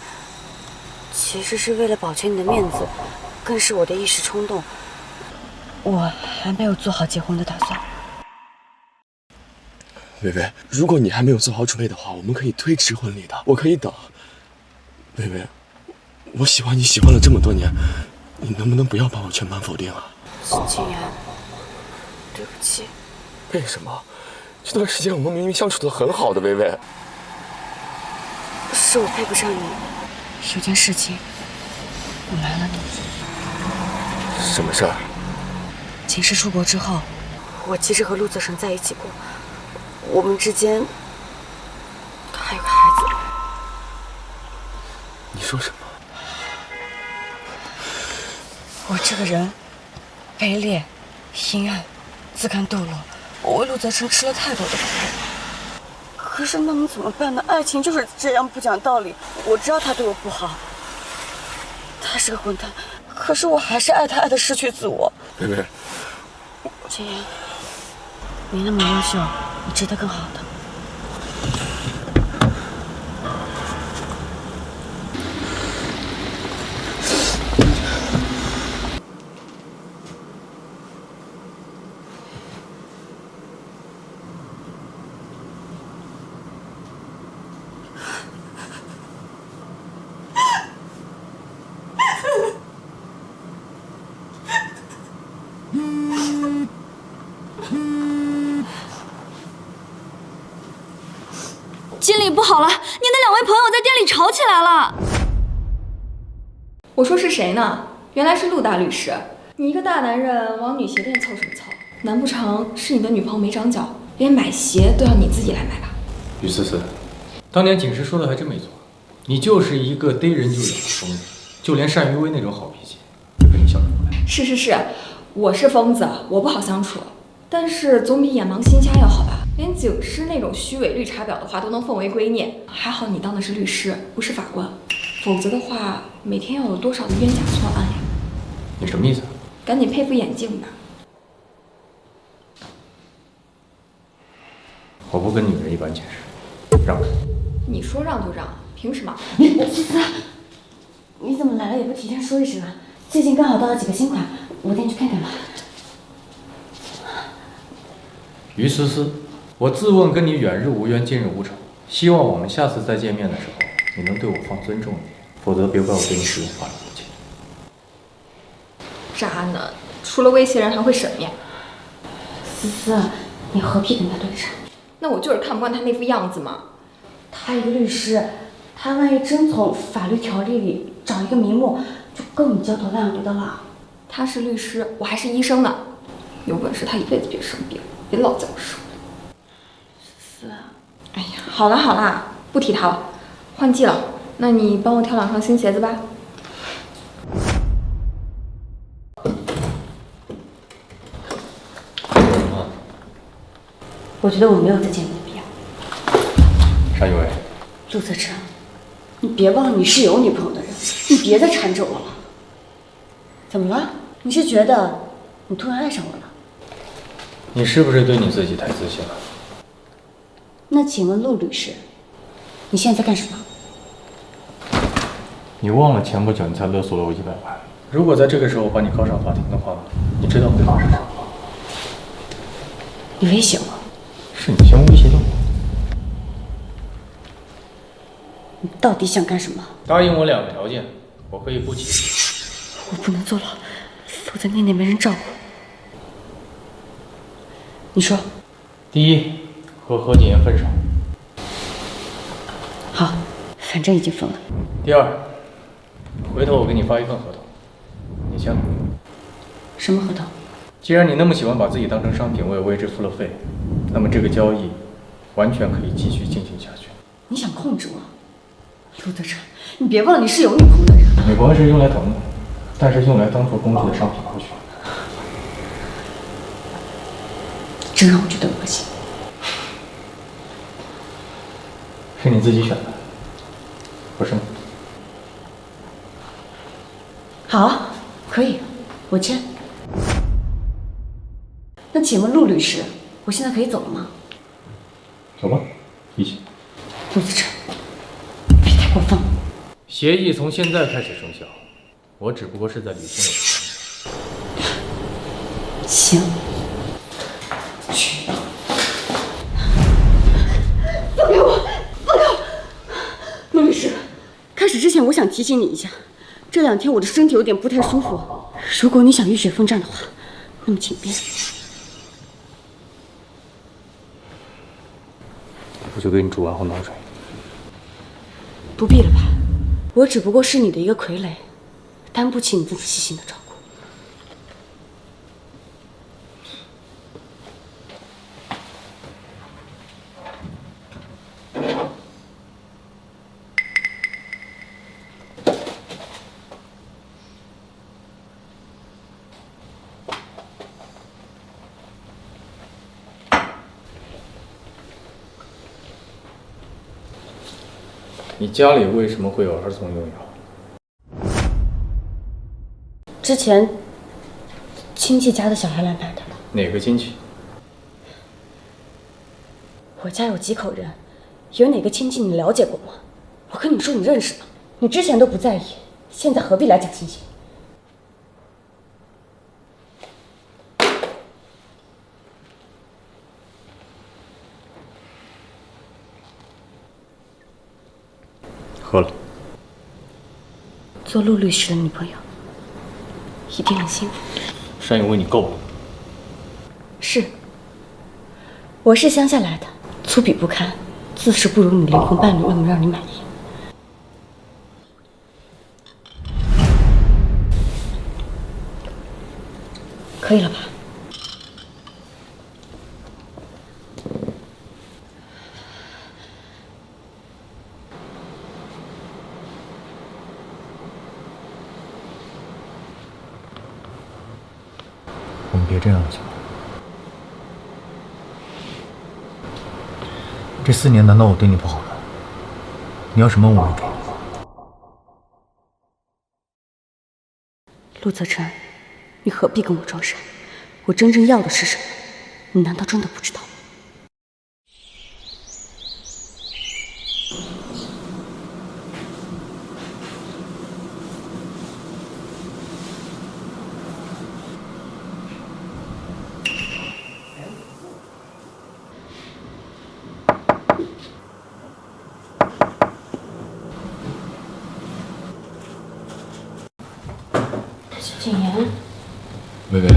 其实是为了保全你的面子，更是我的一时冲动。我还没有做好结婚的打算。薇薇，如果你还没有做好准备的话，我们可以推迟婚礼的，我可以等。薇薇，我喜欢你喜欢了这么多年，你能不能不要把我全盘否定啊？景言，对不起。为什么？这段时间我们明明相处得很好的，薇薇。是我配不上你，有件事情我瞒了你。什么事儿？景诗出国之后，我其实和陆泽成在一起过，我们之间还有个孩子。你说什么？我这个人卑劣、阴暗、自甘堕落，我为陆泽成吃了太多的苦。可是那么怎么办呢？爱情就是这样不讲道理。我知道他对我不好，他是个混蛋，可是我还是爱他，爱得失去自我。薇薇，景言，你那么优秀，你值得更好的。经理，不好了，您的2位朋友在店里吵起来了。我说是谁呢？原来是陆大律师。你一个大男人往女鞋店凑什么凑？难不成是你的女朋友没长脚，连买鞋都要你自己来买吧？于思思，当年警师说的还真没错，你就是一个逮人就咬的疯子，就连单于威那种好脾气也跟你相处不来。是，我是疯子，我不好相处，但是总比眼盲心瞎要好吧？连警师那种虚伪绿茶婊的话都能奉为圭臬，还好你当的是律师，不是法官，否则的话，每天要有多少的冤假错案呀？你什么意思？赶紧配副眼镜吧。我不跟女人一般见识，让开。你说让就让，凭什么？思思，你怎么来了也不提前说一声啊？最近刚好到了几个新款，我带你去看看吧。于思思，我自问跟你远日无冤，近日无仇，希望我们下次再见面的时候，你能对我放尊重一点，否则别怪我对你使用法律武器。渣男，除了威胁人还会什么呀？思思，你何必跟他对上？那我就是看不惯他那副样子嘛。他一个律师，他万一真从法律条例里找一个名目，就够你焦头烂额的了。他是律师，我还是医生呢，有本事他一辈子别生病，别老在我手里。思思，哎呀，好啦，不提他了，换季了，那你帮我挑2双新鞋子吧。我觉得我没有再见你的必要。单于威，陆泽成，你别忘了你是有女朋友的人，你别再缠着我了。怎么了？你是觉得你突然爱上我了？你是不是对你自己太自信了？那请问陆律师，你现在在干什么？你忘了前不久你才勒索了我100万，如果在这个时候把你告上法庭的话，你知道会发生什么吗？你威胁我？是你先威胁的我。你到底想干什么？答应我2个条件，我可以不起诉。我不能坐牢，否则念念没人照顾。你说。第一，和何锦言分手。好，反正已经分了。第二，回头我给你发一份合同，你签了。什么合同？既然你那么喜欢把自己当成商品，我也为之付了费，那么这个交易完全可以继续进行下去。你想控制我，陆德成，你别忘了你是有女朋友的人。女朋友是用来疼的，但是用来当做工具的商品不需要。真让我觉得恶心。是你自己选的，不是吗？好，可以，我签。那请问陆律师，我现在可以走了吗？走吧，一起。陆子成，别太过分了。协议从现在开始生效，我只不过是在履行我的责任。行。去吧。放开我！放开我！陆律师，开始之前我想提醒你一下，这2天我的身体有点不太舒服，如果你想浴血奋战的话，那么请便。我就给你煮碗红糖水。不必了吧，我只不过是你的一个傀儡，担不起你这么细心的照顾。你家里为什么会有儿童用药？之前亲戚家的小孩来买的。哪个亲戚？我家有几口人，有哪个亲戚你了解过吗？我跟你说你认识的，你之前都不在意，现在何必来讲亲戚？喝了。做陆律师的女朋友一定很幸福。单永威，你够了。是，我是乡下来的，粗鄙不堪，自是不如你灵魂伴侣那么让你满意。可以了吧？我们别这样行吗？这4年难道我对你不好吗？你要什么我也给你。陆泽成，你何必跟我装傻？我真正要的是什么？你难道真的不知道吗？谨言，薇薇，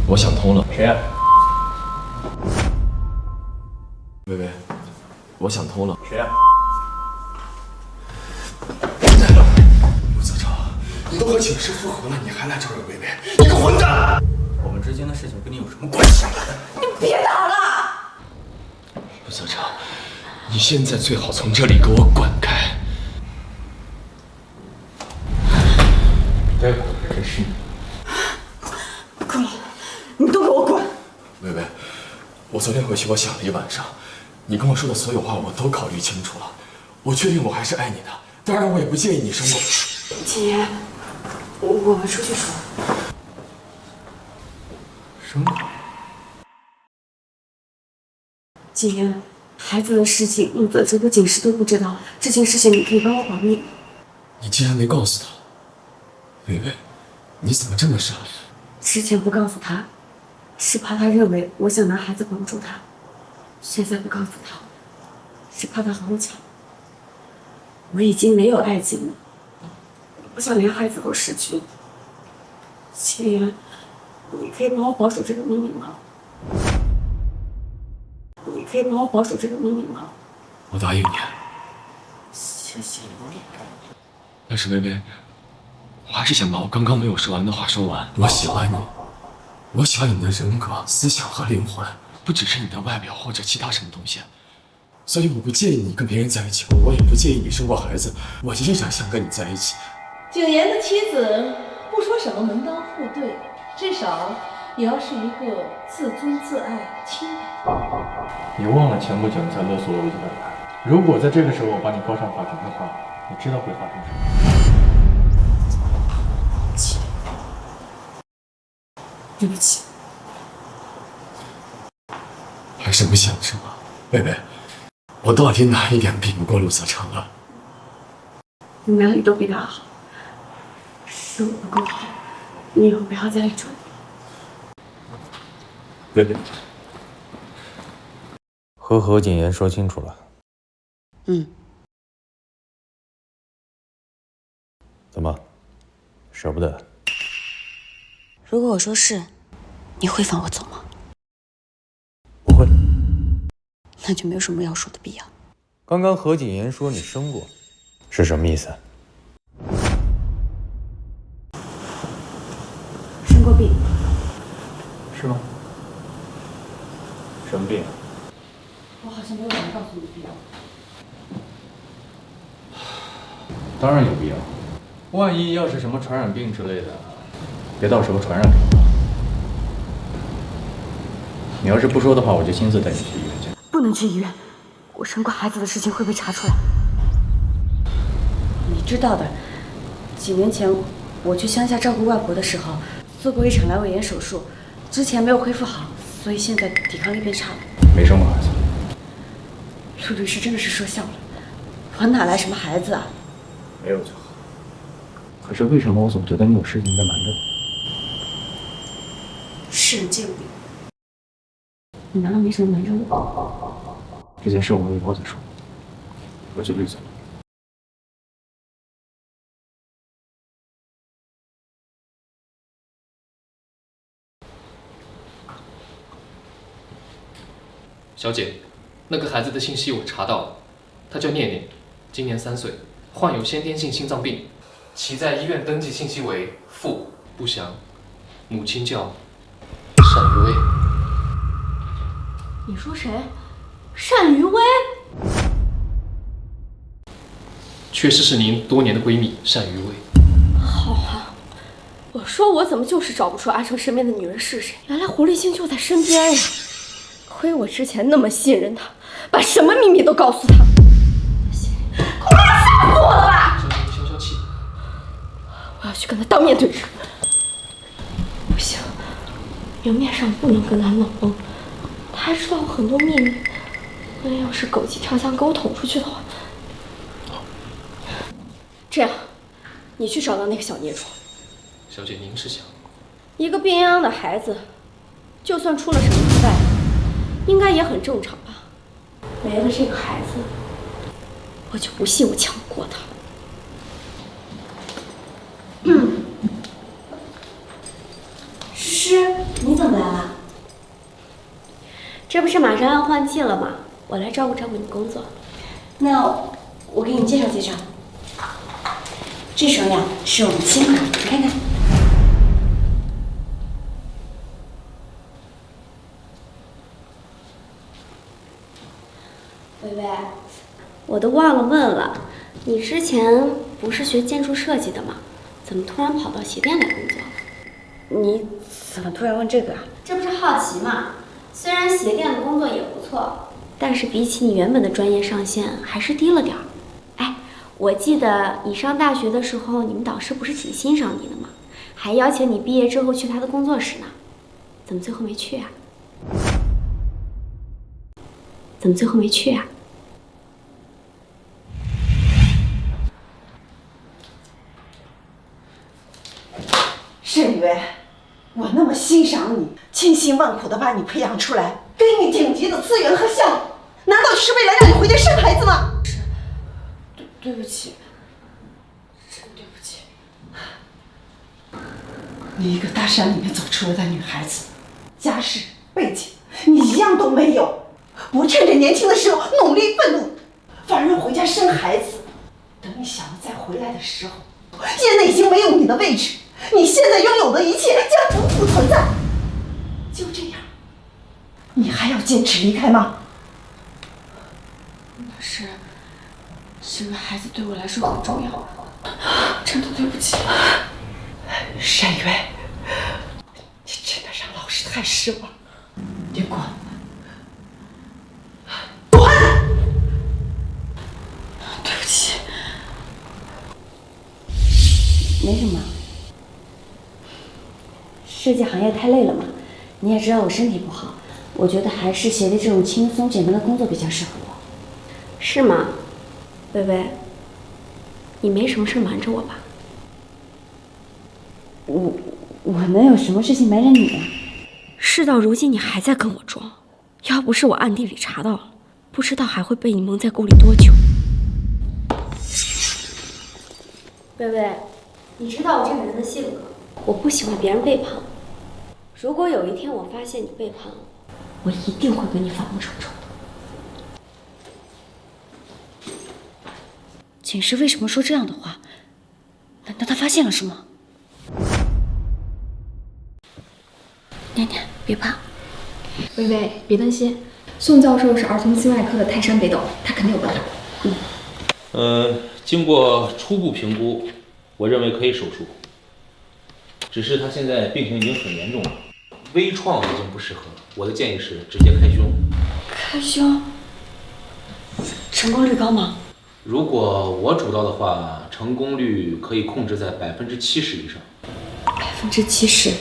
我想通了。谁呀？薇薇，我想通了。谁呀？陆泽成，你都和景师复合了，你还来招惹薇薇，你个混蛋！我们之间的事情跟你有什么关系？你别打了！陆泽成，你现在最好从这里给我滚开！对，这是你。够了，你都给我滚！薇薇，我昨天回去我想了一晚上，你跟我说的所有话我都考虑清楚了，我确定我还是爱你的，当然我也不介意你生我。谨言，我们出去说。生我？谨言，孩子的事情，陆泽成和景师都不知道，这件事情你可以帮我保密。你竟然没告诉他，薇薇，你怎么这么傻？之前不告诉他，是怕他认为我想拿孩子绑住他；现在不告诉他，是怕他和我抢。我已经没有爱情了，我不想连孩子都失去。谨言，你可以帮我保守这个秘密吗？你可以帮我保守这个秘密吗？我答应你。谢谢你。但是薇薇，我还是想把我刚刚没有说完的话说完。我喜欢你，我喜欢你的人格、思想和灵魂，不只是你的外表或者其他什么东西。所以我不介意你跟别人在一起，我也不介意你生过孩子，我依然想跟你在一起。景言的妻子不说什么门当户对，至少也要是一个自尊自爱、清白。你忘了前不久你才勒索我一200万，如果在这个时候我把你告上法庭的话，你知道会发生什么？对不起。还是不想是吗？薇薇，我到底哪一点比不过陆泽成了？你哪里都比他好，是我不够好，你以后不要再来追。薇薇，和何谨言说清楚了。怎么，舍不得？如果我说是，你会放我走吗？不会。那就没有什么要说的必要。刚刚何谨言说你生过，是什么意思？生过病。是吗？什么病？我好像没有什么告诉你的必要。当然有必要。万一要是什么传染病之类的，别到时候传染给我。你要是不说的话，我就亲自带你去医院去。不能去医院，我生过孩子的事情会被查出来。你知道的，几年前我去乡下照顾外婆的时候，做过一场阑尾炎手术，之前没有恢复好，所以现在抵抗力变差了。没生过孩子。陆律师真的是说笑了，我哪来什么孩子啊？没有就好。可是为什么我总觉得你有事情在瞒着我？世人皆有病，你难道没什么瞒着我？这件事我们以后再说。我去绿色。小姐，那个孩子的信息我查到了，他叫念念，今年3岁，患有先天性心脏病，其在医院登记信息为腹不详，母亲叫单于薇。你说谁？单于薇？确实是您多年的闺蜜单于薇。好啊，我说我怎么就是找不出阿成身边的女人是谁？原来狐狸精就在身边呀！亏我之前那么信任他，把什么秘密都告诉他。快吓死我了吧！消气。我要去跟他当面对质。不行，明面上不能跟他闹崩，他还知道我很多秘密。万一要是狗急跳墙给我捅出去的话，这样，你去找到那个小孽种。小姐，您是想？一个病殃殃的孩子，就算出了什么意外，应该也很正常吧？没了这个孩子，我就不信我抢不过他。诗，你怎么来了？这不是马上要换季了吗？我来照顾照顾你工作。那我给你介绍介绍。这首呀是我们新款，你看看。薇薇，我都忘了问了，你之前不是学建筑设计的吗？怎么突然跑到鞋店来工作了？你怎么突然问这个啊？这不是好奇吗？虽然鞋店的工作也不错，但是比起你原本的专业上限还是低了点儿。哎，我记得你上大学的时候，你们导师不是挺欣赏你的吗？还邀请你毕业之后去他的工作室呢，怎么最后没去啊？怎么最后没去啊？沈宇，我那么欣赏你，千辛万苦的把你培养出来，给你顶级的资源和项目，难道就是为了让你回家生孩子吗？对不起，真对不起。你一个大山里面走出来的女孩子，家世背景你一样都没有，不趁着年轻的时候努力奋斗，反而回家生孩子。等你想要再回来的时候，界内已经没有你的位置，你现在拥有的一切将不复存在。就这样，你还要坚持离开吗？那是因为孩子对我来说很重要，真的对不起。沈月，你真的让老师太失望。你滚！滚！对不起。没什么，设计行业太累了嘛。你也知道我身体不好，我觉得还是鞋店这种轻松简单的工作比较适合我。是吗？薇薇，你没什么事瞒着我吧？我能有什么事情瞒着你啊？事到如今你还在跟我装，要不是我暗地里查到了，不知道还会被你蒙在鼓里多久。薇薇，你知道我这个人的性格，我不喜欢别人背叛我。如果有一天我发现你背叛我，我一定会跟你反目成仇的。锦诗为什么说这样的话？难道他发现了什么？念念，别怕。薇薇，别担心，宋教授是儿童心外科的泰山北斗，他肯定有办法。经过初步评估，我认为可以手术。只是他现在病情已经很严重了，微创已经不适合了。我的建议是直接开胸。开胸？成功率高吗？如果我主刀的话，成功率可以控制在70%以上。70%，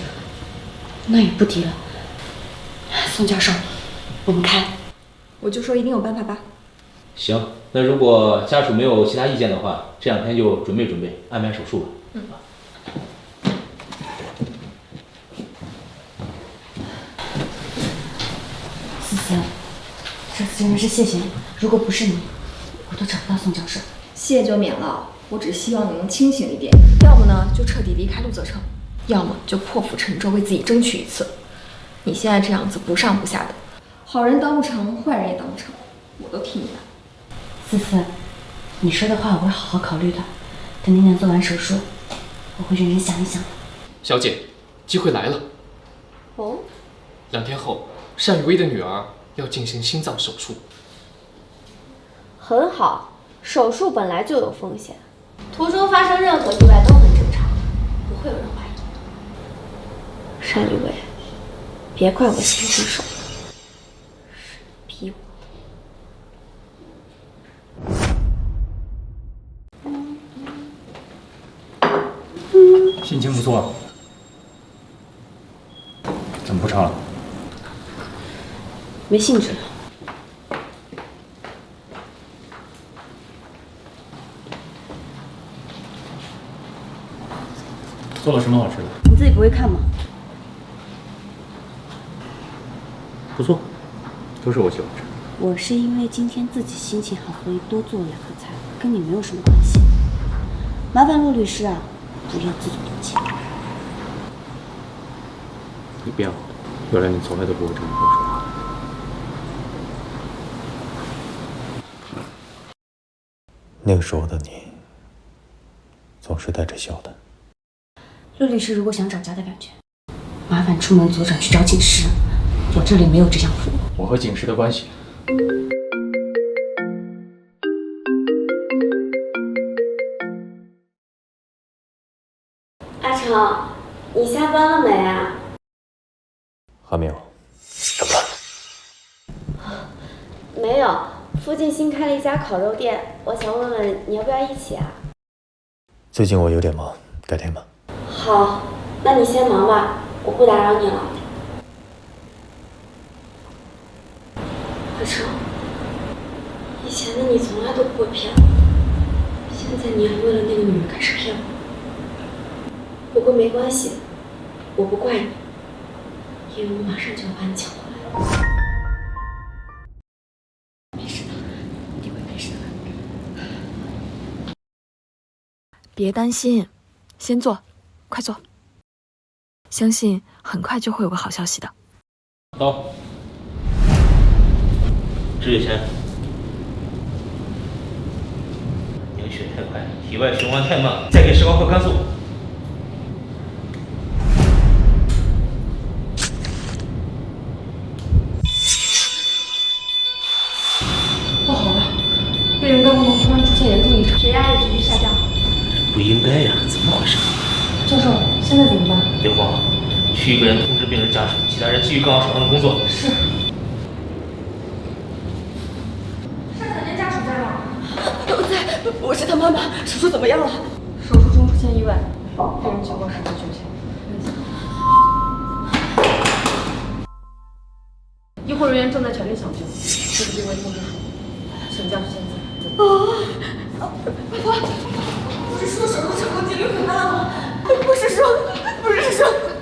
那也不低了。宋教授，我们开。我就说一定有办法吧。行，那如果家属没有其他意见的话，这2天就准备安排手术了。思思，这次真的是谢谢你，如果不是你，我都找不到宋教授。谢就免了，我只希望你能清醒一点，要么呢就彻底离开陆泽城，要么就破釜沉舟为自己争取一次。你现在这样子不上不下的，好人当不成，坏人也当不成，我都替你难。思思，你说的话我会好好考虑的。等念念做完手术，我会认真想一想的。小姐，机会来了。哦， 2天后，单雨薇的女儿要进行心脏手术。很好，手术本来就有风险，途中发生任何意外都很正常，不会有人怀疑。单雨薇，别怪我心狠手辣，是你逼我。心情不错，怎么不唱了？没兴致了。做了什么好吃的？你自己不会看吗？不错，都是我喜欢吃。我是因为今天自己心情好，所以多做了2个菜，跟你没有什么关系。麻烦陆律师啊，不要自作多情。你变了，原来你从来都不会这么跟我说话。那个时候的你，总是带着笑的。陆律师，如果想找家的感觉，麻烦出门左转去找警师，我这里没有这项服务。我和警师的关系。阿成，你下班了没啊？还没有。怎么了？没有，附近新开了一家烤肉店，我想问问你要不要一起啊？最近我有点忙，改天吧。好，那你先忙吧，我不打扰你了。阿成，以前的你从来都不会骗我，现在你还为了那个女人开始骗我。不过没关系，我不怪你，因为我马上就要把你抢回来。没事的，一定会没事的。别担心，先坐，快坐。相信很快就会有个好消息的。刀，止血钳。凝血太快，体外循环太慢，再给石膏和肝素。不好了，病人肝功能突然出现严重异常，血压也急剧下降。不应该呀，怎么回事？教授，现在怎么办？别慌，去一个人通知病人家属，其他人继续干好手上的工作。是。单小姐家属在吗？都在，我是她妈妈。手术怎么样了？手术中出现意外，病人情况十分确切。医护人员正在全力抢救，这是病危通知书，请家属签字。不是说手术成功几率很大吗？不是说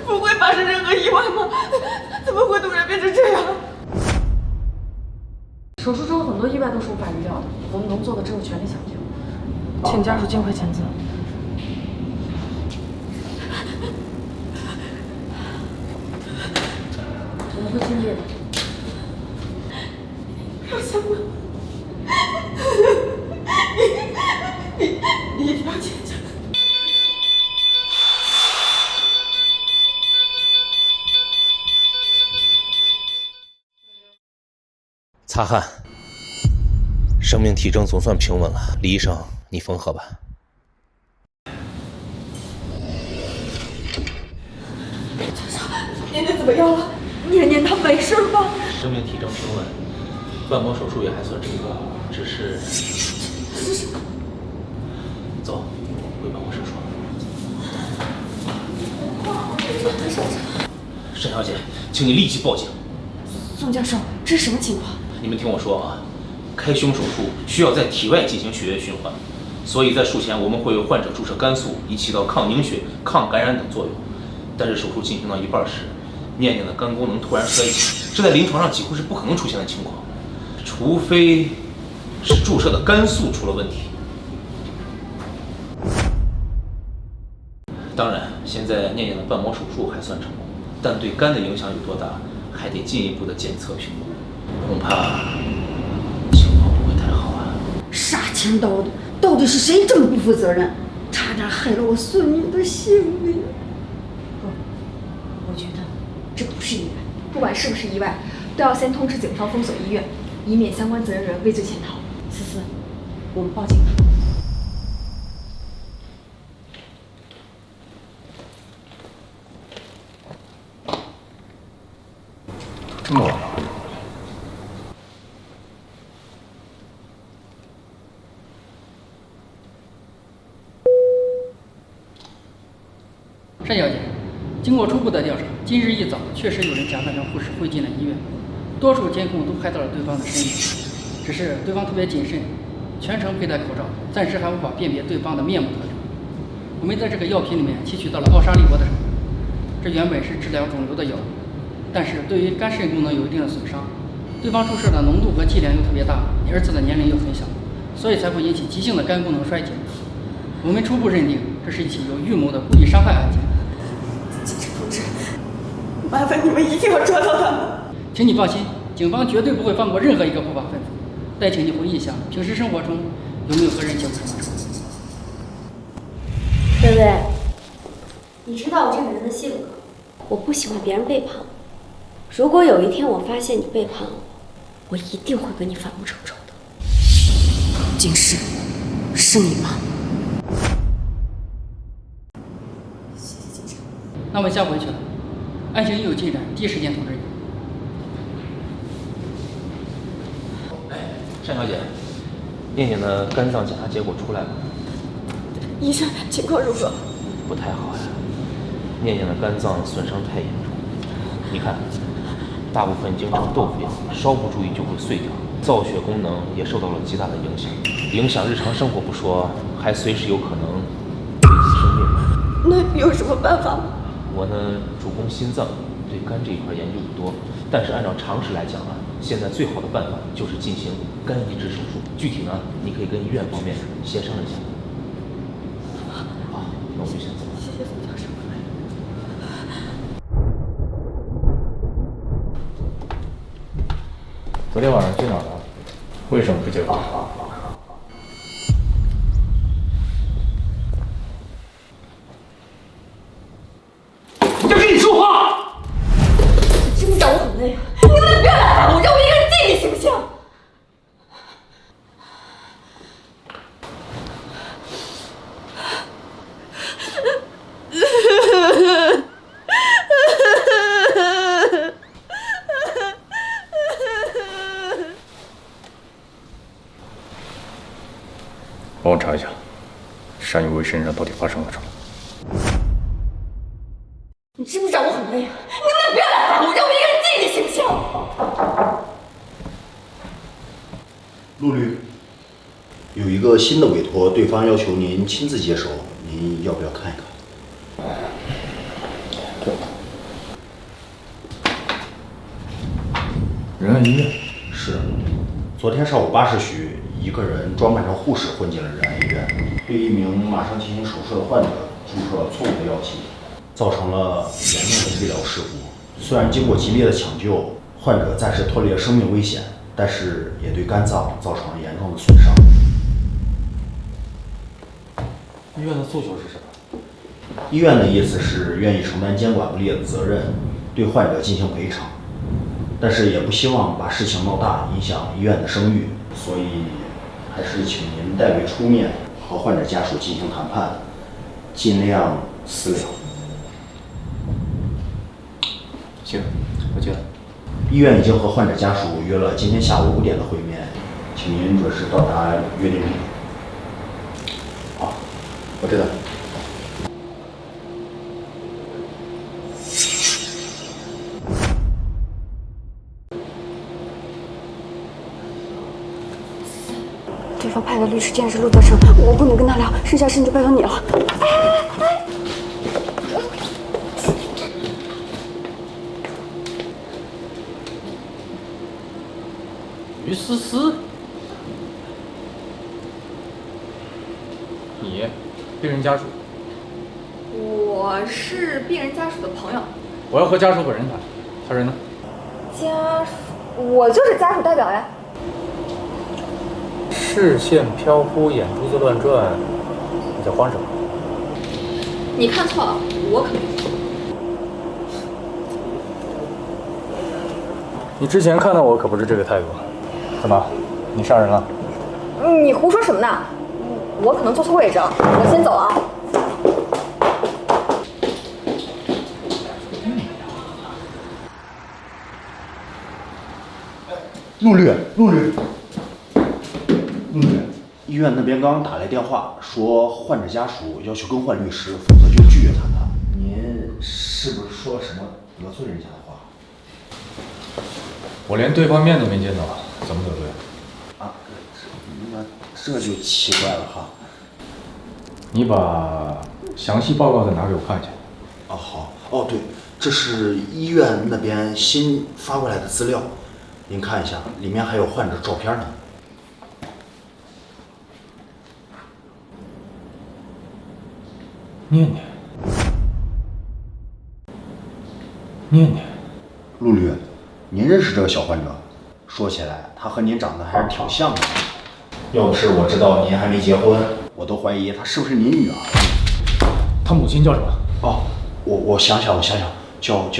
不会发生任何意外吗？怎么会突然变成这样？手术中很多意外都是无法预料的，我们能做的只有全力抢救，请家属尽快签字。我们会尽力的。让小梦，你一定要坚强。擦汗，生命体征总算平稳了。李医生，你缝合吧。念念怎么样了？念念她没事吧？生命体征平稳，瓣膜手术也还算成功，只是……走，回办公室说。沈小姐，请你立即报警。宋教授，这是什么情况？你们听我说啊，开胸手术需要在体外进行血液循环，所以在术前我们会为患者注射肝素，以起到抗凝血、抗感染等作用。但是手术进行到一半时，念念的肝功能突然衰竭，这在临床上几乎是不可能出现的情况，除非是注射的肝素出了问题。当然，现在念念的瓣膜手术还算成功，但对肝的影响有多大，还得进一步的检测评估，恐怕情况不会太好啊。杀千刀的，到底是谁这么不负责任，差点害了我孙女的性命？不，我觉得这不是意外，不管是不是意外，都要先通知警方封锁医院，以免相关责任人畏罪潜逃。思思，我们报警吧。这么晚了。单小姐，经过初步的调查，今日一早确实有人假扮成护士会进了医院，多处监控都拍到了对方的身影，只是对方特别谨慎，全程佩戴口罩，暂时还无法辨别对方的面目特征。我们在这个药品里面提取到了奥沙利铂的成分，这原本是治疗肿瘤的药物，但是对于肝肾功能有一定的损伤。对方注射的浓度和剂量又特别大，你儿子的年龄又很小，所以才会引起急性的肝功能衰竭。我们初步认定这是一起有预谋的故意伤害案件。警察同志，麻烦你们一定要抓到他们。请你放心，警方绝对不会放过任何一个不法分子。再请你回忆一下，平时生活中有没有和人结过什么仇？薇薇，你知道我这个人的性格，我不喜欢别人背叛我。如果有一天我发现你背叛我，我一定会跟你反目成仇的。景世，是你吗？谢谢警察。那我们下回去了，案情一有进展，第一时间通知你。单小姐，念念的肝脏检查结果出来了。医生，情况如何？不太好呀，念念的肝脏损伤太严重，你看，大部分已经成豆腐样，稍不注意就会碎掉，造血功能也受到了极大的影响，影响日常生活不说，还随时有可能危及生命。那有什么办法吗？我呢，主攻心脏，对肝这一块研究不多，但是按照常识来讲啊，现在最好的办法就是进行肝移植手术。具体呢，你可以跟医院方面协商一下。好，那我就先走了。谢谢宋教授。昨天晚上去哪儿了？为什么不接我？我在跟你说话！你知不知道我很累啊？你能不能不要来烦我，让我一个人静静行不行？帮我查一下，单雨薇身上到底发生了什么？你知不知道我很累啊？你能不能不要来烦我，让我一个人静静行不行？陆律，有一个新的委托，对方要求您亲自接手，您要不要看一看？仁爱医院是，昨天上午8时许，一个人装扮成护士混进了仁爱医院，对一名马上进行手术的患者注射了错误的药剂，造成了严重的医疗事故。虽然经过激烈的抢救，患者暂时脱离了生命危险，但是也对肝脏造成了严重的损伤。医院的诉求是什么？医院的意思是愿意承担监管不力的责任，对患者进行赔偿，但是也不希望把事情闹大，影响医院的声誉，所以还是请您代为出面和患者家属进行谈判，尽量私了。行，我接了。医院已经和患者家属约了今天下午5点的会面，请您准时到达约定地。好，我知道。对方派的律师竟然是陆德成，我不能跟他聊，剩下事就拜托你了。于思思，你，病人家属。我是病人家属的朋友。我要和家属本人谈，他人呢？家属，我就是家属代表呀。视线飘忽，眼珠子乱转，你在慌什么？你看错了，我可没错。你之前看到我可不是这个态度。怎么，你杀人了？你胡说什么呢？我可能坐错位置了，我先走了啊。陆律，医院那边刚刚打来电话，说患者家属要求更换律师，否则就拒绝谈判。您是不是说什么得罪人家的话？我连对方面都没见到，怎么得罪？啊，那这就奇怪了哈。你把详细报告再拿给我看一下。哦，好。哦，对，这是医院那边新发过来的资料，您看一下，里面还有患者照片呢。念念，陆律，您认识这个小患者？说起来，他和您长得还是挺像的。要不是我知道您还没结婚，我都怀疑他是不是您女儿。他母亲叫什么？哦，我想想，叫，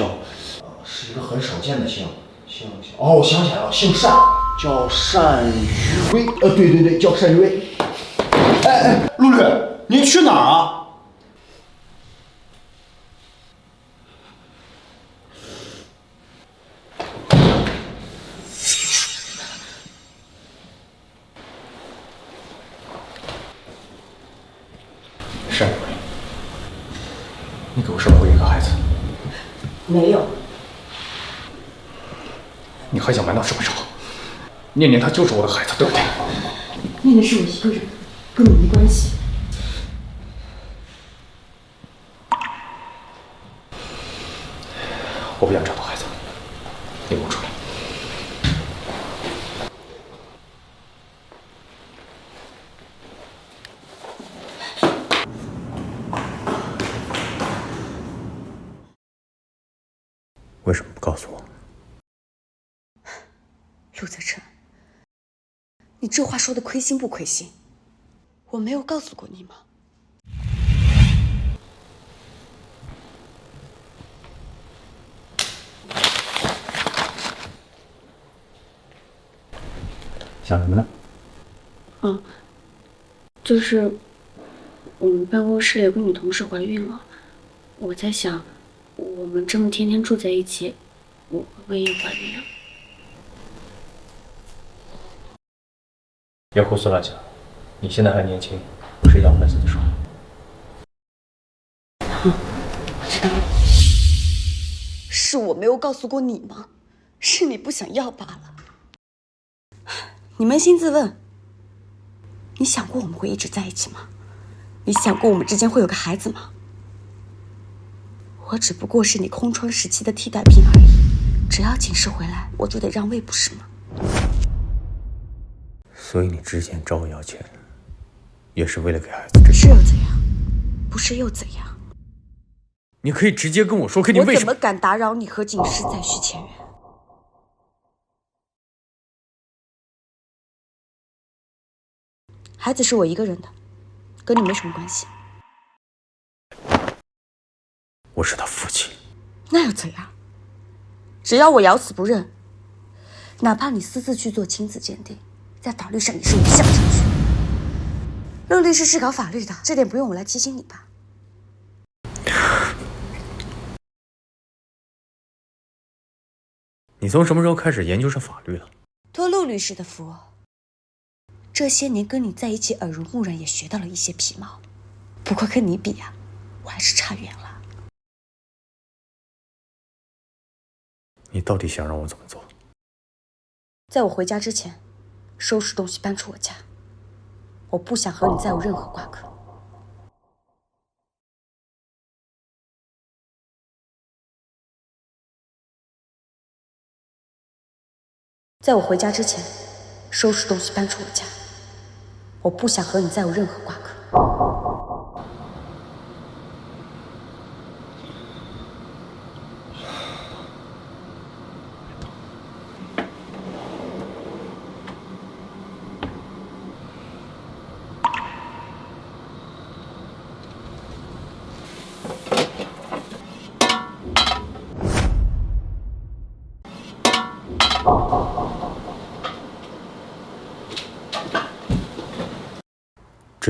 是一个很少见的姓。哦，我想起来了，姓单，叫单于威。对，叫单于威。哎，陆律，您去哪儿啊？单于威，你给我生过一个孩子？没有。你还想瞒到什么时候？念念她就是我的孩子，对不对？念念是我一个人，跟你没关系。我不想找到孩子，你给我出来！为什么不告诉我？陆泽成，你这话说的亏心不亏心？我没有告诉过你吗？想什么呢？就是我们办公室有个女同事怀孕了，我在想，我们这么天天住在一起，我会不会也怀孕啊？别胡思乱想，你现在还年轻，不是养孩子的时候。我知道了。是我没有告诉过你吗？是你不想要罢了。你扪心自问，你想过我们会一直在一起吗？你想过我们之间会有个孩子吗？我只不过是你空窗时期的替代品而已，只要景世回来，我就得让位，不是吗？所以你之前找我要钱，也是为了给孩子治是又怎样？不是又怎样？你可以直接跟我说，可你为什么？我怎么敢打扰你和景世再续前缘？孩子是我一个人的，跟你没什么关系。我是他父亲。那又怎样？只要我咬死不认，哪怕你私自去做亲子鉴定，在法律上也是无效程序。陆律师是搞法律的，这点不用我来提醒你吧？你从什么时候开始研究上法律了？托陆律师的福，这些年跟你在一起，耳濡目染，也学到了一些皮毛。不过跟你比呀，我还是差远了。你到底想让我怎么做？在我回家之前，收拾东西搬出我家。我不想和你再有任何瓜葛。在我回家之前，收拾东西搬出我家。我不想和你再有任何瓜葛。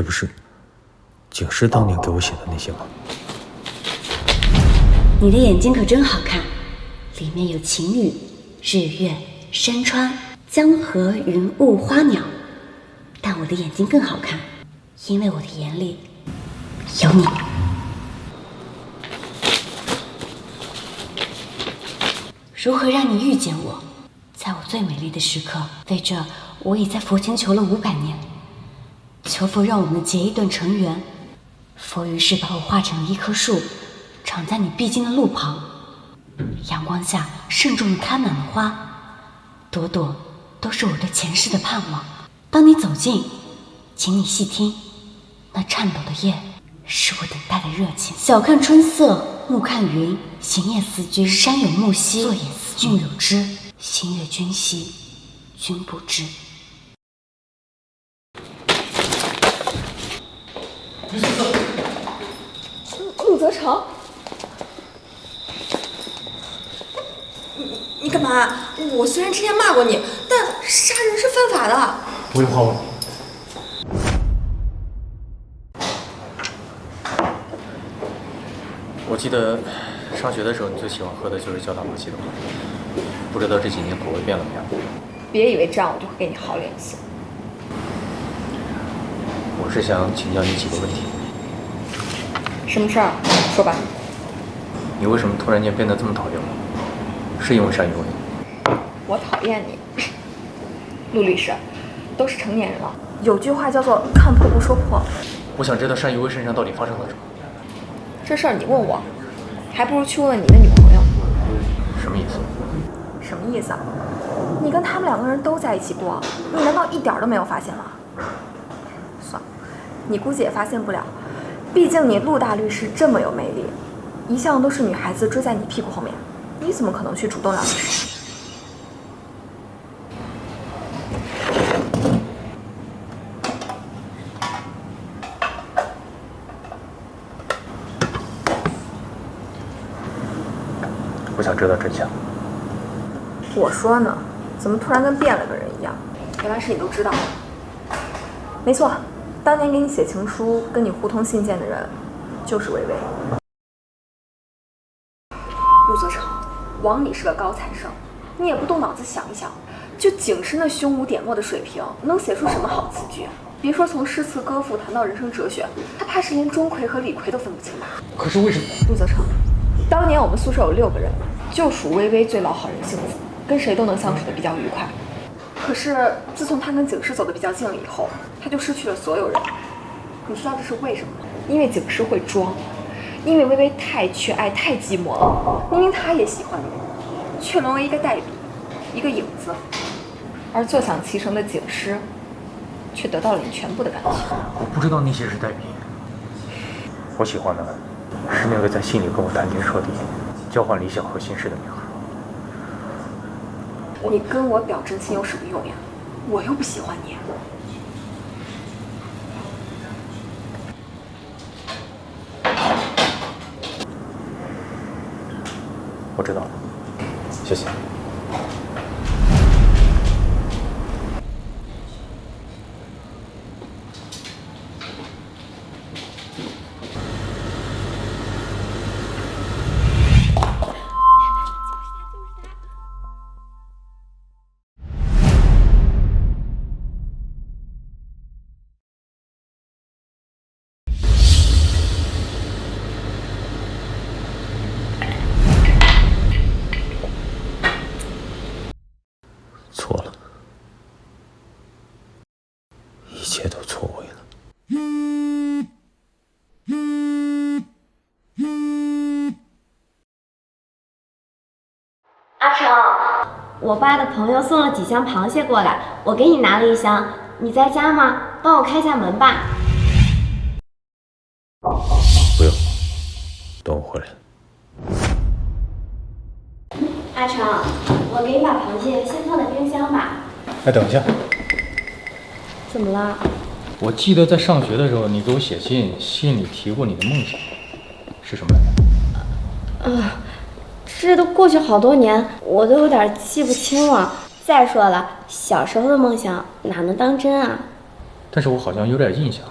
这不是景诗当年给我写的那些吗？你的眼睛可真好看，里面有晴雨、日月、山川、江河、云雾、花鸟。但我的眼睛更好看，因为我的眼里有你。如何让你遇见我，在我最美丽的时刻？为这，我已在佛前求了500年，求佛让我们结一段尘缘。佛于是把我画成了一棵树，长在你必经的路旁，阳光下慎重地开满了花，朵朵都是我对前世的盼望。当你走近，请你细听，那颤抖的叶是我等待的热情。晓看春色，暮看云，行夜思君，山有木兮，坐也思君，木有枝，心悦君兮，君不知。陆泽成，你干嘛？我虽然之前骂过你，但杀人是犯法的。不会夸我。我记得上学的时候，你最喜欢喝的就是焦糖玛奇朵，不知道这几年口味变了没有？别以为这样我就会给你好脸色。我是想请教你几个问题。什么事儿？说吧。你为什么突然间变得这么讨厌我？是因为单于薇？我讨厌你，陆律师，都是成年人了，有句话叫做看破不说破。我想知道单于薇身上到底发生了什么。这事儿你问我，还不如去问问你的女朋友。什么意思？什么意思啊？你跟他们2个人都在一起过，你难道一点都没有发现吗？算了，你估计也发现不了，毕竟你陆大律师这么有魅力，一向都是女孩子追在你屁股后面，你怎么可能去主动了解谁？我想知道真相。我说呢，怎么突然跟变了个人一样？原来是你都知道。没错，当年给你写情书、跟你互通信件的人，就是薇薇。陆泽成，枉你是个高材生，你也不动脑子想一想，就景诗那胸无点墨的水平，能写出什么好词句？别说从诗词歌赋谈到人生哲学，他怕是连钟馗和李逵都分不清吧？可是为什么？陆泽成，当年我们宿舍有6个人，就属薇薇最老好人性子，跟谁都能相处得比较愉快。可是自从他跟景诗走得比较近了以后，他就失去了所有人。你知道这是为什么吗？因为景诗会装，因为薇薇太缺爱、太寂寞了。明明他也喜欢你，却沦为一个代笔，一个影子。而坐享其成的景诗，却得到了你全部的感情。我不知道那些是代笔，我喜欢的是那个在信里跟我谈天说地、交换理想和心事的女孩。你跟我表真心有什么用呀？我又不喜欢你。我知道了，谢谢。错了，一切都错位了。阿成，我爸的朋友送了几箱螃蟹过来，我给你拿了1箱，你在家吗？帮我开下门吧。不用，等我回来。阿成，我给你把螃蟹先放在冰箱吧。哎，等一下，怎么了？我记得在上学的时候，你给我写信，信里提过你的梦想，是什么来着？这都过去好多年，我都有点记不清了。再说了，小时候的梦想哪能当真啊？但是我好像有点印象，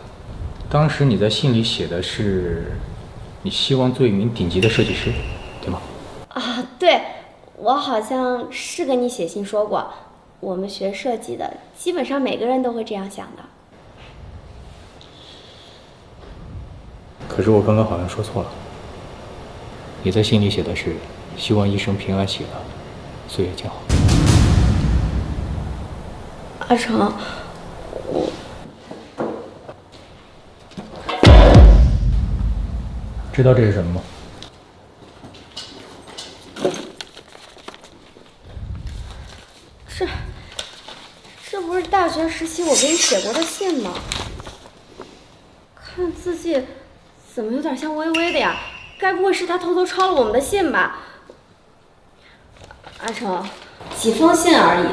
当时你在信里写的是，你希望做一名顶级的设计师，对吗？啊，对，我好像是跟你写信说过，我们学设计的，基本上每个人都会这样想的。可是我刚刚好像说错了，你在信里写的是希望一生平安喜乐，岁月静好。阿成，知道这是什么吗？这不是大学时期我给你写过的信吗？看字迹，怎么有点像微微的呀？该不会是他偷偷抄了我们的信吧？阿成，几封信而已，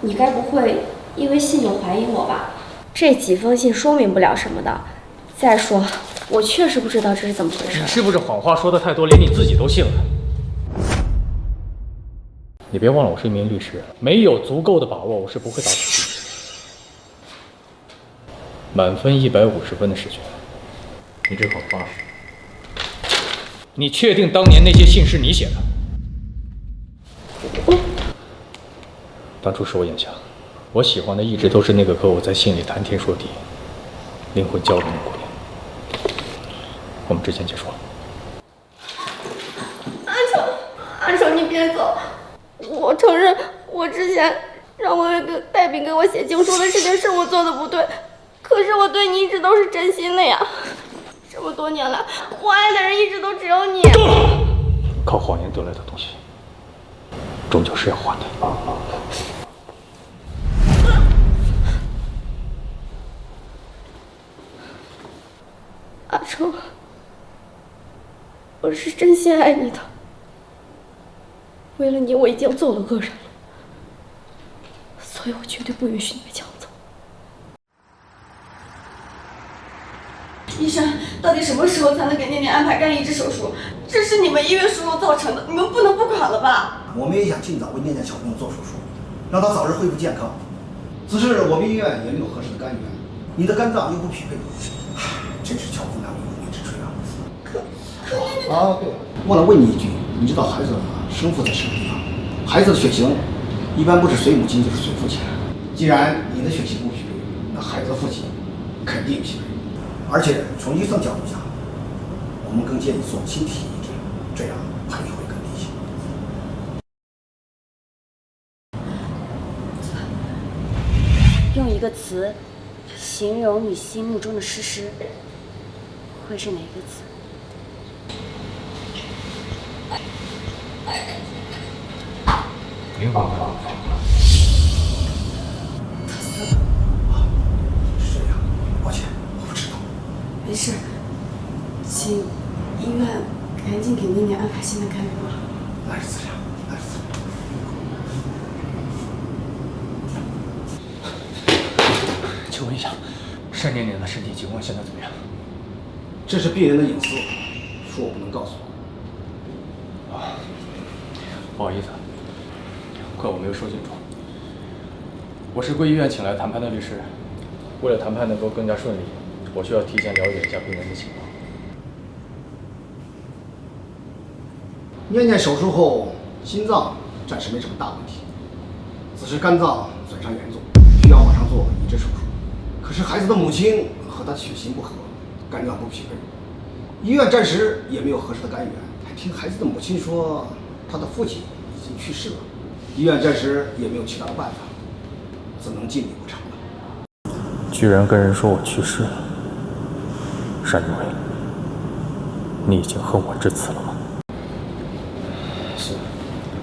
你该不会因为信就怀疑我吧？这几封信说明不了什么的。再说，我确实不知道这是怎么回事。你是不是谎话说的太多，连你自己都信了？你别忘了，我是一名律师，没有足够的把握，我是不会打死自己的。满分150分的试卷，你只考80。你确定当年那些信是你写的？当初是我眼瞎，我喜欢的一直都是那个和我在信里谈天说地、灵魂交融的姑娘。我们之间结束了。阿成，你别走。我承认，我之前让我跟戴秉给我写情书的事情是我做的不对，可是我对你一直都是真心的呀。这么多年来，我爱的人一直都只有你。靠谎言得来的东西，终究是要还的。阿成，我是真心爱你的。为了你，我已经做了恶人了，所以我绝对不允许你被抢走。医生，到底什么时候才能给念念安排肝移植手术？这是你们医院疏漏造成的，你们不能不管了吧？我们也想尽早为念念小朋友做手术，让她早日恢复健康。只是我们医院也没有合适的肝源，你的肝脏又不匹配，真是巧妇难为无米之炊啊！啊，对了，忘了问你一句，你知道孩子生父在什么地方？孩子的血型一般不是随母亲就是随父亲。既然你的血型不匹配，那孩子的父亲肯定匹配。而且从医生角度讲，我们更建议做亲体移植，这样判决会更理性。用一个词形容你心目中的诗诗，会是哪个词？灵魂吧。他死了啊？是这样，抱歉，我不知道。没事，请医院赶紧给念念安排新的肝源吧。那是自然，那是自然。请问一下，单念念的身体情况现在怎么样？这是病人的隐私，说我不能告诉我。啊，不好意思，怪我没有说清楚。我是贵医院请来谈判的律师，为了谈判能够更加顺利，我需要提前了解一下病人的情况。念念手术后，心脏暂时没什么大问题，只是肝脏损伤严重，需要马上做移植手术。可是孩子的母亲和他的血型不合，肝脏不匹配，医院暂时也没有合适的肝源。还听孩子的母亲说，他的父亲已经去世了，医院暂时也没有其他的办法，只能尽力不偿了。居然跟人说我去世了，单雨薇，你已经恨我至此了吗？是，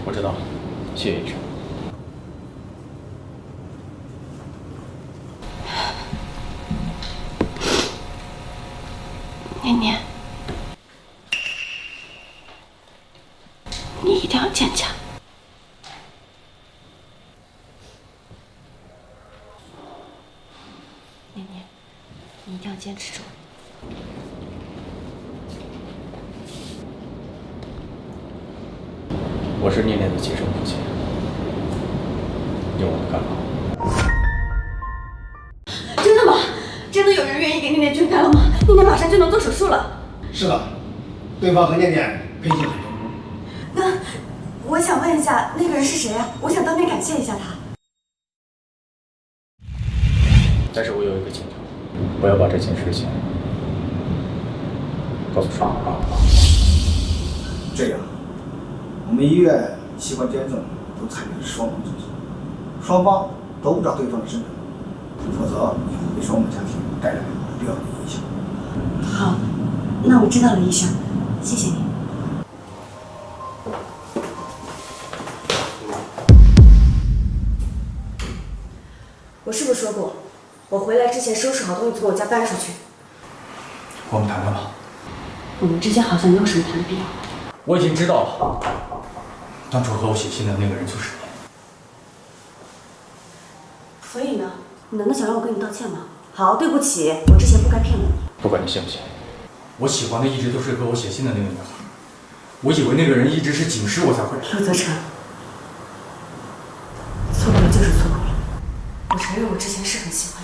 我知道了，谢谢医生。念念，你一定要坚强。念念，你一定要坚持住。我是念念的亲生父亲，用我的肝脏。真的吗？真的有人愿意给你念念睁开了吗？念念马上就能做手术了。是的，对方和念念配型很成功。那我想问一下，那个人是谁啊？我想当面感谢一下他。但是我有一个请求，我要把这件事情告诉双方。这样，我们医院器官捐赠都采用双方制度，双方都不知道对方的身份，否则你会给双方家庭带来不必要的影响。好，那我知道了，医生，谢谢你。我是不是说过，我回来之前收拾好东西从我家搬出去？我们谈谈吧。我们之间好像没有什么谈的必要。我已经知道了，当初和我写信的那个人就是你。所以呢，你难道想让我跟你道歉吗？好，对不起，我之前不该骗了你。不管你信不信，我喜欢的一直都是和我写信的那个女孩。我以为那个人一直是警示我才会。陆泽成，错过了就是错过了。我承认我之前是很喜欢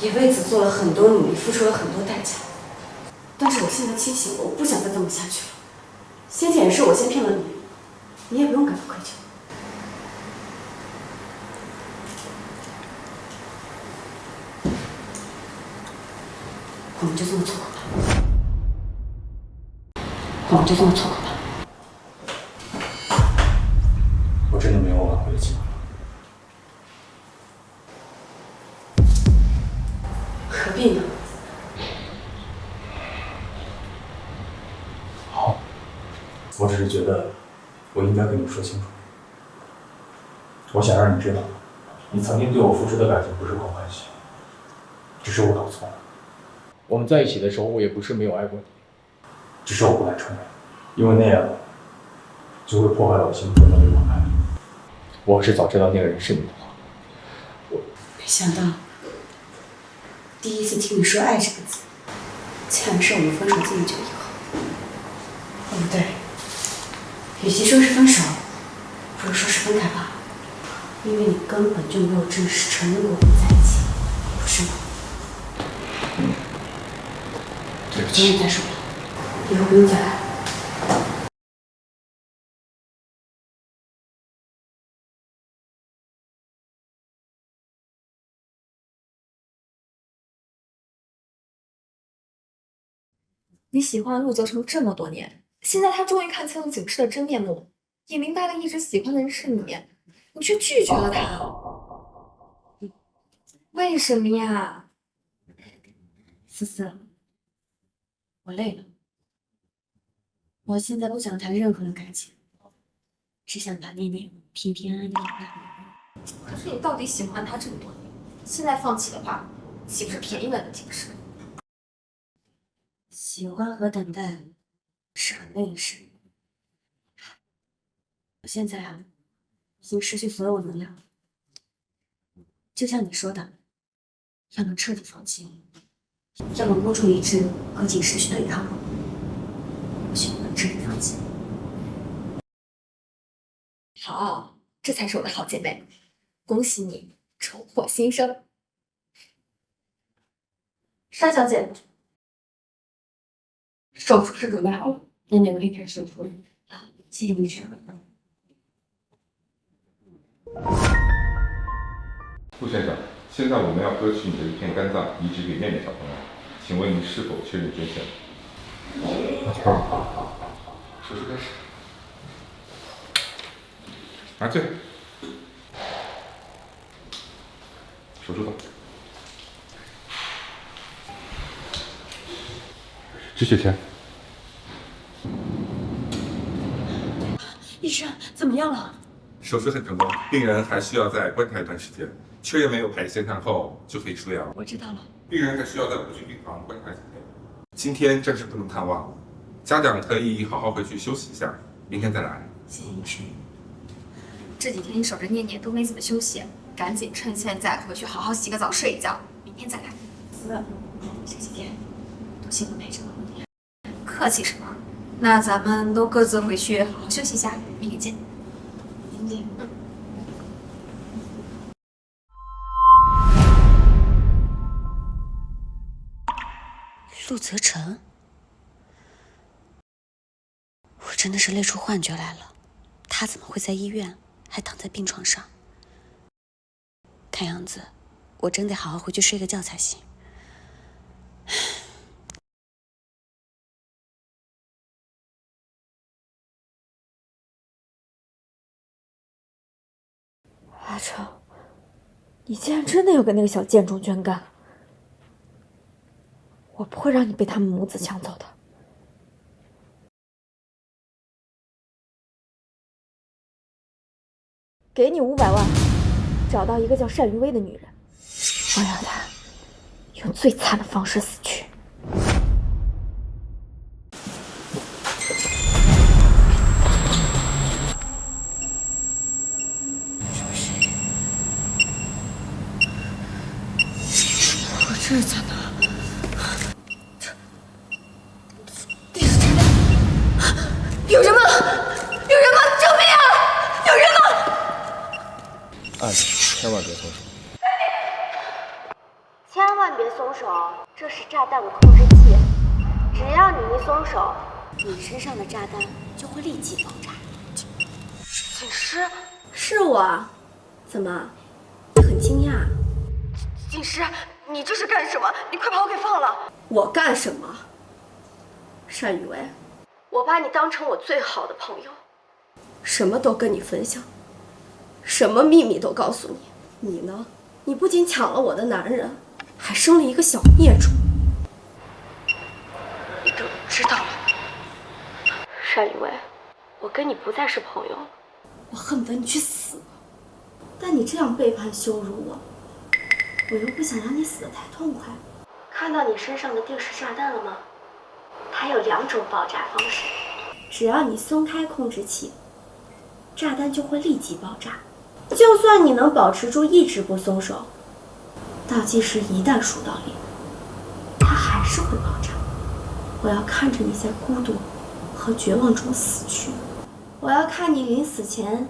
你，也为此做了很多努力，付出了很多代价。但是我现在清醒了，我不想再这么下去了。先前也是我先骗了你，你也不用感到愧疚。我们就这么错过吧。我们就这么错过吧。我真的没有挽回的机会了。何必呢？好，我只是觉得我应该跟你说清楚。我想让你知道，你曾经对我付出的感情不是空欢喜，只是我搞错了。我们在一起的时候，我也不是没有爱过你，只是我不敢承认，因为那样就会破坏我心目中的那种爱。我要是早知道那个人是你的话，没想到第一次听你说“爱”这个字，竟然是我们分手这么久以后。哦，不对，与其说是分手，不如说是分开吧，因为你根本就没有正式承认过我们在一起，不是吗？对不不用再说了，以后不用再来。你喜欢陆泽成这么多年，现在他终于看清了景世的真面目，也明白了一直喜欢的人是你，你却拒绝了他。为什么呀？思思，我累了，我现在不想谈任何的感情，只想把念念平平安安的养大。可是你到底喜欢他这么多年，现在放弃的话，岂不是便宜了你景世？喜欢和等待是很累的事。我现在啊，已经失去所有能量了。就像你说的，要么彻底放弃，要么孤注一掷和景世去对抗。我选择彻底放弃。好，这才是我的好姐妹，恭喜你重获新生。沙小姐，手术室准备好了，念念可以开始手术了。好，谢谢医生。陆先生，现在我们要割取你的一片肝脏，移植给念念小朋友，请问您是否确认捐献？手术开始。麻醉。手术刀。止血钳。医生，怎么样了？手术很成功，病人还需要再观察一段时间，确认没有排异现象后就可以出院了。我知道了。病人还需要在无菌病房观察几天，今天暂时不能探望，家长可以好好回去休息一下，明天再来。谢谢医生。这几天你守着念念都没怎么休息，赶紧趁现在回去好好洗个澡睡一觉，明天再来。这几天都辛苦陪着我。客气什么？那咱们都各自回去好好休息一下，明天见。明天见。嗯。 ，陆泽成，我真的是累出幻觉来了。他怎么会在医院，还躺在病床上？看样子，我真得好好回去睡个觉才行。阿成，你竟然真的要跟那个小贱种捐干！我不会让你被他们母子抢走的。给你500万，找到一个叫单于薇的女人，我让她用最惨的方式死去。这是在哪？有人吗？有人吗？救命啊！有人吗？按着，千万别松手。千万别松手，这是炸弹的控制器，只要你一松手，你身上的炸弹就会立即爆炸。锦诗，是我，怎么？你很惊讶？锦诗，你这是干什么？你快把我给放了！我干什么？单雨薇，我把你当成我最好的朋友，什么都跟你分享，什么秘密都告诉你。你呢？你不仅抢了我的男人，还生了一个小孽种。你都知道了。单雨薇，我跟你不再是朋友了，我恨不得你去死。但你这样背叛羞辱我，我又不想让你死得太痛快。看到你身上的定时炸弹了吗？它有2种爆炸方式，只要你松开控制器，炸弹就会立即爆炸。就算你能保持住一直不松手，倒计时一旦数到0，它还是会爆炸。我要看着你在孤独和绝望中死去，我要看你临死前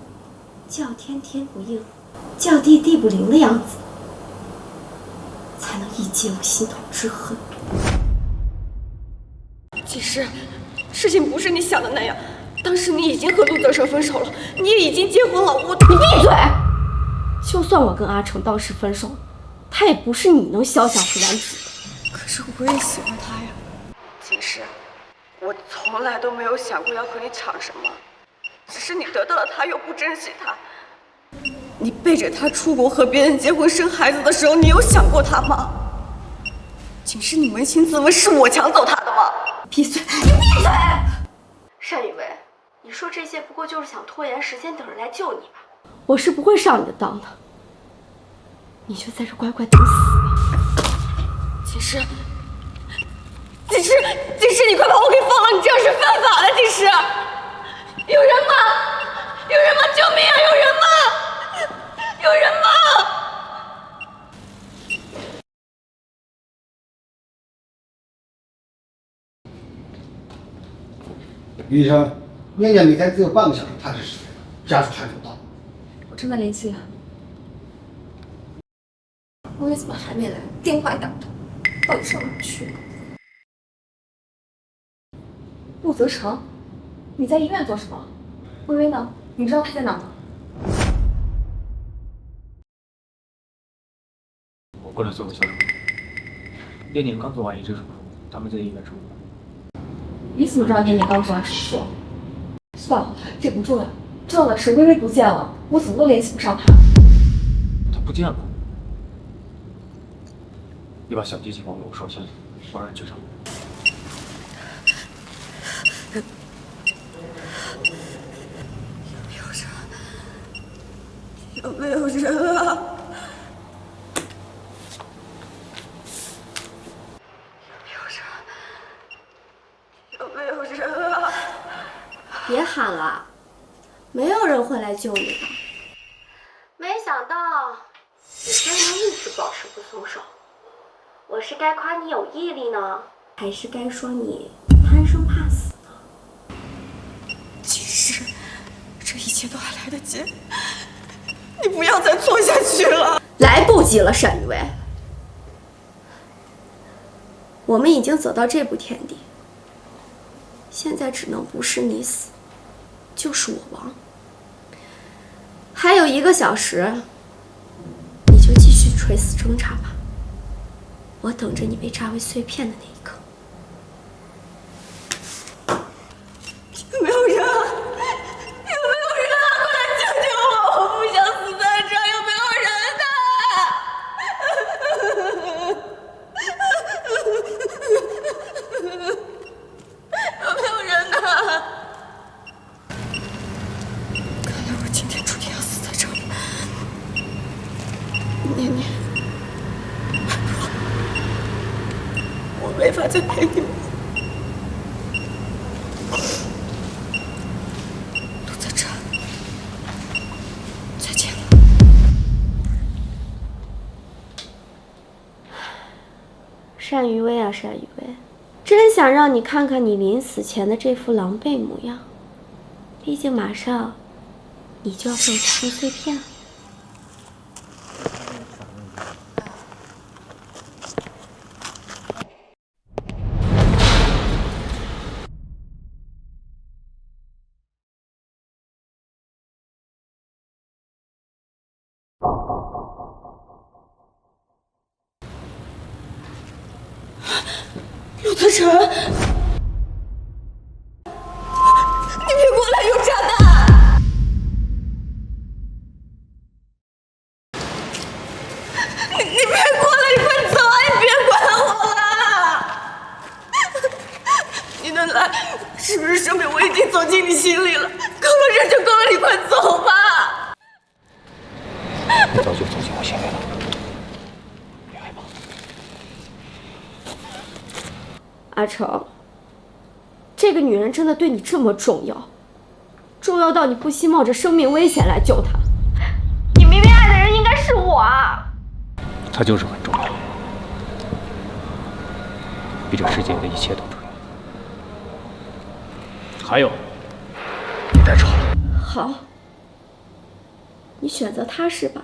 叫天天不应，叫地地不灵的样子，才能一解我心头之恨。锦诗，事情不是你想的那样，当时你已经和陆泽成分手了，你也已经结婚了。你闭嘴！就算我跟阿成当时分手，他也不是你能潇洒不染指的。可是我也喜欢他呀，锦诗，我从来都没有想过要和你抢什么，只是你得到了他又不珍惜他。你背着他出国和别人结婚生孩子的时候，你有想过他吗？锦诗，你扪心自问，是我抢走他的吗？闭嘴！你闭嘴！单雨薇，你说这些不过就是想拖延时间，等人来救你吧？我是不会上你的当的，你就在这乖乖等死吧。锦诗，锦诗，锦诗，你快把我给放了！你这样是犯法的，锦诗！有人吗？有人吗？救命啊！有人吗？有人吗？于医生，念念每天只有半个小时探视时间，家属还没有到。我正在联系。微微怎么还没来？电话打不通，到底上哪儿去了？陆泽成，你在医院做什么？微微呢？你知道她在哪吗？我过来做个小手术。念念刚做完移植手术，他们在医院住。你怎么知道念念刚做完手术？算了，这不重要，重要的是微微不见了，我怎么都联系不上她。她不见了。你把详细情况跟我说一下，我让人去找。有没有人啊？有没有人啊？别喊了，没有人会来救你的。没想到你竟然能一直保持不松手，我是该夸你有毅力呢，还是该说你贪生怕死呢？其实这一切都还来得及，你不要再错下去了。来不及了，单雨薇。我们已经走到这步田地，现在只能不是你死，就是我亡。还有1个小时，你就继续垂死挣扎吧，我等着你被炸为碎片的那一刻。有没有人啊？有没有人啊？快来救救我！我不想死在这儿！有没有人呐？有没有人呐？看来我今天注定要死在这里。念念，我没法再陪你们。陆泽辰，再见了。单于威啊，单于威，真想让你看看你临死前的这副狼狈模样。毕竟马上你就要被我炸成碎片了。陆泽辰，你别过来，有炸弹！你别过来，你快走啊！你别管我了！你能来，是不是说明我已经走进你心里了？够了，这就够了，你快走吧！你早就走进我心里了。阿成，这个女人真的对你这么重要，重要到你不惜冒着生命危险来救她？你明明爱的人应该是我啊！她就是很重要，比这世界的一切都重要。还有，你太丑了。好，你选择她是吧？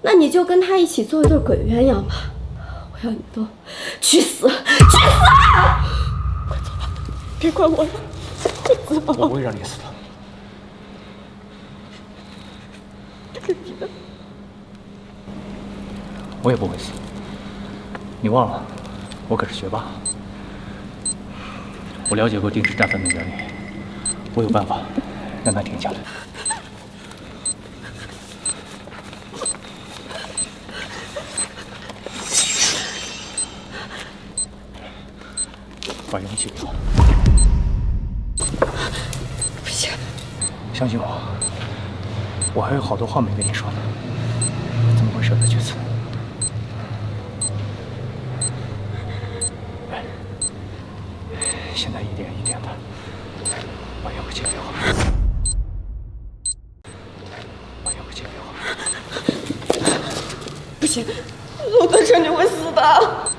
那你就跟她一起做一对鬼鸳鸯吧。我要你都去死！去死！快走吧，别管我了，走吧。我不会让你死的。我也不会死。你忘了，我可是学霸。我了解过定时炸弹的原理，我有办法让它停下来。把勇气给我。不行，相信我，我还有好多话没跟你说呢，怎么会舍得去死？现在一点一点的把勇气给我，把勇气给我。不行，陆泽辰，你会死的。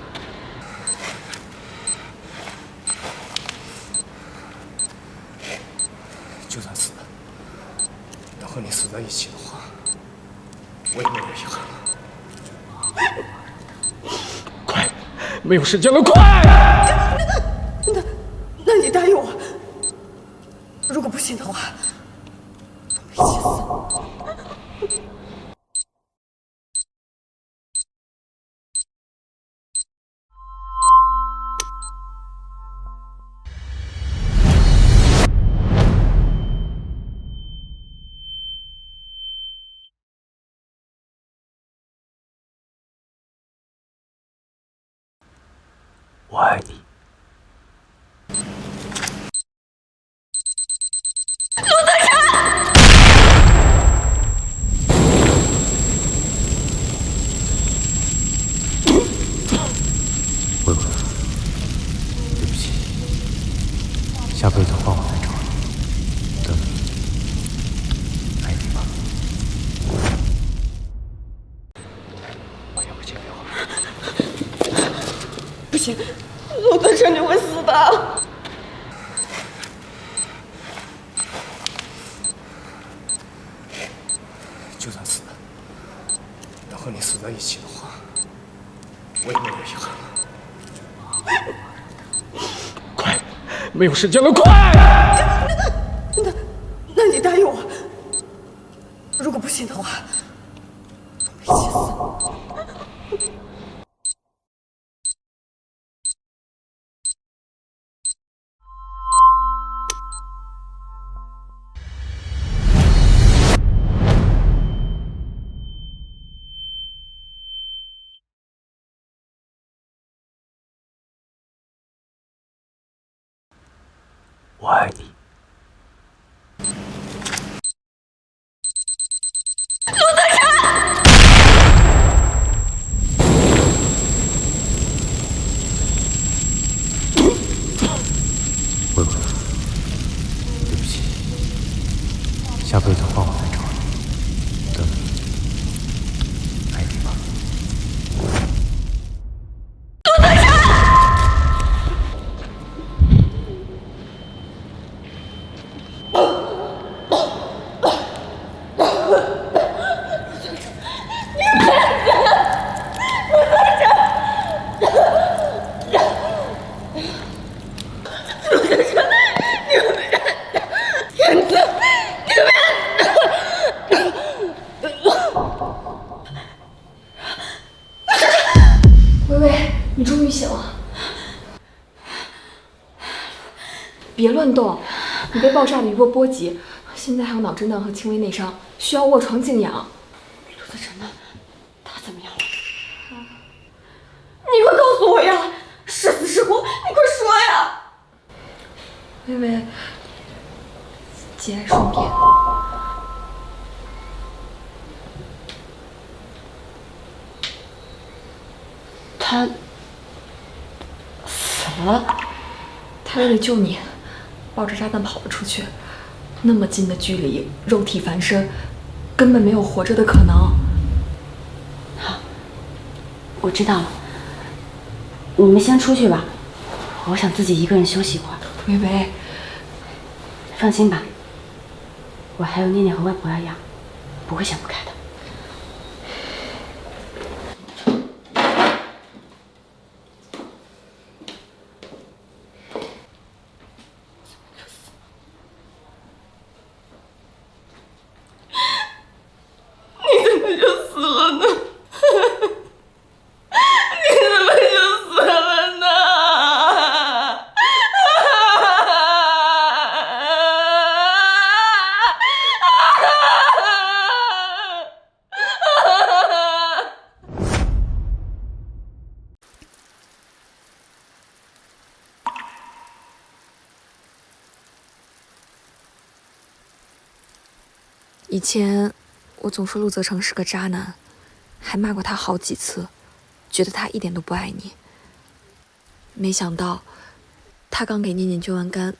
就算死了，能和你死在一起的话，我也没有遗憾了。快，没有时间了，快！那你答应我，如果不行的话，我们一起死。我爱你。陆泽辰！薇薇，对不起，下辈子换我来找你，等你，爱你吧。把勇气给我。不行，陆泽辰，你会死的。就算死了，能和你死在一起的话，我也没有遗憾了。快，没有时间了，快！那你答应我，如果不行的话，我们一起死。我爱你。陆泽成！薇薇，对不起，下辈子换我来找你，等你，爱你吧。陆泽成！微微，你终于醒了，别乱动，你被爆炸的余波波及，现在还有脑震荡和轻微内伤，需要卧床静养。陆泽成呢？他怎么样了？你快告诉我呀！是死是活，你快说呀！微微，节哀顺变。他死了。他为了救你，抱着炸弹跑了出去，那么近的距离，肉体凡身，根本没有活着的可能。好，我知道了。你们先出去吧，我想自己一个人休息一会儿。微微，放心吧，我还有念念和外婆要养，不会想不开的。你怎么就死了呢？你怎么就死了呢？以前我总说陆泽成是个渣男，还骂过他好几次，觉得他一点都不爱你。没想到他刚给念念救完肝，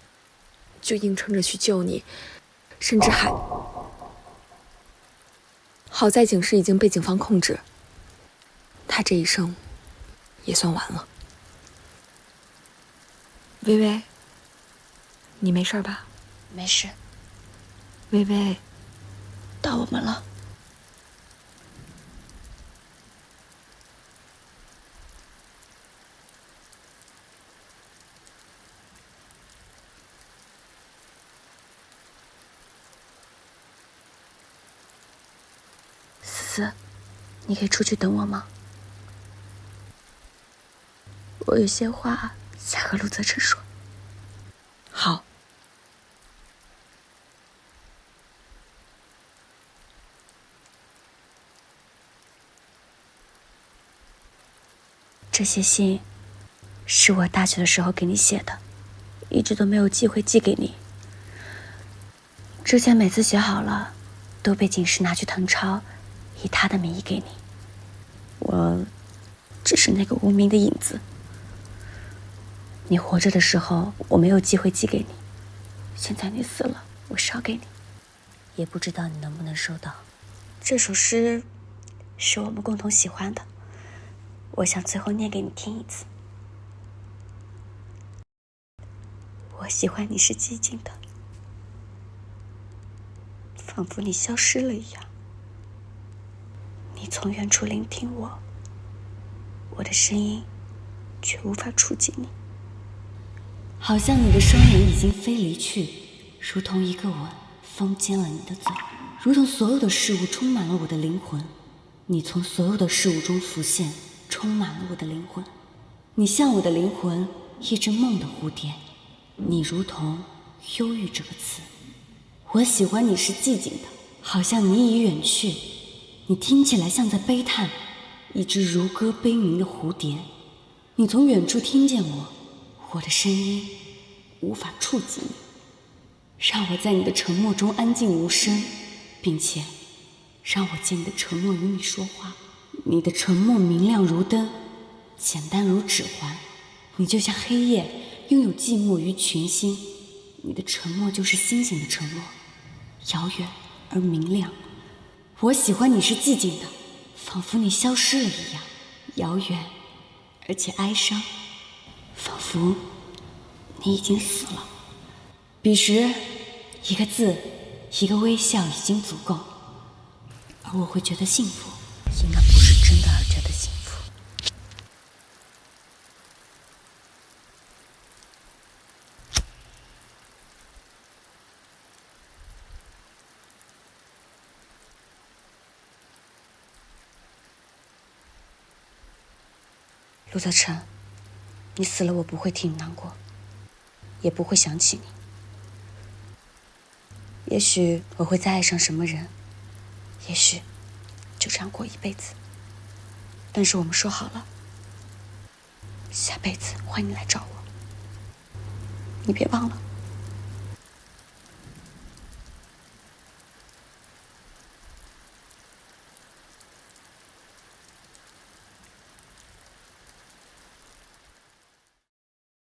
就硬撑着去救你，甚至还……好在景世已经被警方控制，他这一生也算完了。微微，你没事吧？没事。微微，到我们了。思思，你可以出去等我吗？我有些话想和陆泽成说。好。这些信是我大学的时候给你写的，一直都没有机会寄给你。之前每次写好了，都被警视拿去誊抄，以他的名义给你。我只是那个无名的影子。你活着的时候，我没有机会寄给你，现在你死了，我捎给你，也不知道你能不能收到。这首诗是我们共同喜欢的，我想最后念给你听一次。我喜欢你是寂静的，仿佛你消失了一样。你从远处聆听我，我的声音却无法触及你。好像你的双眼已经飞离去，如同一个吻封缄了你的嘴，如同所有的事物充满了我的灵魂。你从所有的事物中浮现，充满了我的灵魂。你像我的灵魂，一只梦的蝴蝶。你如同忧郁这个词。我喜欢你是寂静的，好像你已远去。你听起来像在悲叹，一只如歌悲鸣的蝴蝶。你从远处听见我的声音无法触及你。让我在你的沉默中安静无声，并且让我借你的沉默与你说话。你的沉默明亮如灯，简单如指环。你就像黑夜，拥有寂寞于群星。你的沉默就是星星的沉默，遥远而明亮。我喜欢你是寂静的，仿佛你消失了一样，遥远而且哀伤，仿佛你已经死了。彼时，一个字，一个微笑已经足够，而我会觉得幸福，应该不是真的而觉得幸福。陆泽成，你死了，我不会替你难过，也不会想起你。也许我会再爱上什么人，也许就这样过一辈子。但是我们说好了，下辈子换你来找我，你别忘了。